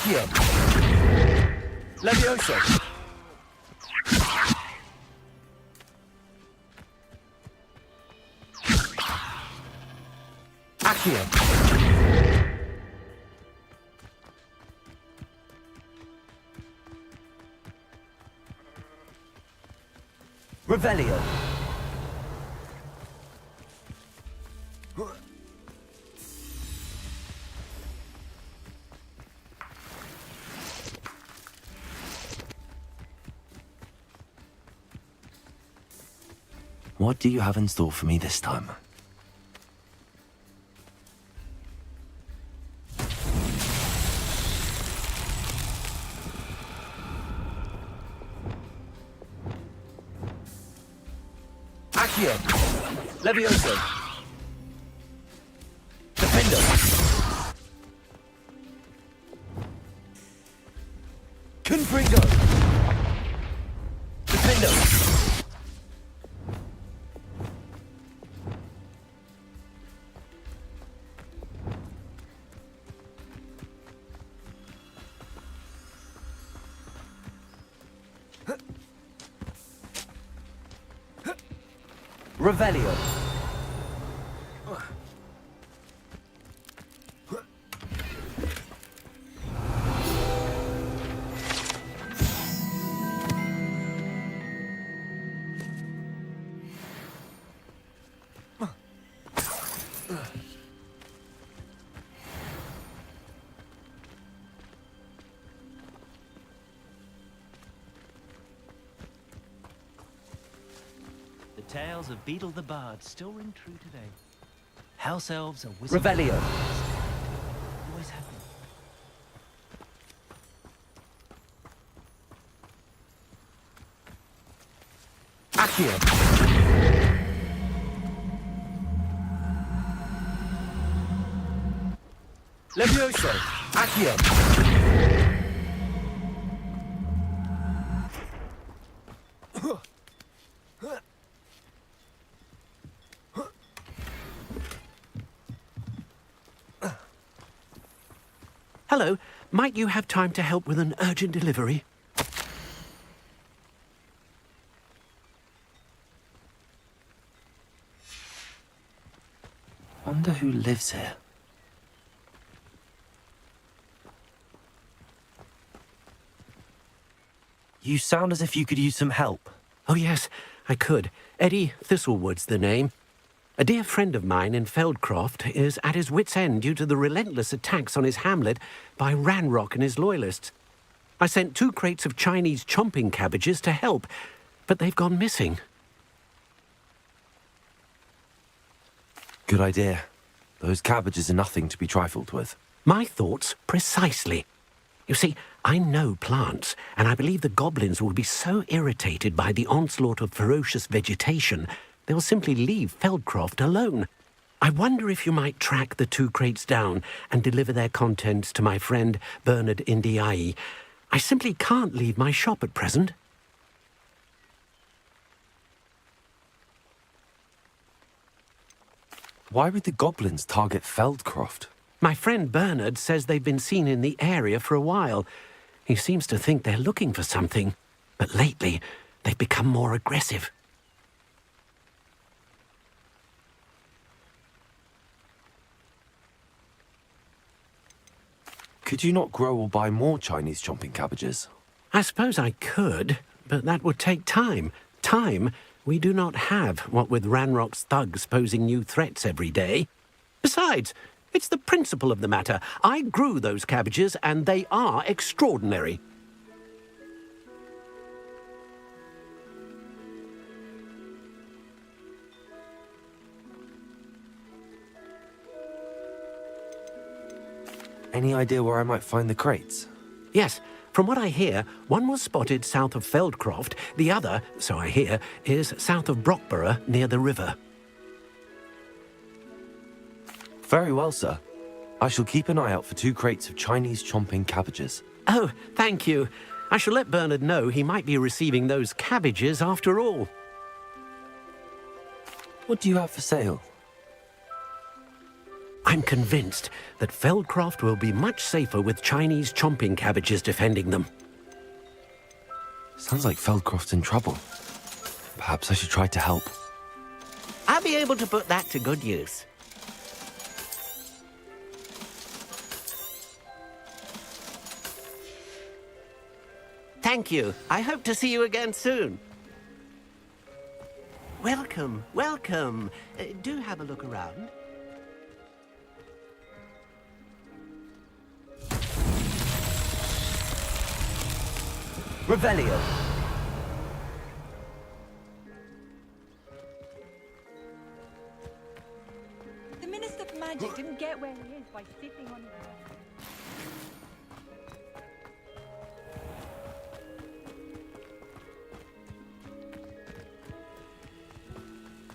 Accio! Levioso! Accio! Revelio! What do you have in store for me this time? Accio! Levioso! Defendo! Confringo! Defendo! Revelio. The tales of Beetle the Bard still ring true today. House elves are wizards. Revelio. Always have been. Accio! Levioso! Accio! Hello, might you have time to help with an urgent delivery? Wonder who lives here. You sound as if you could use some help. Oh yes, I could. Eddie Thistlewood's the name. A dear friend of mine in Feldcroft is at his wit's end due to the relentless attacks on his hamlet by Ranrock and his loyalists. I sent 2 crates of Chinese chomping cabbages to help, but they've gone missing. Good idea. Those cabbages are nothing to be trifled with. My thoughts precisely. You see, I know plants, and I believe the goblins will be so irritated by the onslaught of ferocious vegetation, they'll simply leave Feldcroft alone. I wonder if you might track the 2 crates down and deliver their contents to my friend Bernard Indiai. I simply can't leave my shop at present. Why would the goblins target Feldcroft? My friend Bernard says they've been seen in the area for a while. He seems to think they're looking for something, but lately they've become more aggressive. Could you not grow or buy more Chinese chomping cabbages? I suppose I could, but that would take time. Time we do not have, what with Ranrock's thugs posing new threats every day. Besides, it's the principle of the matter. I grew those cabbages, and they are extraordinary. Any idea where I might find the crates? Yes, from what I hear, one was spotted south of Feldcroft, the other, so I hear, is south of Brockborough near the river. Very well, sir. I shall keep an eye out for 2 crates of Chinese chomping cabbages. Oh, thank you. I shall let Bernard know he might be receiving those cabbages after all. What do you have for sale? I'm convinced that Feldcroft will be much safer with Chinese chomping cabbages defending them. Sounds like Feldcroft's in trouble. Perhaps I should try to help. I'll be able to put that to good use. Thank you. I hope to see you again soon. Welcome, welcome. Do have a look around. Revelio. The Minister of Magic didn't get where he is by sitting on his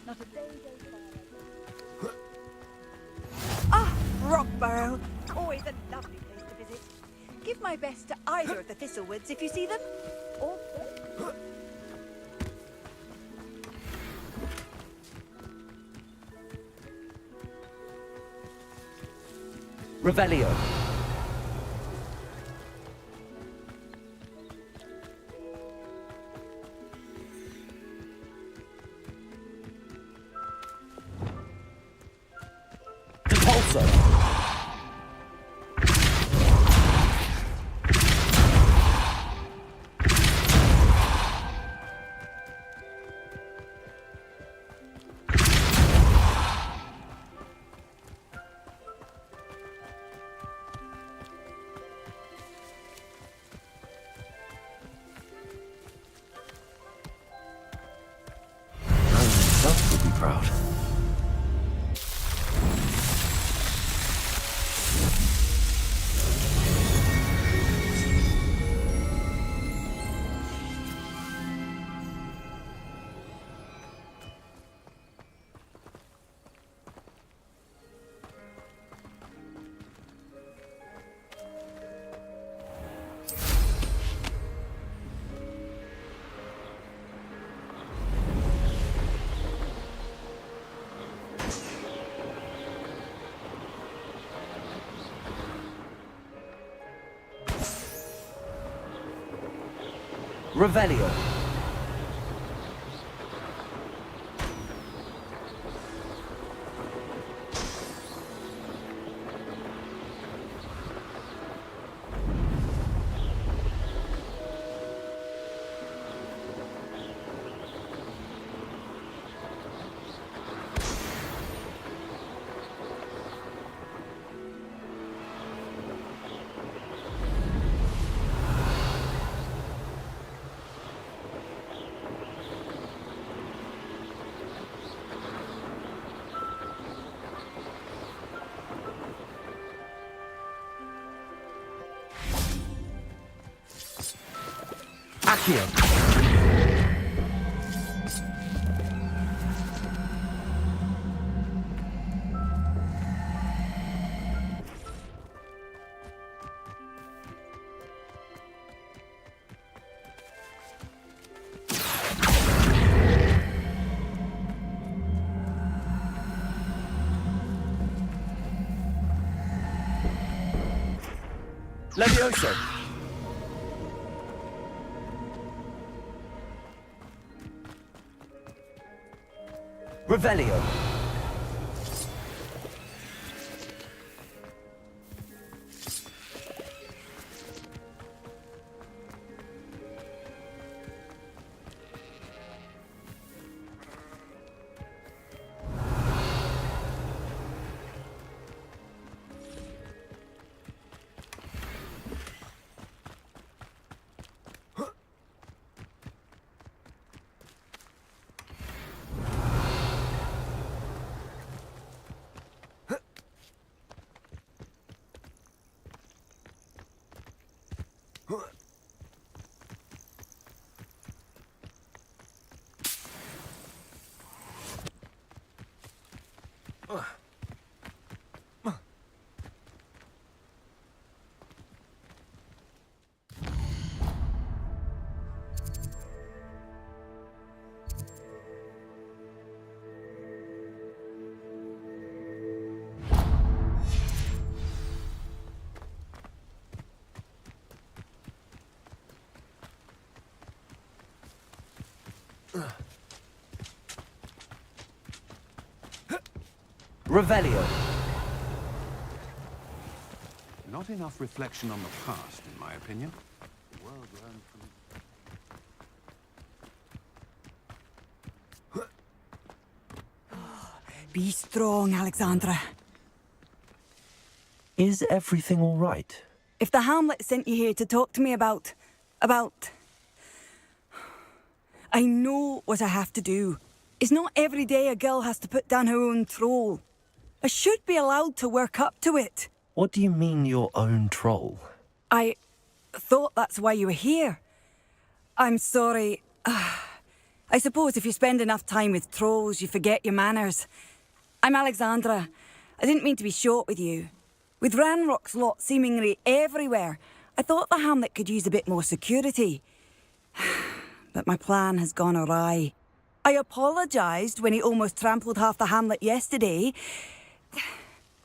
Not a day goes by. Ah, Rockborough. Always a lovely place to visit. Give my best to either of the Thistlewoods if you see them. Or Revelio. Depulso. Would be proud. Revelio. Accio. Levioso. Revelio. Revelio. Not enough reflection on the past, in my opinion. The world learned from... Be strong, Alexandra. Is everything all right? If the Hamlet sent you here to talk to me about... I know what I have to do. It's not every day a girl has to put down her own troll. I should be allowed to work up to it. What do you mean, your own troll? I thought that's why you were here. I'm sorry. I suppose if you spend enough time with trolls, you forget your manners. I'm Alexandra. I didn't mean to be short with you. With Ranrock's lot seemingly everywhere, I thought the Hamlet could use a bit more security. But my plan has gone awry. I apologised when he almost trampled half the Hamlet yesterday.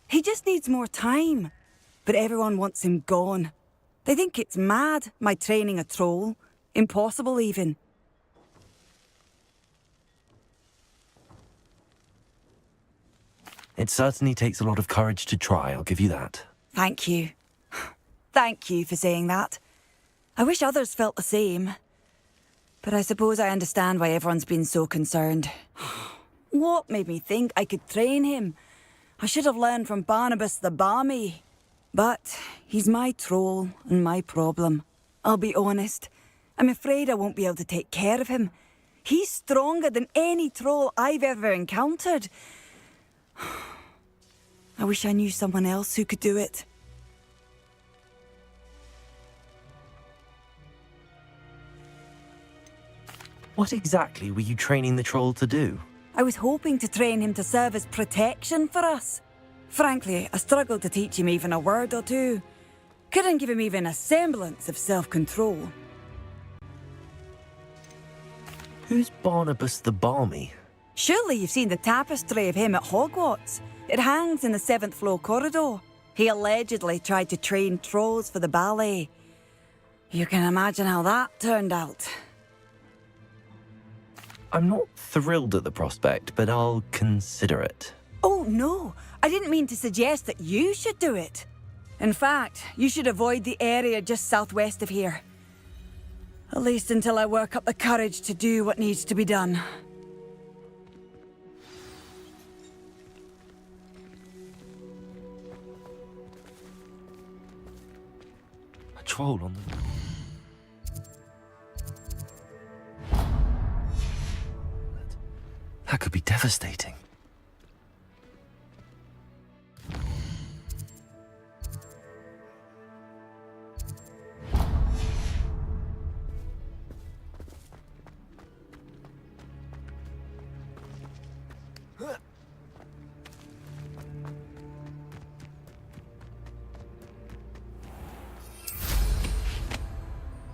He just needs more time. But everyone wants him gone. They think it's mad, my training a troll. Impossible, even. It certainly takes a lot of courage to try, I'll give you that. Thank you. Thank you for saying that. I wish others felt the same. But I suppose I understand why everyone's been so concerned. What made me think I could train him? I should have learned from Barnabas the Barmy. But he's my troll and my problem. I'll be honest. I'm afraid I won't be able to take care of him. He's stronger than any troll I've ever encountered. I wish I knew someone else who could do it. What exactly were you training the troll to do? I was hoping to train him to serve as protection for us. Frankly, I struggled to teach him even a word or two. Couldn't give him even a semblance of self-control. Who's Barnabas the Barmy? Surely you've seen the tapestry of him at Hogwarts. It hangs in the 7th floor corridor. He allegedly tried to train trolls for the ballet. You can imagine how that turned out. I'm not thrilled at the prospect, but I'll consider it. Oh, no. I didn't mean to suggest that you should do it. In fact, you should avoid the area just southwest of here. At least until I work up the courage to do what needs to be done. A troll on the... That could be devastating.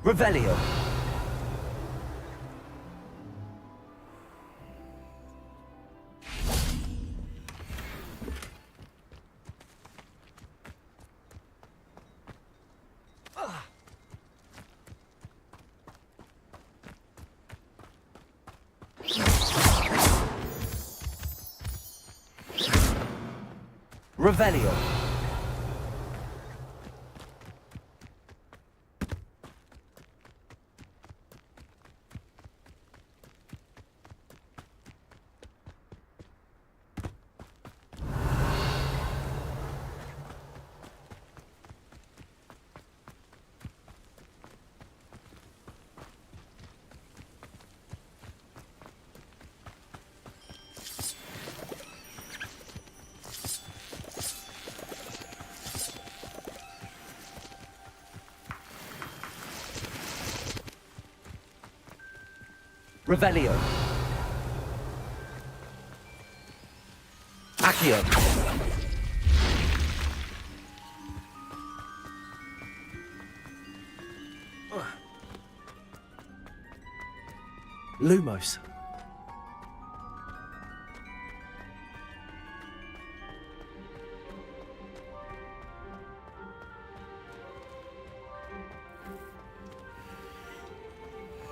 Revelio. Revelio. Revelio. Accio. Lumos.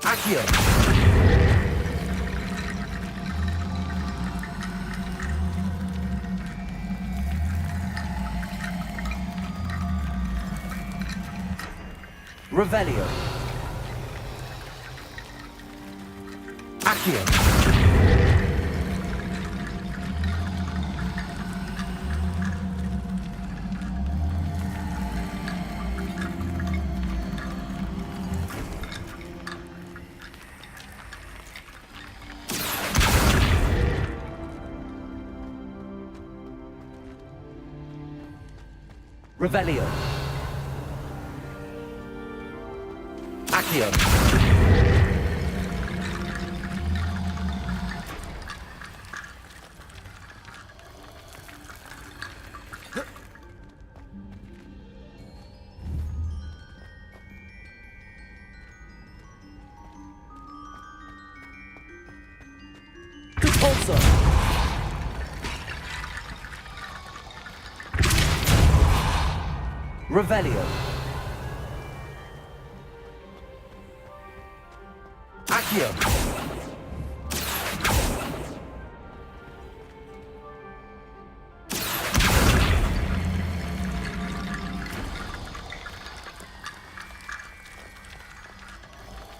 Accio. Revelio. Accio. Revelio. Accio. Compulso. Revelio. Accio.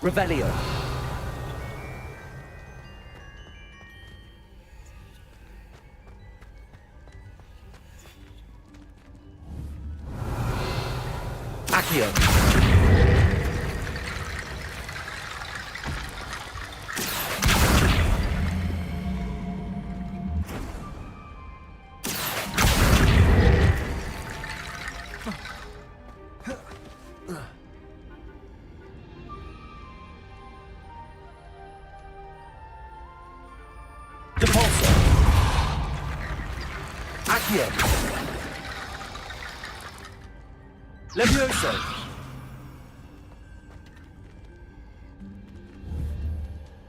Revelio. Accio. Depulso. Accio. Levioso.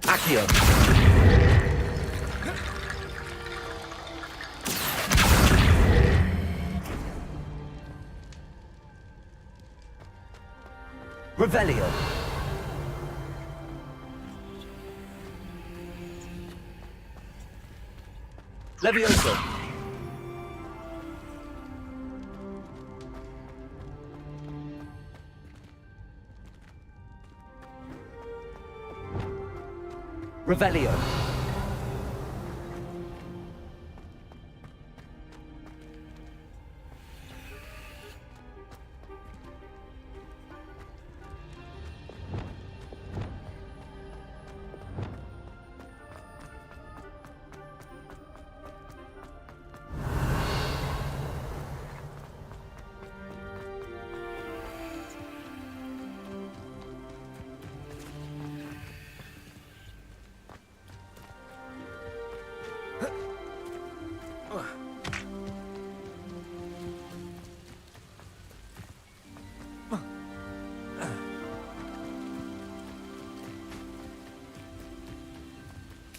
Accio. Revelio. Levioso. Revelio.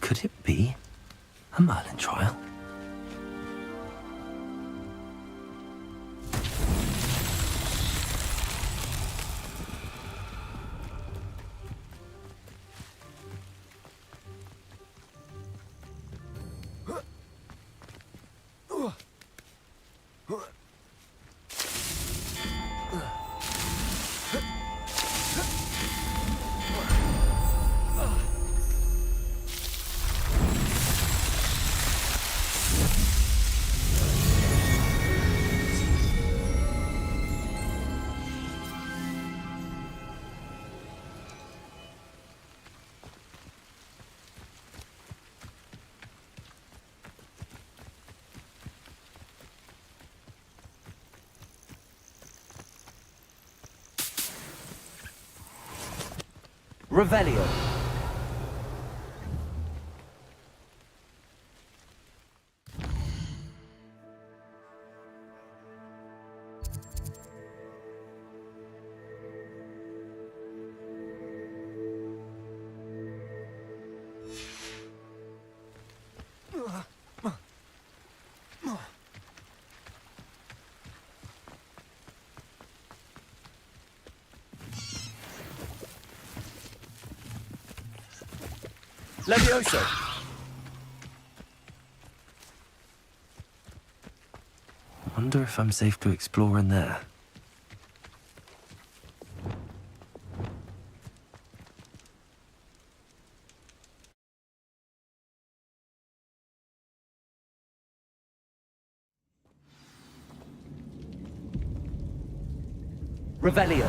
Could it be a Merlin trial? Revelio. Levioso. Wonder if I'm safe to explore in there. Revelio.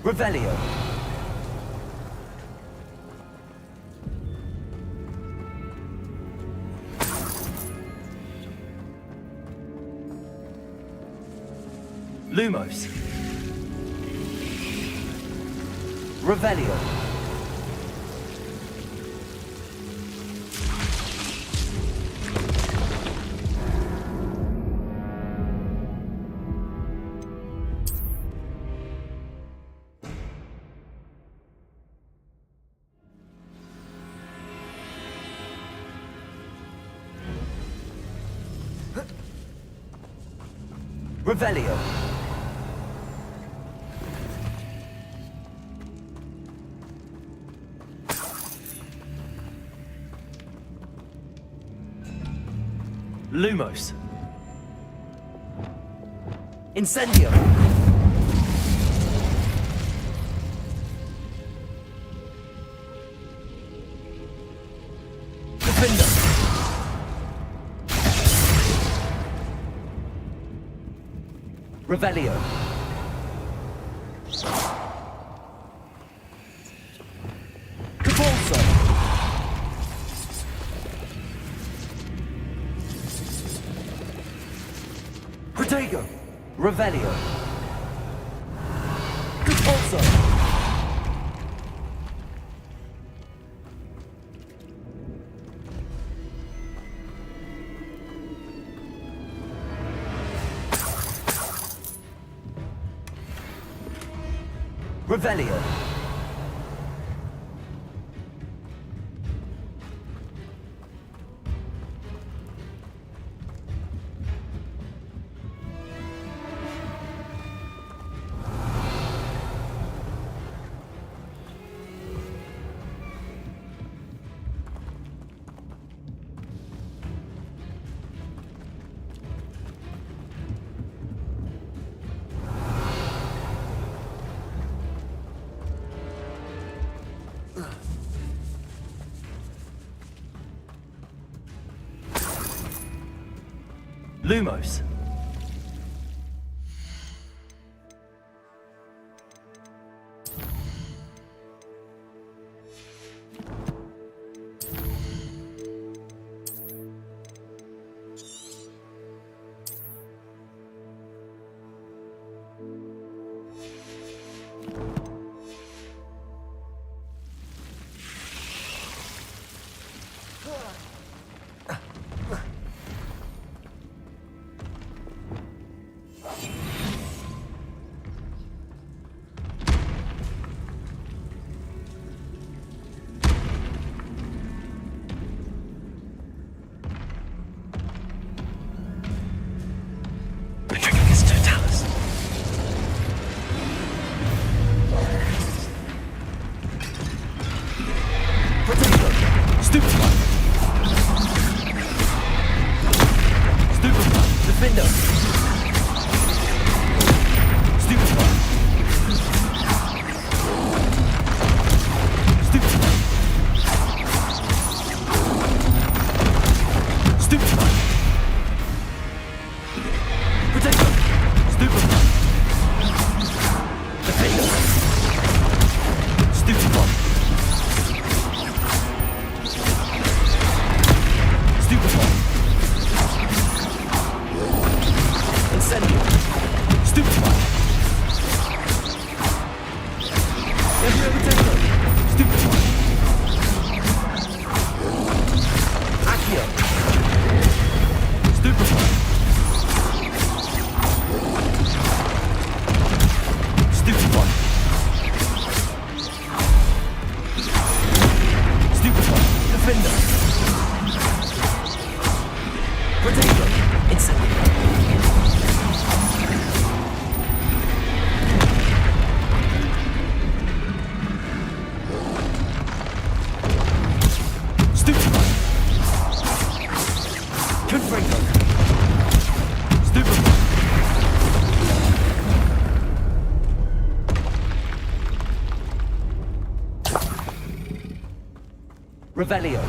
Revelio. Lumos. Revelio. Revelio. Lumos. Incendio. Defender. Revelio. Cabalso. Protego. Revelio. Cabalso. Revelio. Lumos. Stupefy! Confringo! Stupefy! Revelio!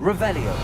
Revelio.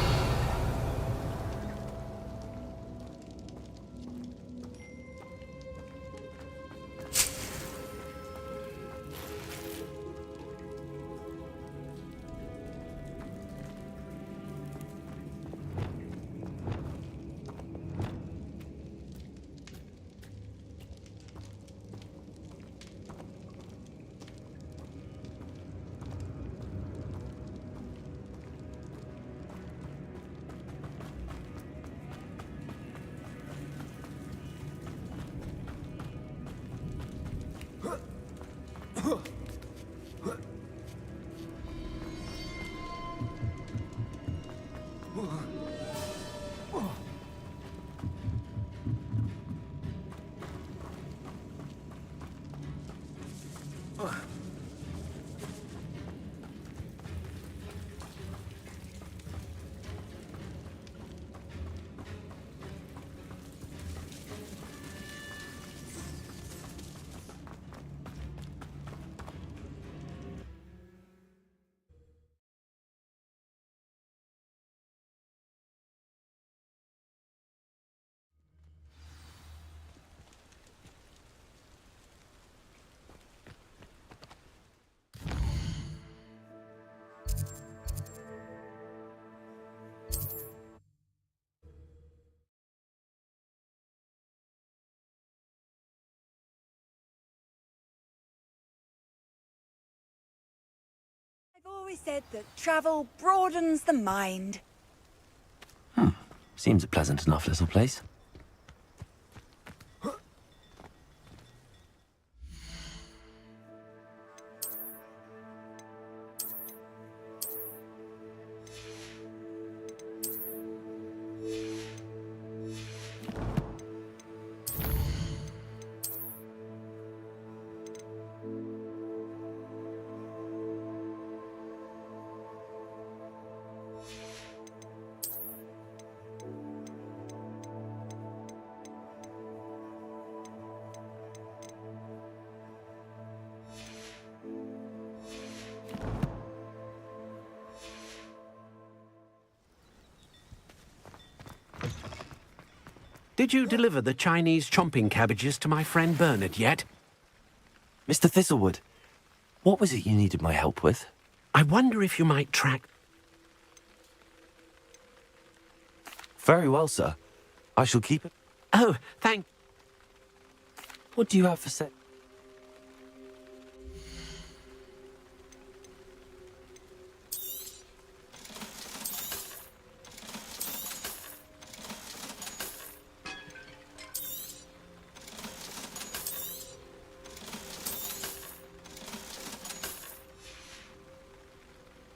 I've always said that travel broadens the mind. Seems a pleasant enough little place. Did you deliver the Chinese chomping cabbages to my friend Bernard yet? Mr. Thistlewood, what was it you needed my help with? I wonder if you might track... Very well, sir. I shall keep it. Oh, thank... What do you have for set?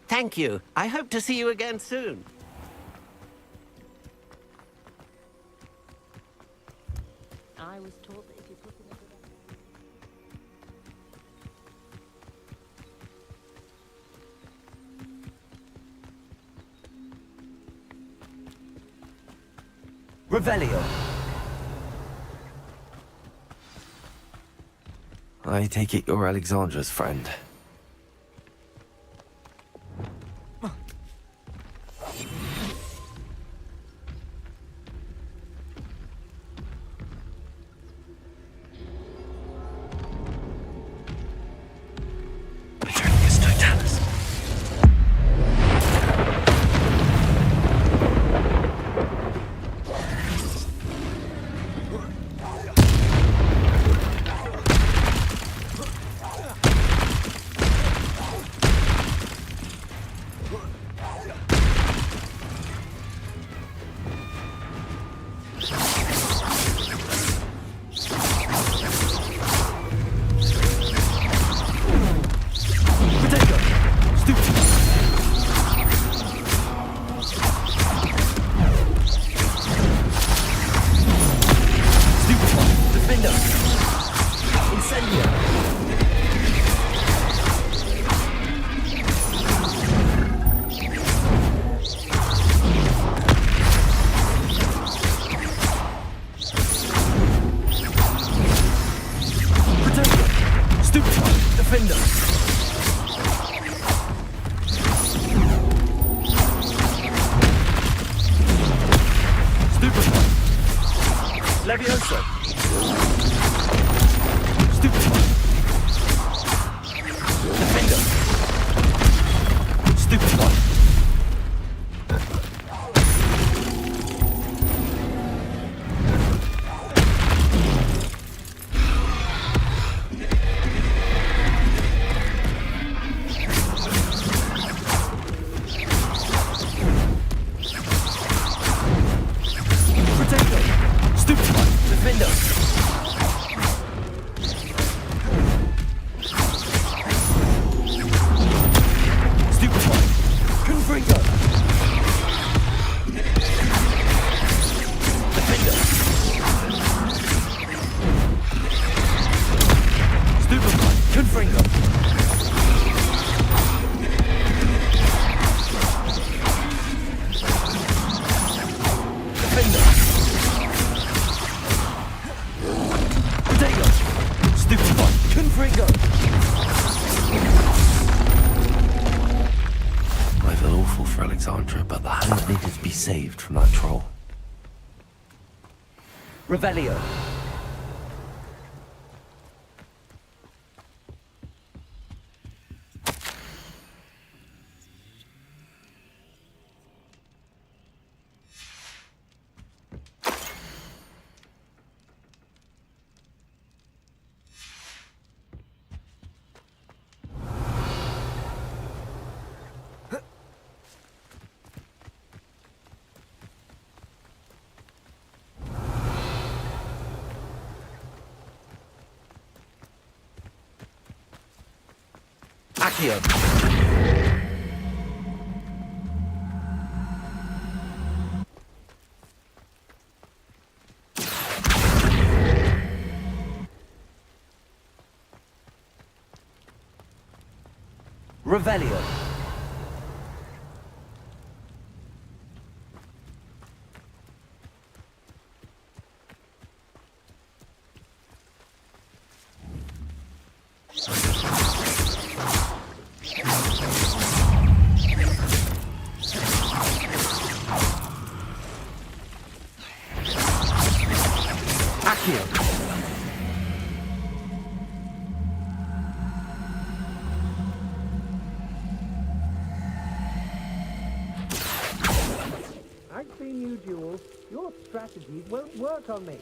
Thank you. I hope to see you again soon. I was told that if you put them into Revelio. I take it you're Alexandra's friend. Returning his totality. Levioso! Stupefy! Defender! Stupefy! Saved from that troll. Revelio. Accio. Revelio. I've seen you duel. Your strategies won't work on me.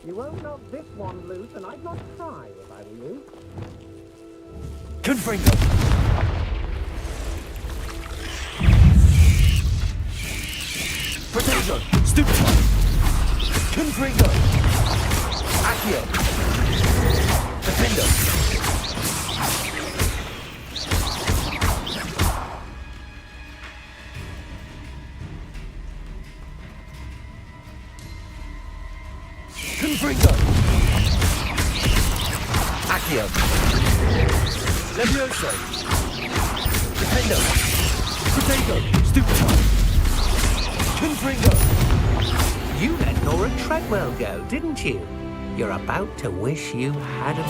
You won't knock this one loose, and I'd not try if I were you. Confringo! Protego! Stupefy! Confringo! Accio! Defender! Confringo! Accio! Levioso! Defender! Protego! Stupefy! Confringo! You let Nora Treadwell go, didn't you? You're about to wish you hadn't.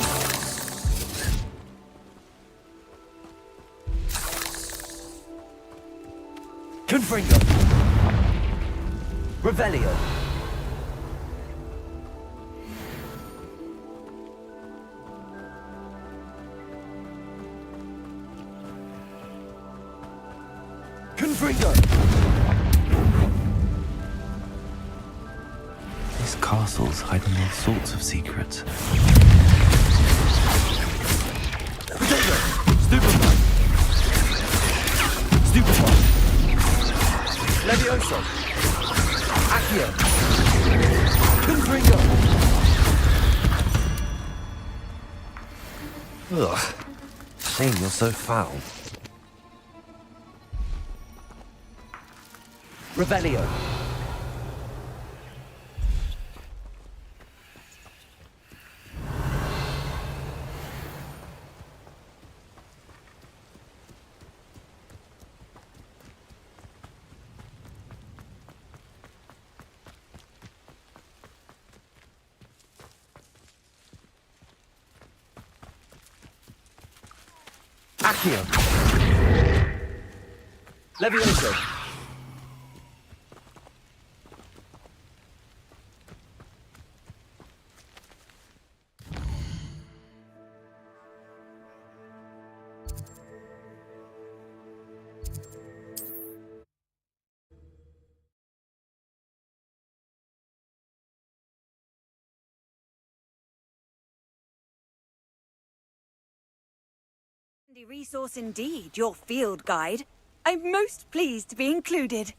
Confringo! Revelio! Confringo! This castle's hiding all sorts of secrets. Potato! Stupefy! Stupefy! Levioso! Accio! Confringo! Ugh. Shame you're so foul. Revelio. Accio. Levioso. Handy resource indeed, your field guide. I'm most pleased to be included.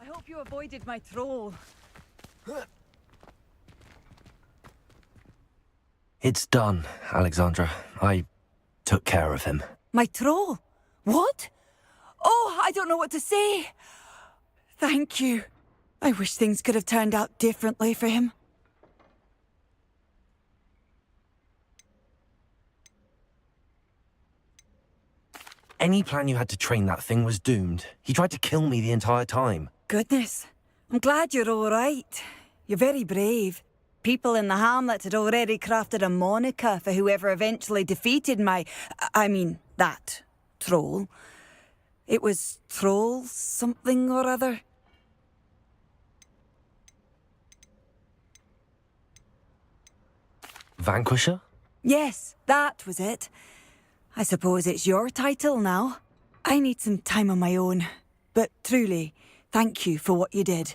I hope you avoided my troll. It's done, Alexandra. I took care of him. My troll? What? Oh, I don't know what to say. Thank you. I wish things could have turned out differently for him. Any plan you had to train that thing was doomed. He tried to kill me the entire time. Goodness. I'm glad you're all right. You're very brave. People in the hamlet had already crafted a moniker for whoever eventually defeated that troll. It was Troll something or other. Vanquisher? Yes, that was it. I suppose it's your title now. I need some time on my own. But truly, thank you for what you did.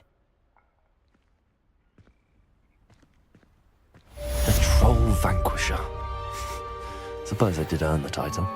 The Troll Vanquisher. Suppose I did earn the title.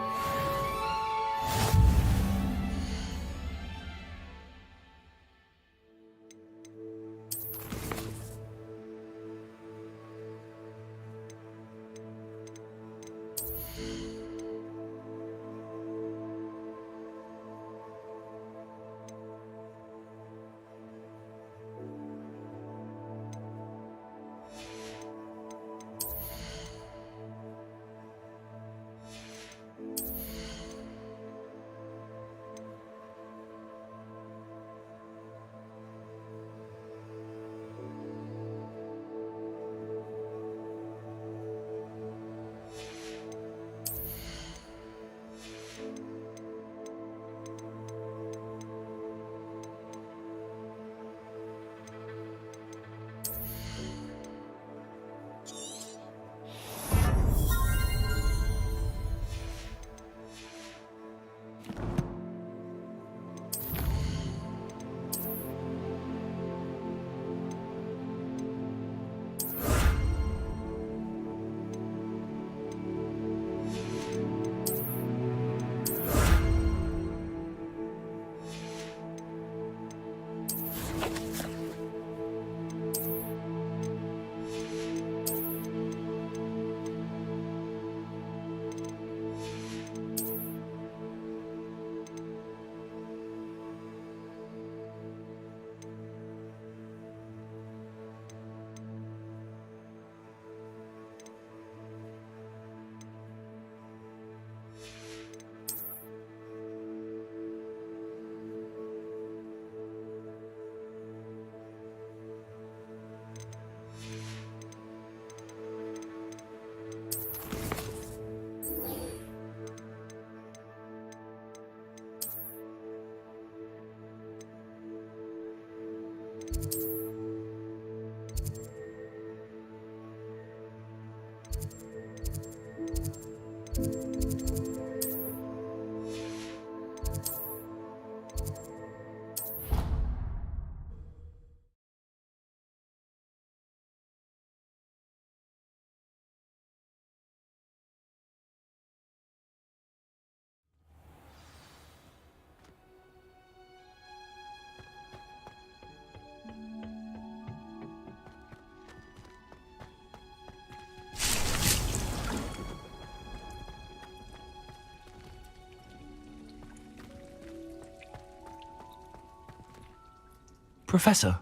Professor,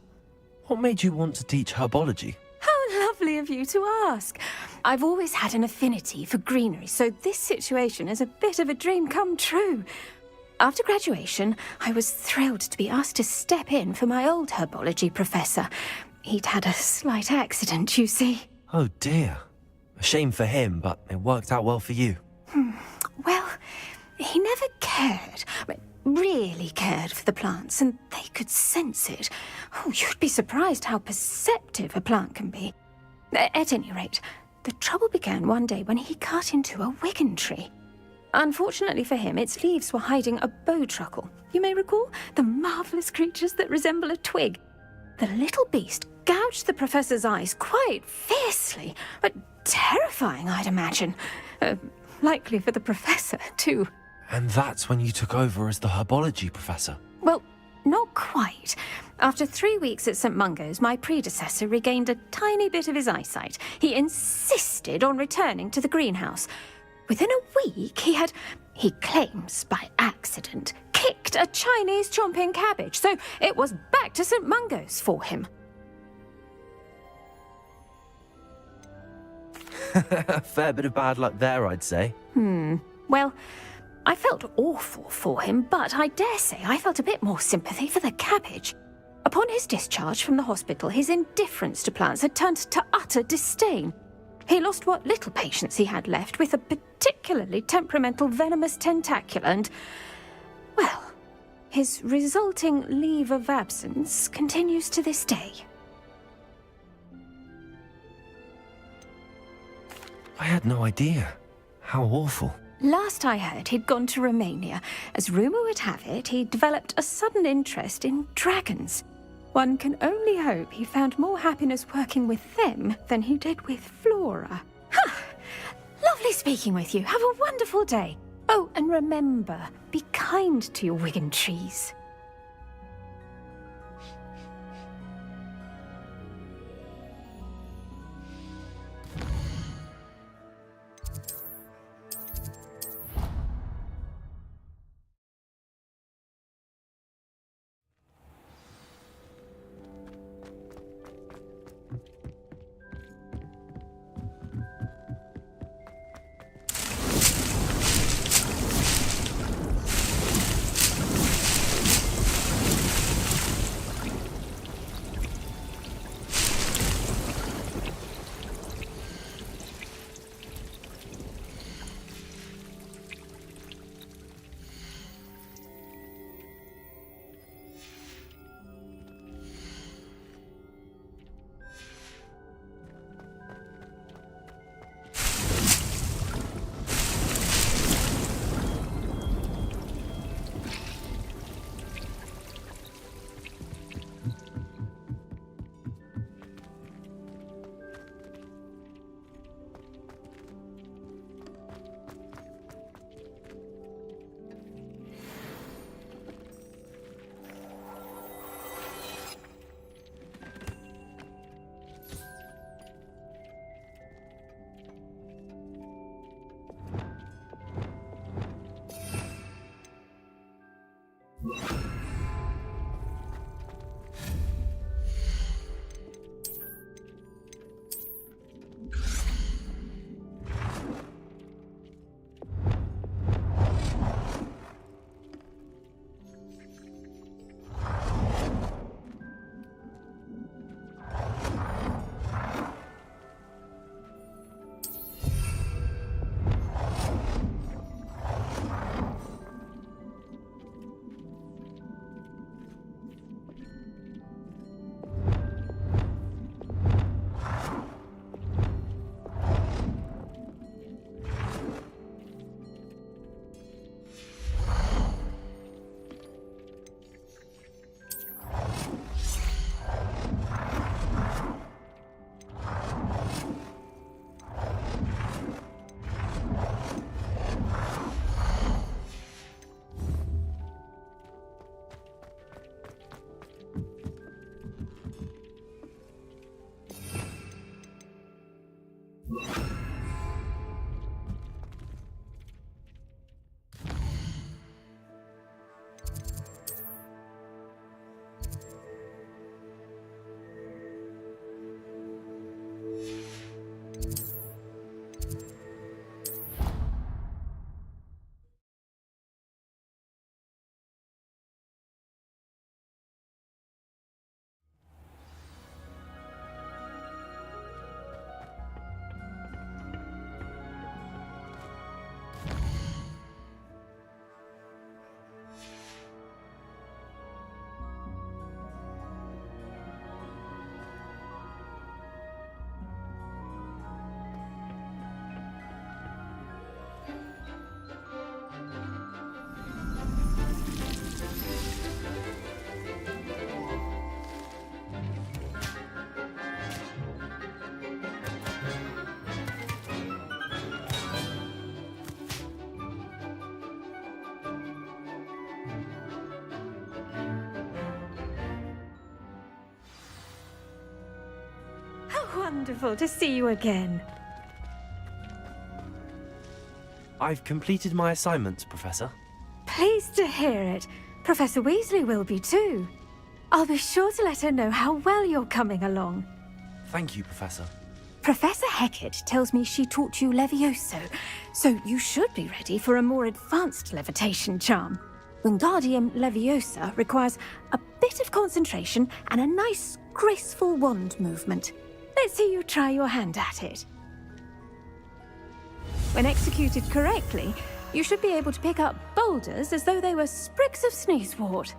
what made you want to teach herbology? How lovely of you to ask. I've always had an affinity for greenery, so this situation is a bit of a dream come true. After graduation, I was thrilled to be asked to step in for my old herbology professor. He'd had a slight accident, you see. Oh dear. A shame for him, but it worked out well for you. Well, he never cared. Really cared for the plants, and they could sense it. Oh, you'd be surprised how perceptive a plant can be. At any rate, the trouble began one day when he cut into a wigan tree. Unfortunately for him, its leaves were hiding a bowtruckle. You may recall the marvellous creatures that resemble a twig. The little beast gouged the professor's eyes quite fiercely, but terrifying, I'd imagine. Likely for the professor, too. And that's when you took over as the herbology professor. Well, not quite. After 3 weeks at St. Mungo's, my predecessor regained a tiny bit of his eyesight. He insisted on returning to the greenhouse. Within a week, he claims by accident, kicked a Chinese chomping cabbage, so it was back to St. Mungo's for him. A fair bit of bad luck there, I'd say. Well, I felt awful for him, but I dare say I felt a bit more sympathy for the cabbage. Upon his discharge from the hospital, his indifference to plants had turned to utter disdain. He lost what little patience he had left with a particularly temperamental venomous tentacula and, well, his resulting leave of absence continues to this day. I had no idea. How awful. Last I heard, he'd gone to Romania. As rumour would have it, he'd developed a sudden interest in dragons. One can only hope he found more happiness working with them than he did with Flora. Lovely speaking with you. Have a wonderful day. Oh, and remember, be kind to your Wigan trees. wonderful to see you again. I've completed my assignments, Professor. Pleased to hear it. Professor Weasley will be too. I'll be sure to let her know how well you're coming along. Thank you, Professor. Professor Hecat tells me she taught you Levioso, so you should be ready for a more advanced levitation charm. Wingardium Leviosa requires a bit of concentration and a nice, graceful wand movement. Let's see you try your hand at it. When executed correctly, you should be able to pick up boulders as though they were sprigs of sneezewort.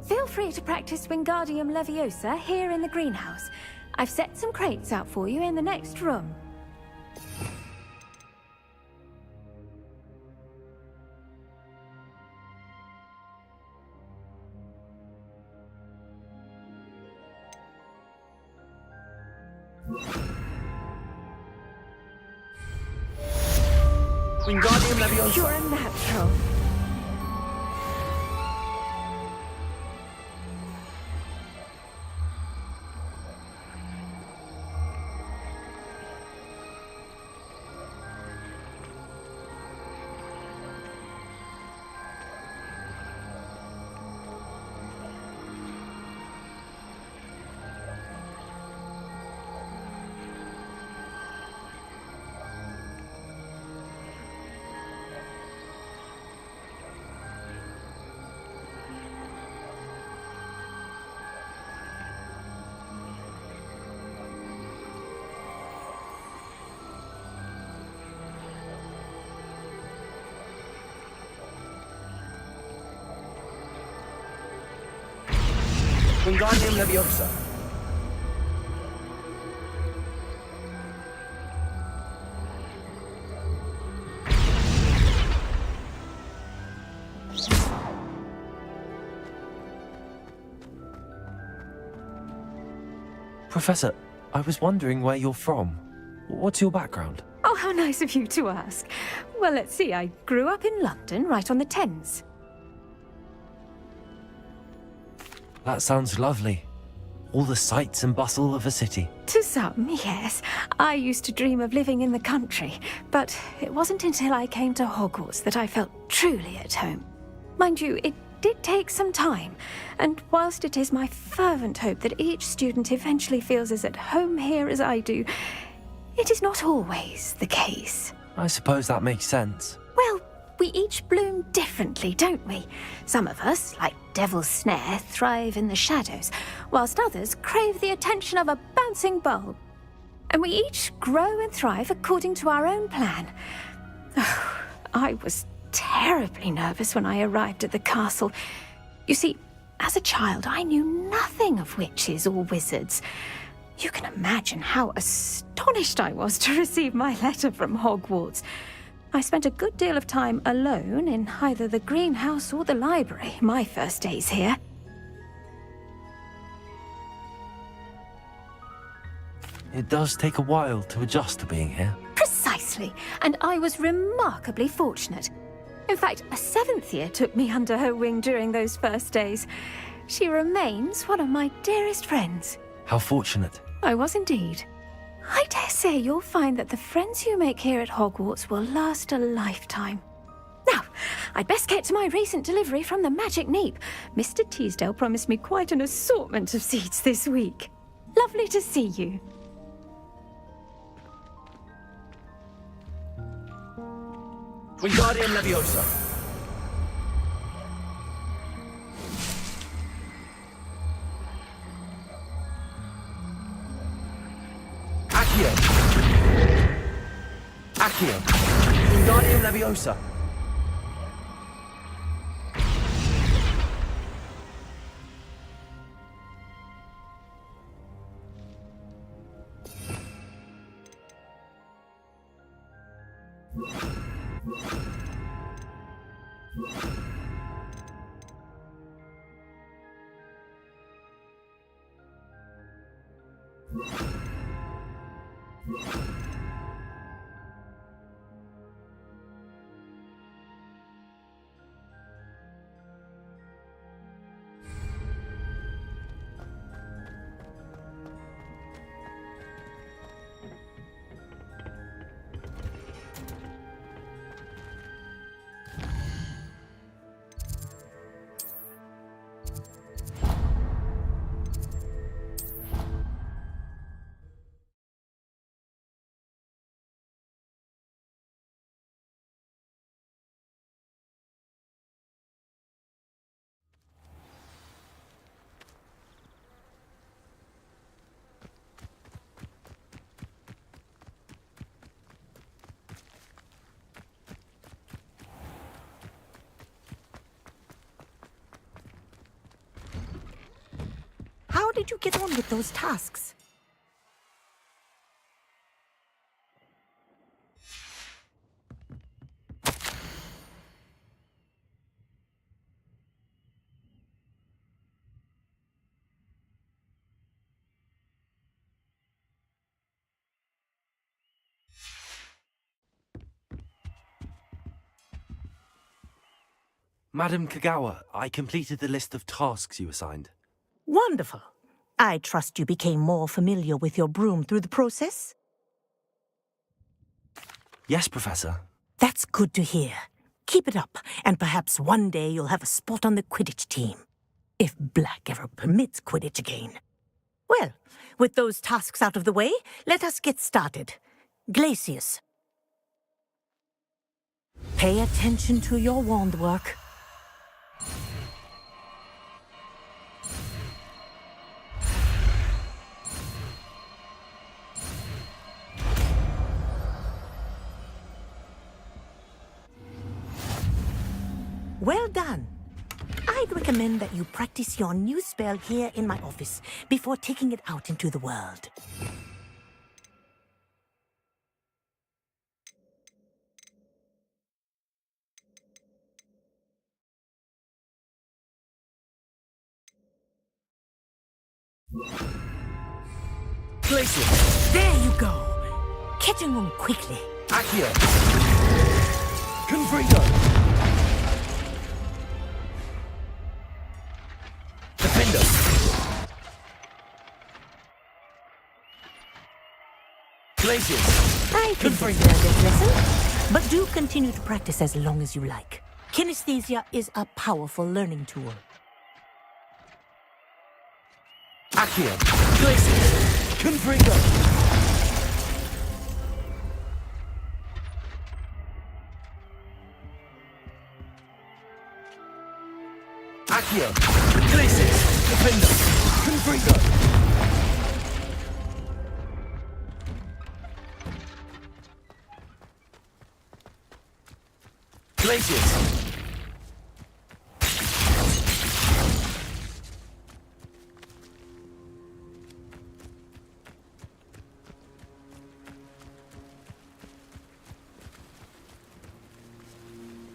Feel free to practice Wingardium Leviosa here in the greenhouse. I've set some crates out for you in the next room. Wingardium Leviosa! You're a natural. Wingardium Leviosa. Professor, I was wondering where you're from. What's your background? Oh, how nice of you to ask. Well, let's see. I grew up in London, right on the Thames. That sounds lovely. All the sights and bustle of a city. To some, yes. I used to dream of living in the country, but it wasn't until I came to Hogwarts that I felt truly at home. Mind you, it did take some time, and whilst it is my fervent hope that each student eventually feels as at home here as I do, it is not always the case. I suppose that makes sense. Well, we each bloom differently, don't we? Some of us, like Devil's Snare, thrive in the shadows, whilst others crave the attention of a bouncing bulb. And we each grow and thrive according to our own plan. Oh, I was terribly nervous when I arrived at the castle. You see, as a child, I knew nothing of witches or wizards. You can imagine how astonished I was to receive my letter from Hogwarts. I spent a good deal of time alone in either the greenhouse or the library my first days here. It does take a while to adjust to being here. Precisely, and I was remarkably fortunate. In fact, a 7th year took me under her wing during those first days. She remains one of my dearest friends. How fortunate. I was indeed. I dare say you'll find that the friends you make here at Hogwarts will last a lifetime. Now, I'd best get to my recent delivery from the Magic Neep. Mr. Teasdale promised me quite an assortment of seeds this week. Lovely to see you. Wingardium Leviosa. Accio. Accio. Wingardium Leviosa. How did you get on with those tasks? Madam Kagawa, I completed the list of tasks you assigned. Wonderful. I trust you became more familiar with your broom through the process? Yes, Professor. That's good to hear. Keep it up, and perhaps one day you'll have a spot on the Quidditch team. If Black ever permits Quidditch again. Well, with those tasks out of the way, let us get started. Glacius. Pay attention to your wand work. Well done. I'd recommend that you practice your new spell here in my office before taking it out into the world. Glacius! There you go. Catching them quickly. Accio! Confringo! Defender! Glacius! I think you've learned this lesson, but do continue to practice as long as you like. Kinesthesia is a powerful learning tool. Accio! Glacius! Confringo! Accio! Glacius! Defender! Confringo! Glacius!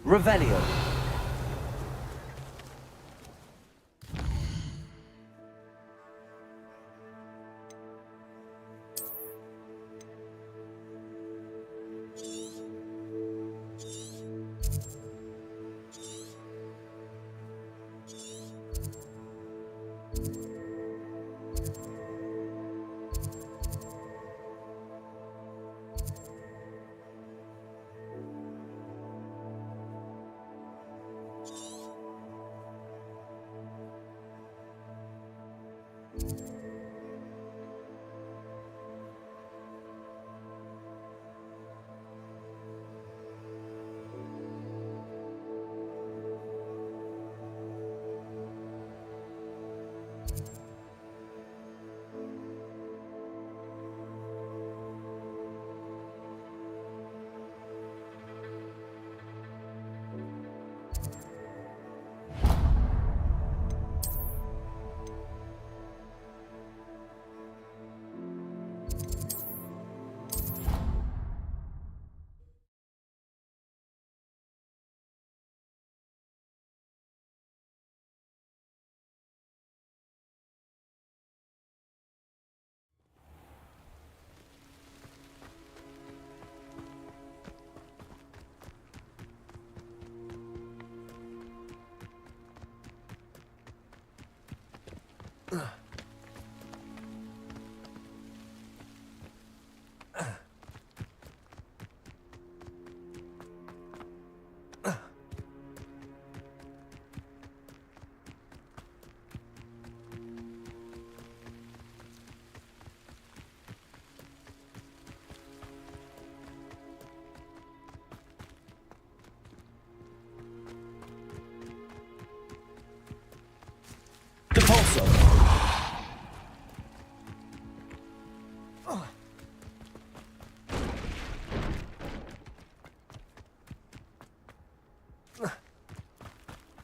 Revelio.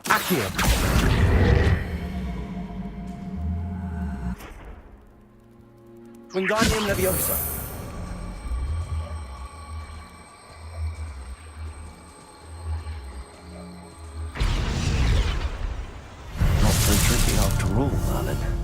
Accio. Wingardium Leviosa. Not so tricky after all, Merlin.